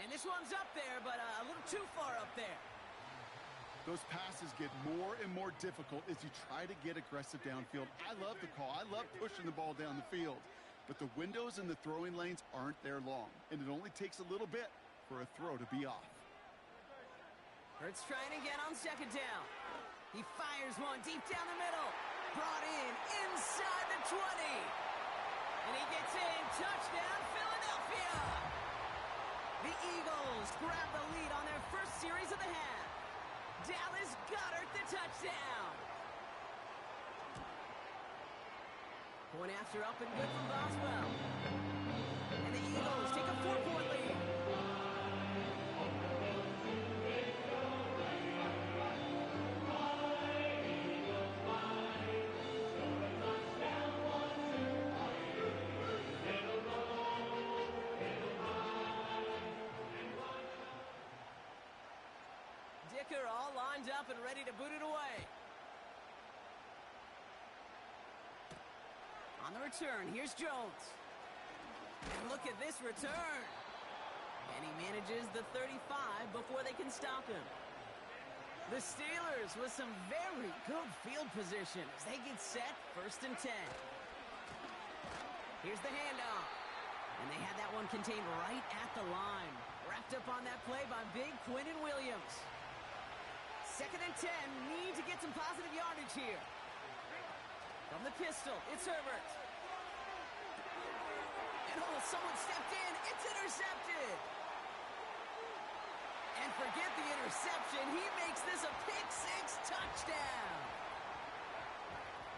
And this one's up there, but a little too far up there. Those passes get more and more difficult as you try to get aggressive downfield. I love the call. I love pushing the ball down the field. But the windows in the throwing lanes aren't there long, and it only takes a little bit for a throw to be off. Hurts trying again on 2nd down. He fires one deep down the middle. Brought in inside the 20. And he gets in. Touchdown, Philadelphia. The Eagles grab the lead on their first series of the half. Dallas Goedert the touchdown. Point after up and good from Boswell. And the Eagles take a 4-point lead. Dicker all lined up and ready to boot it away. On the return, here's Jones. And look at this return. And he manages the 35 before they can stop him. The Steelers with some very good field position as they get set 1st and 10. Here's the handoff. And they had that one contained right at the line. Wrapped up on that play by big Quinnen Williams. 2nd and 10, need to get some positive yardage here. From the pistol, it's Herbert. And oh, someone stepped in. It's intercepted. And forget the interception. He makes this a pick-6 touchdown.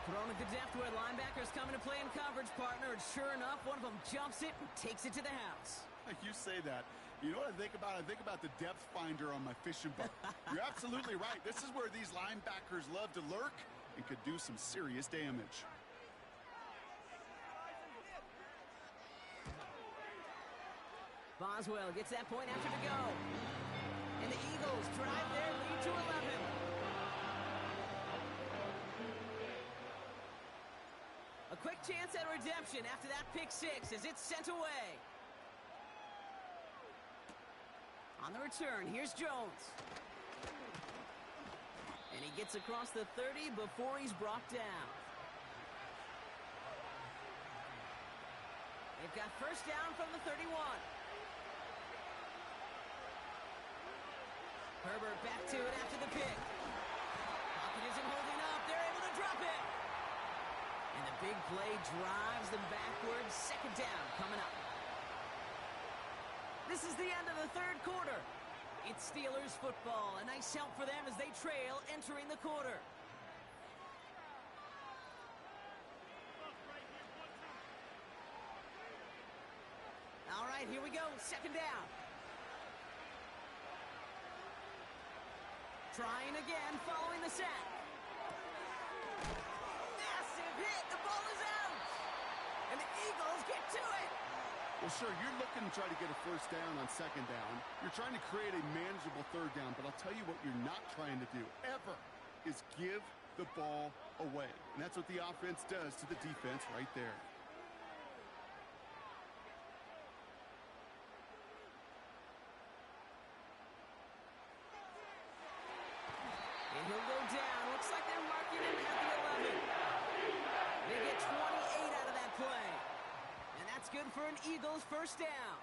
Thrown at the depth where linebackers come into play in coverage, partner. And sure enough, one of them jumps it and takes it to the house. You say that. You know what I think about? I think about the depth finder on my fishing boat. You're absolutely right. This is where these linebackers love to lurk and could do some serious damage. Boswell gets that point after to go. And the Eagles drive their lead to 11. A quick chance at redemption after that pick-6 as it's sent away. On the return, here's Jones. And he gets across the 30 before he's brought down. They've got 1st down from the 31. Herbert back to it after the pick. Pocket isn't holding up. They're able to drop it. And the big play drives them backwards. 2nd down coming up. This is the end of the 3rd quarter. It's Steelers football. A nice help for them as they trail entering the quarter. All right, here we go. 2nd down. Trying again, following the sack. Massive hit. The ball is out. And the Eagles get to it. Well, sure, you're looking to try to get a 1st down on 2nd down. You're trying to create a manageable 3rd down, but I'll tell you what you're not trying to do, ever, is give the ball away. And that's what the offense does to the defense right there. And he'll go down. Looks like they're marking him at the 11. They get 28 out of that play. And that's good for an Eagles 1st down.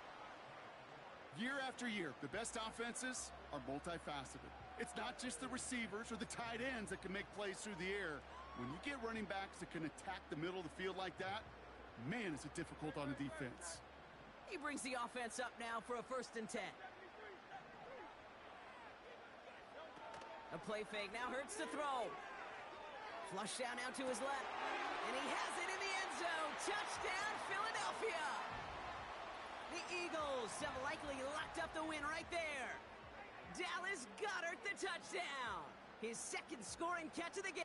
Year after year, the best offenses are multifaceted. It's not just the receivers or the tight ends that can make plays through the air. When you get running backs that can attack the middle of the field like that, man, is it difficult on a defense. He brings the offense up now for a 1st and 10. A play fake now hurts to throw. Flush down now to his left. And he has it in the end zone. Touchdown, Philadelphia. The Eagles have likely locked up the win right there. Dallas Goedert the touchdown. His 2nd scoring catch of the game.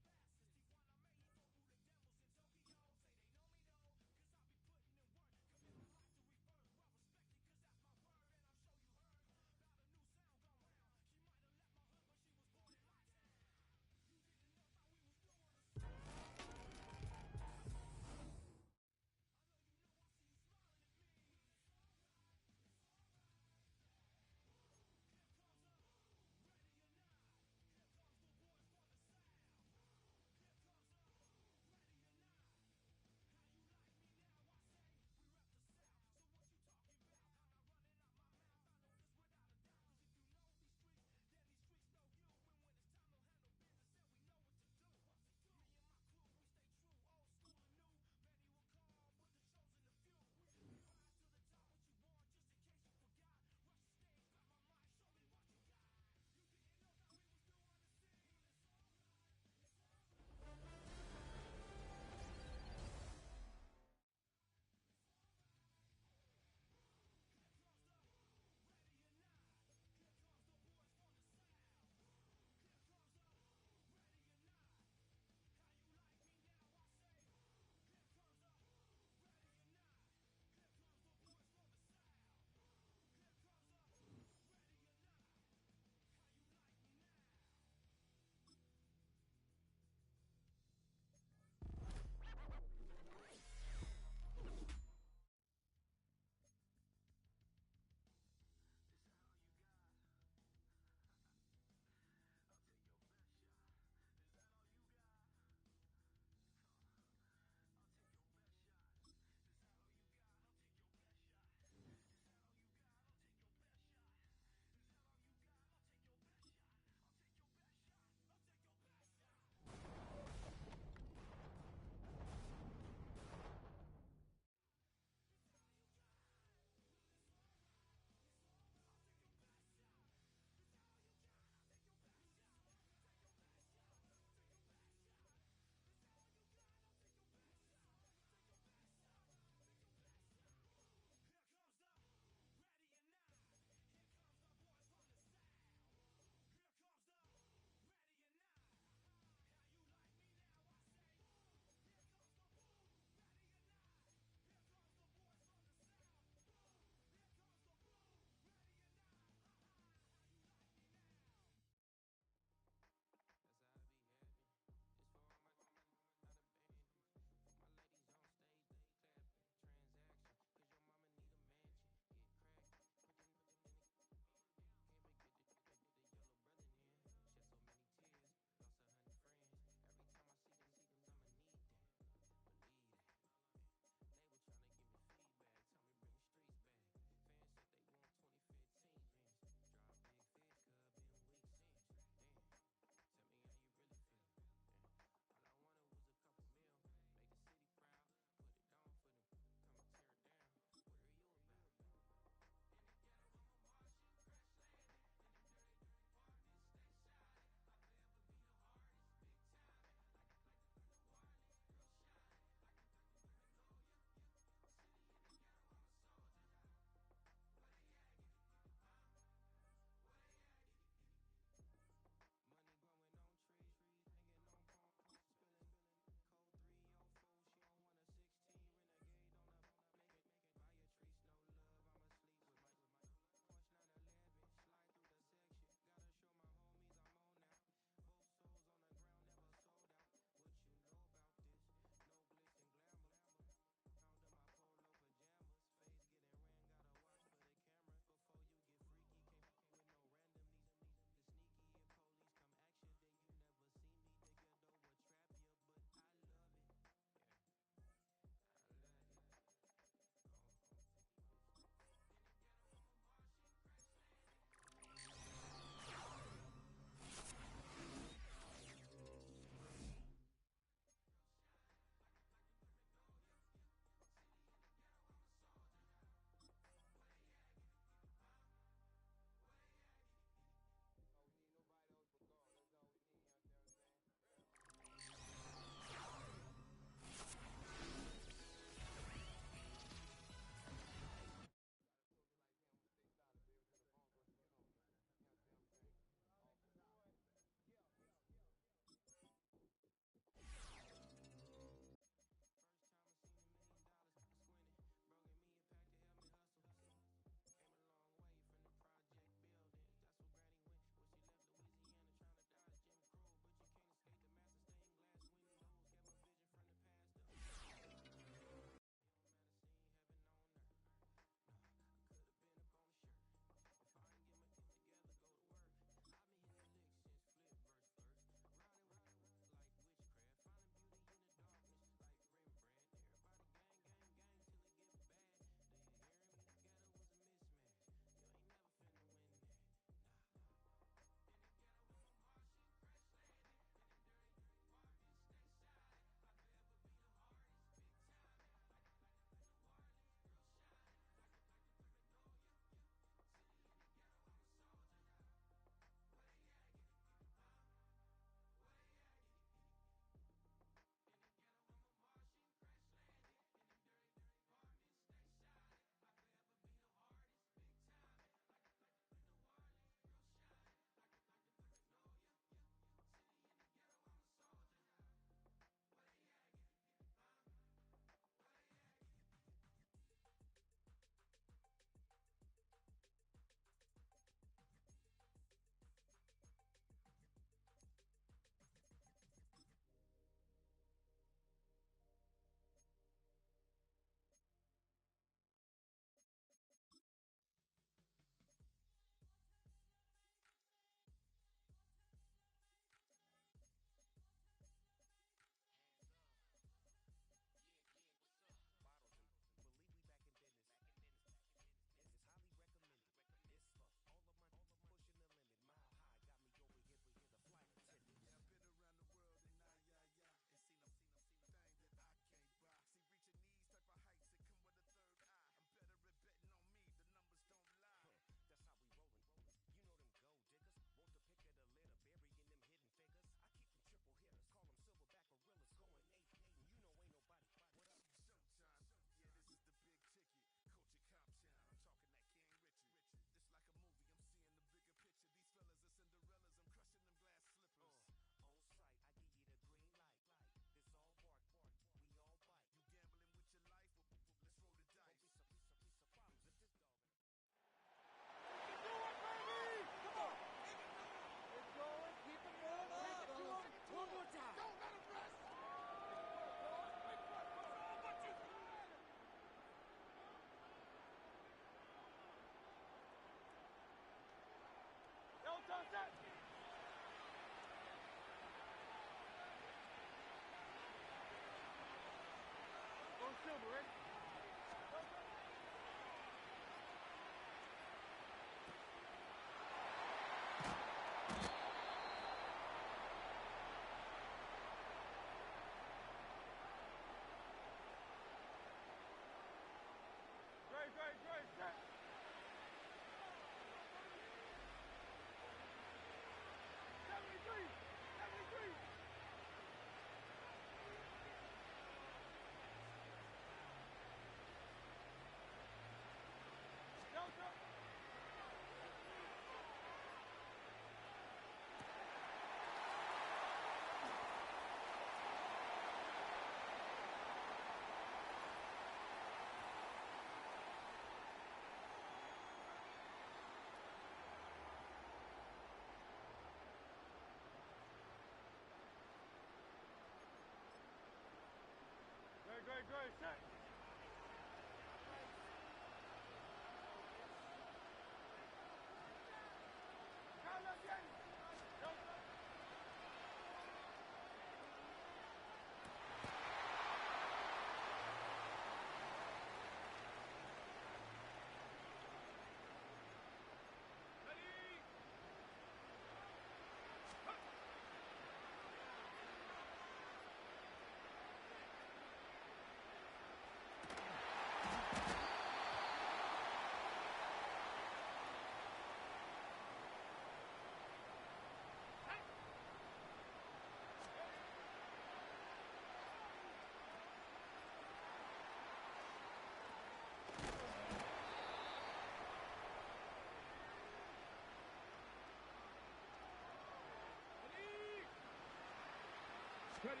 Ready.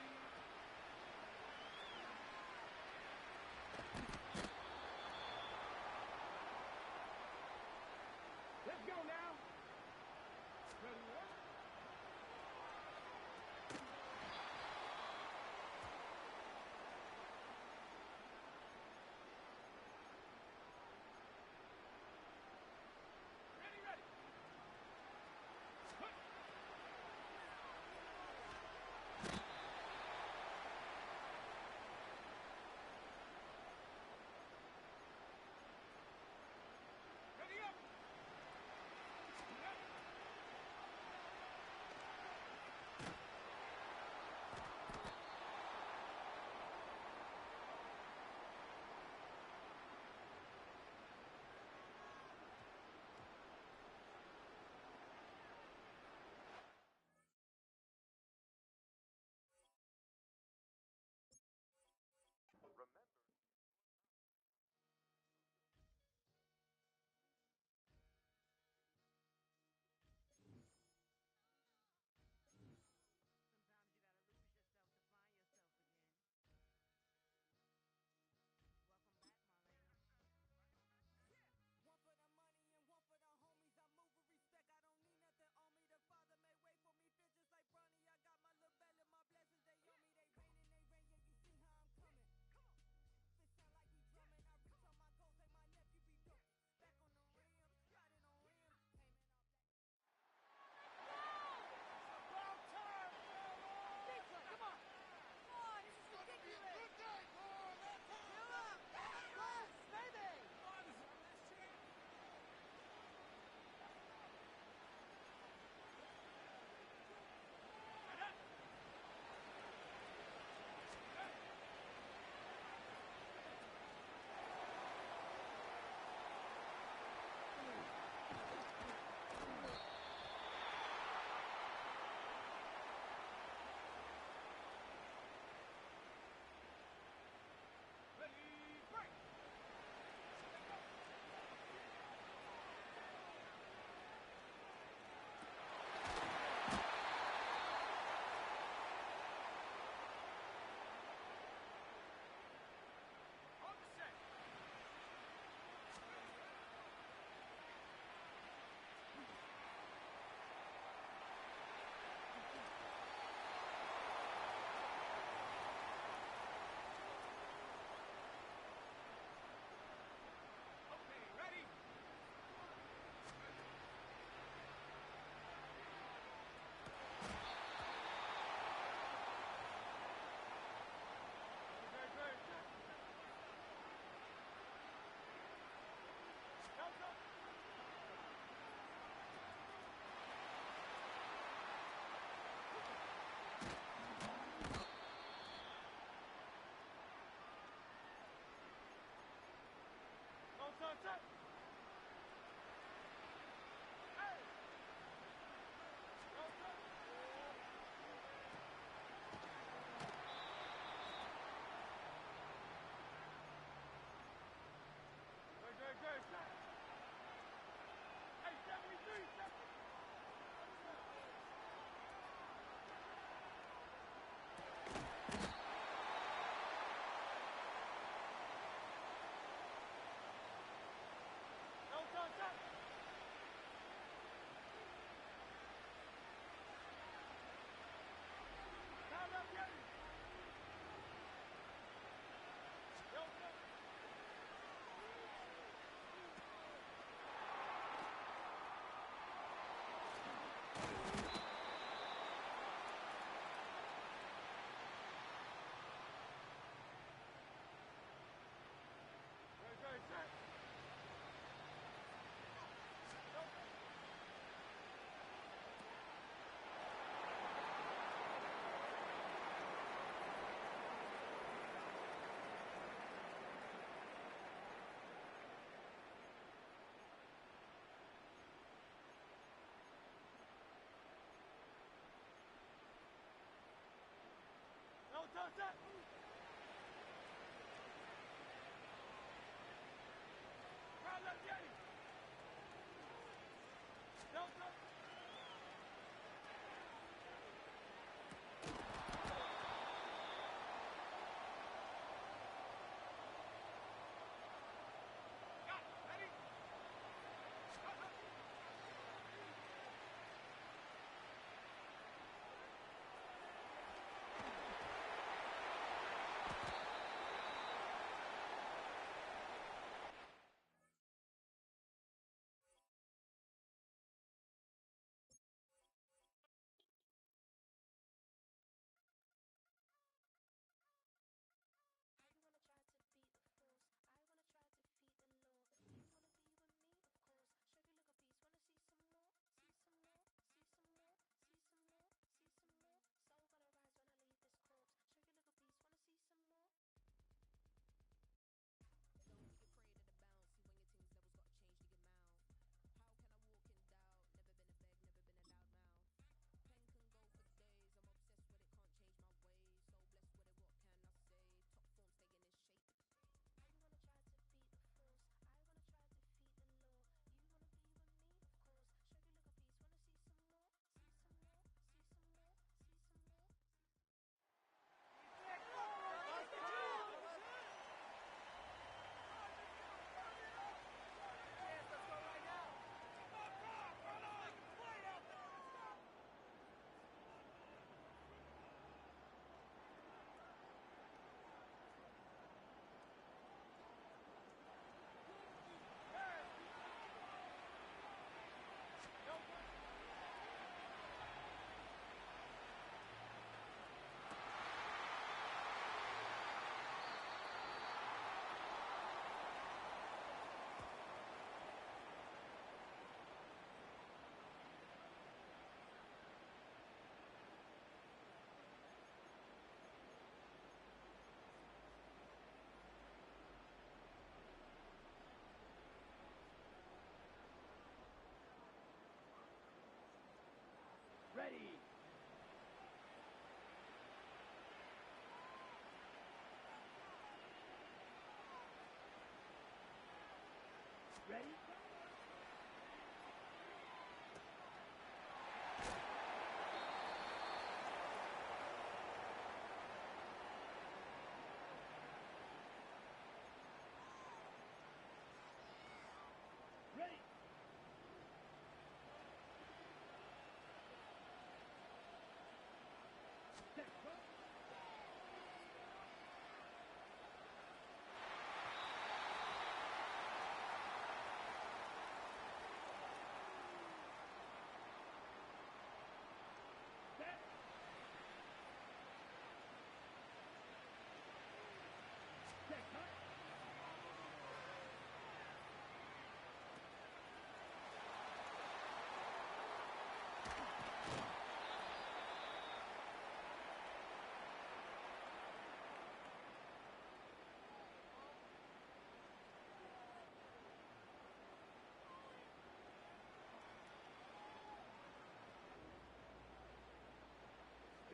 Let's go now. Ready, work. Ready, ready. Put.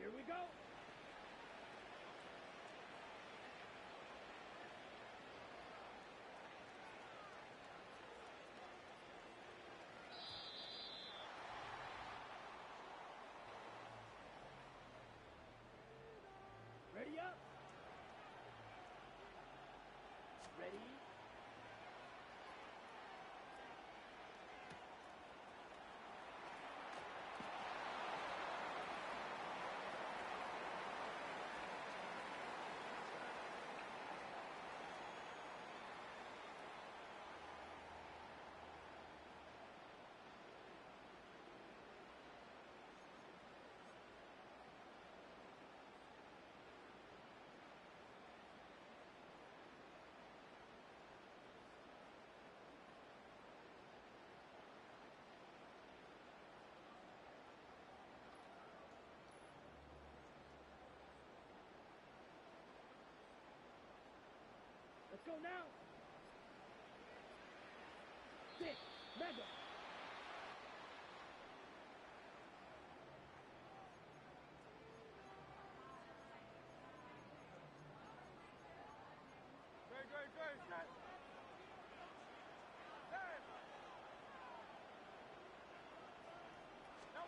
Here we go. Ready up. Ready. Let's go now. 6, Mega. Great. Set. Hey. No.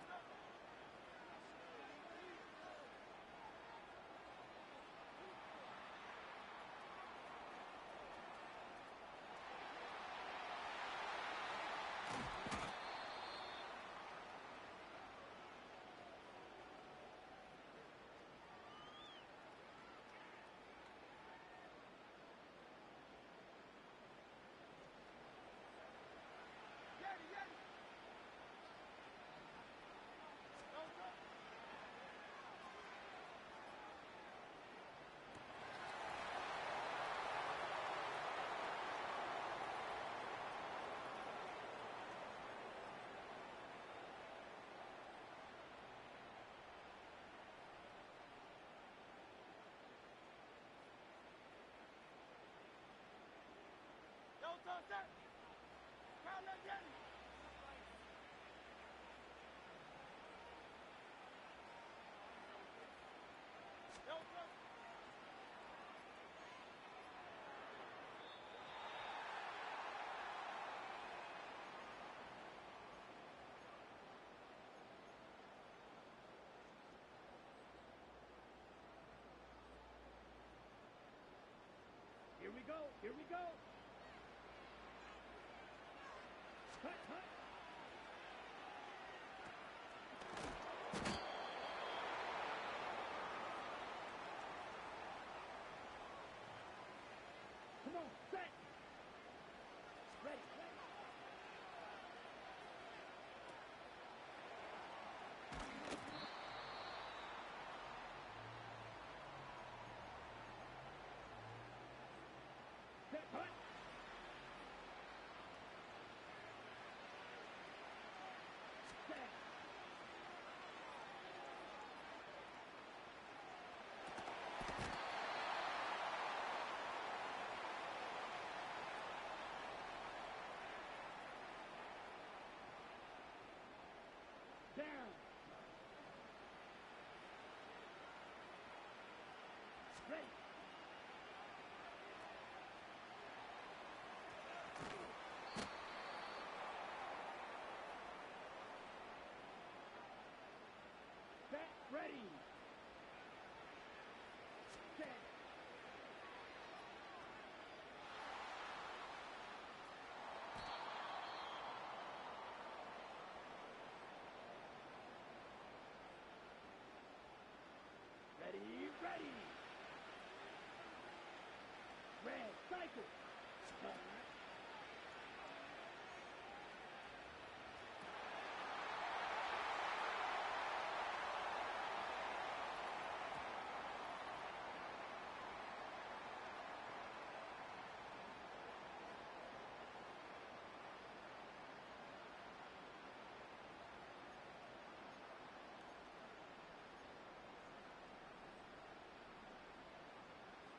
Yeti. Go. Delta set. Crown left Yeti. Delta. Here we go. Hut. Come on, set. Ready. Set, hut. Set. Down. Ready. Set. Ready. Set. Ready. Red cycle.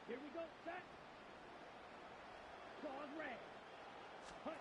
Here we go, set. Claws red. Hut.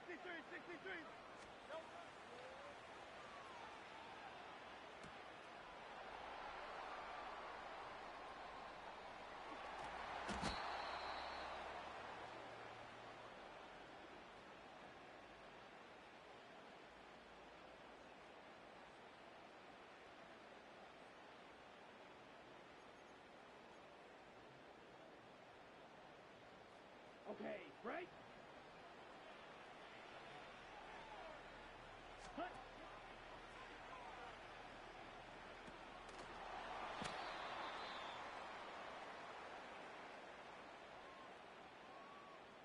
63, 63. Nope. Okay, break. Hut.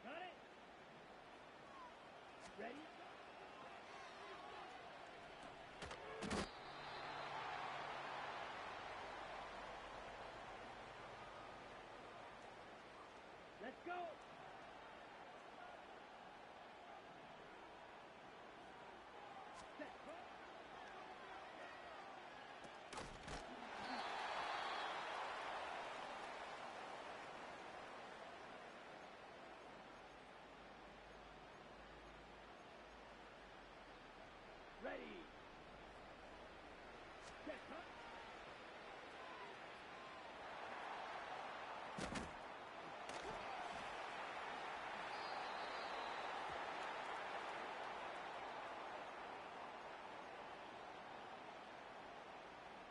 Got it. Ready? Let's go. Set. Ready. Set. Cut.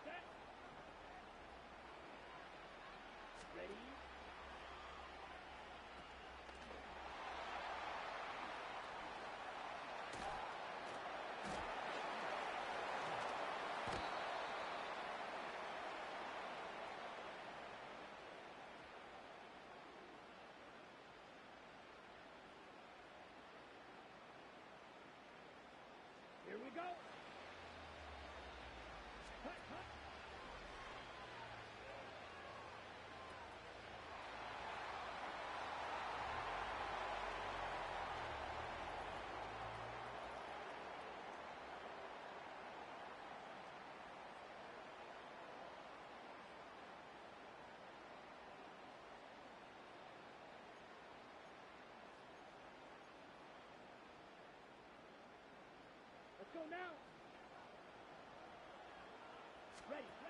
Set. Ready. Here we go. Cut, cut. Let's go now. Ready.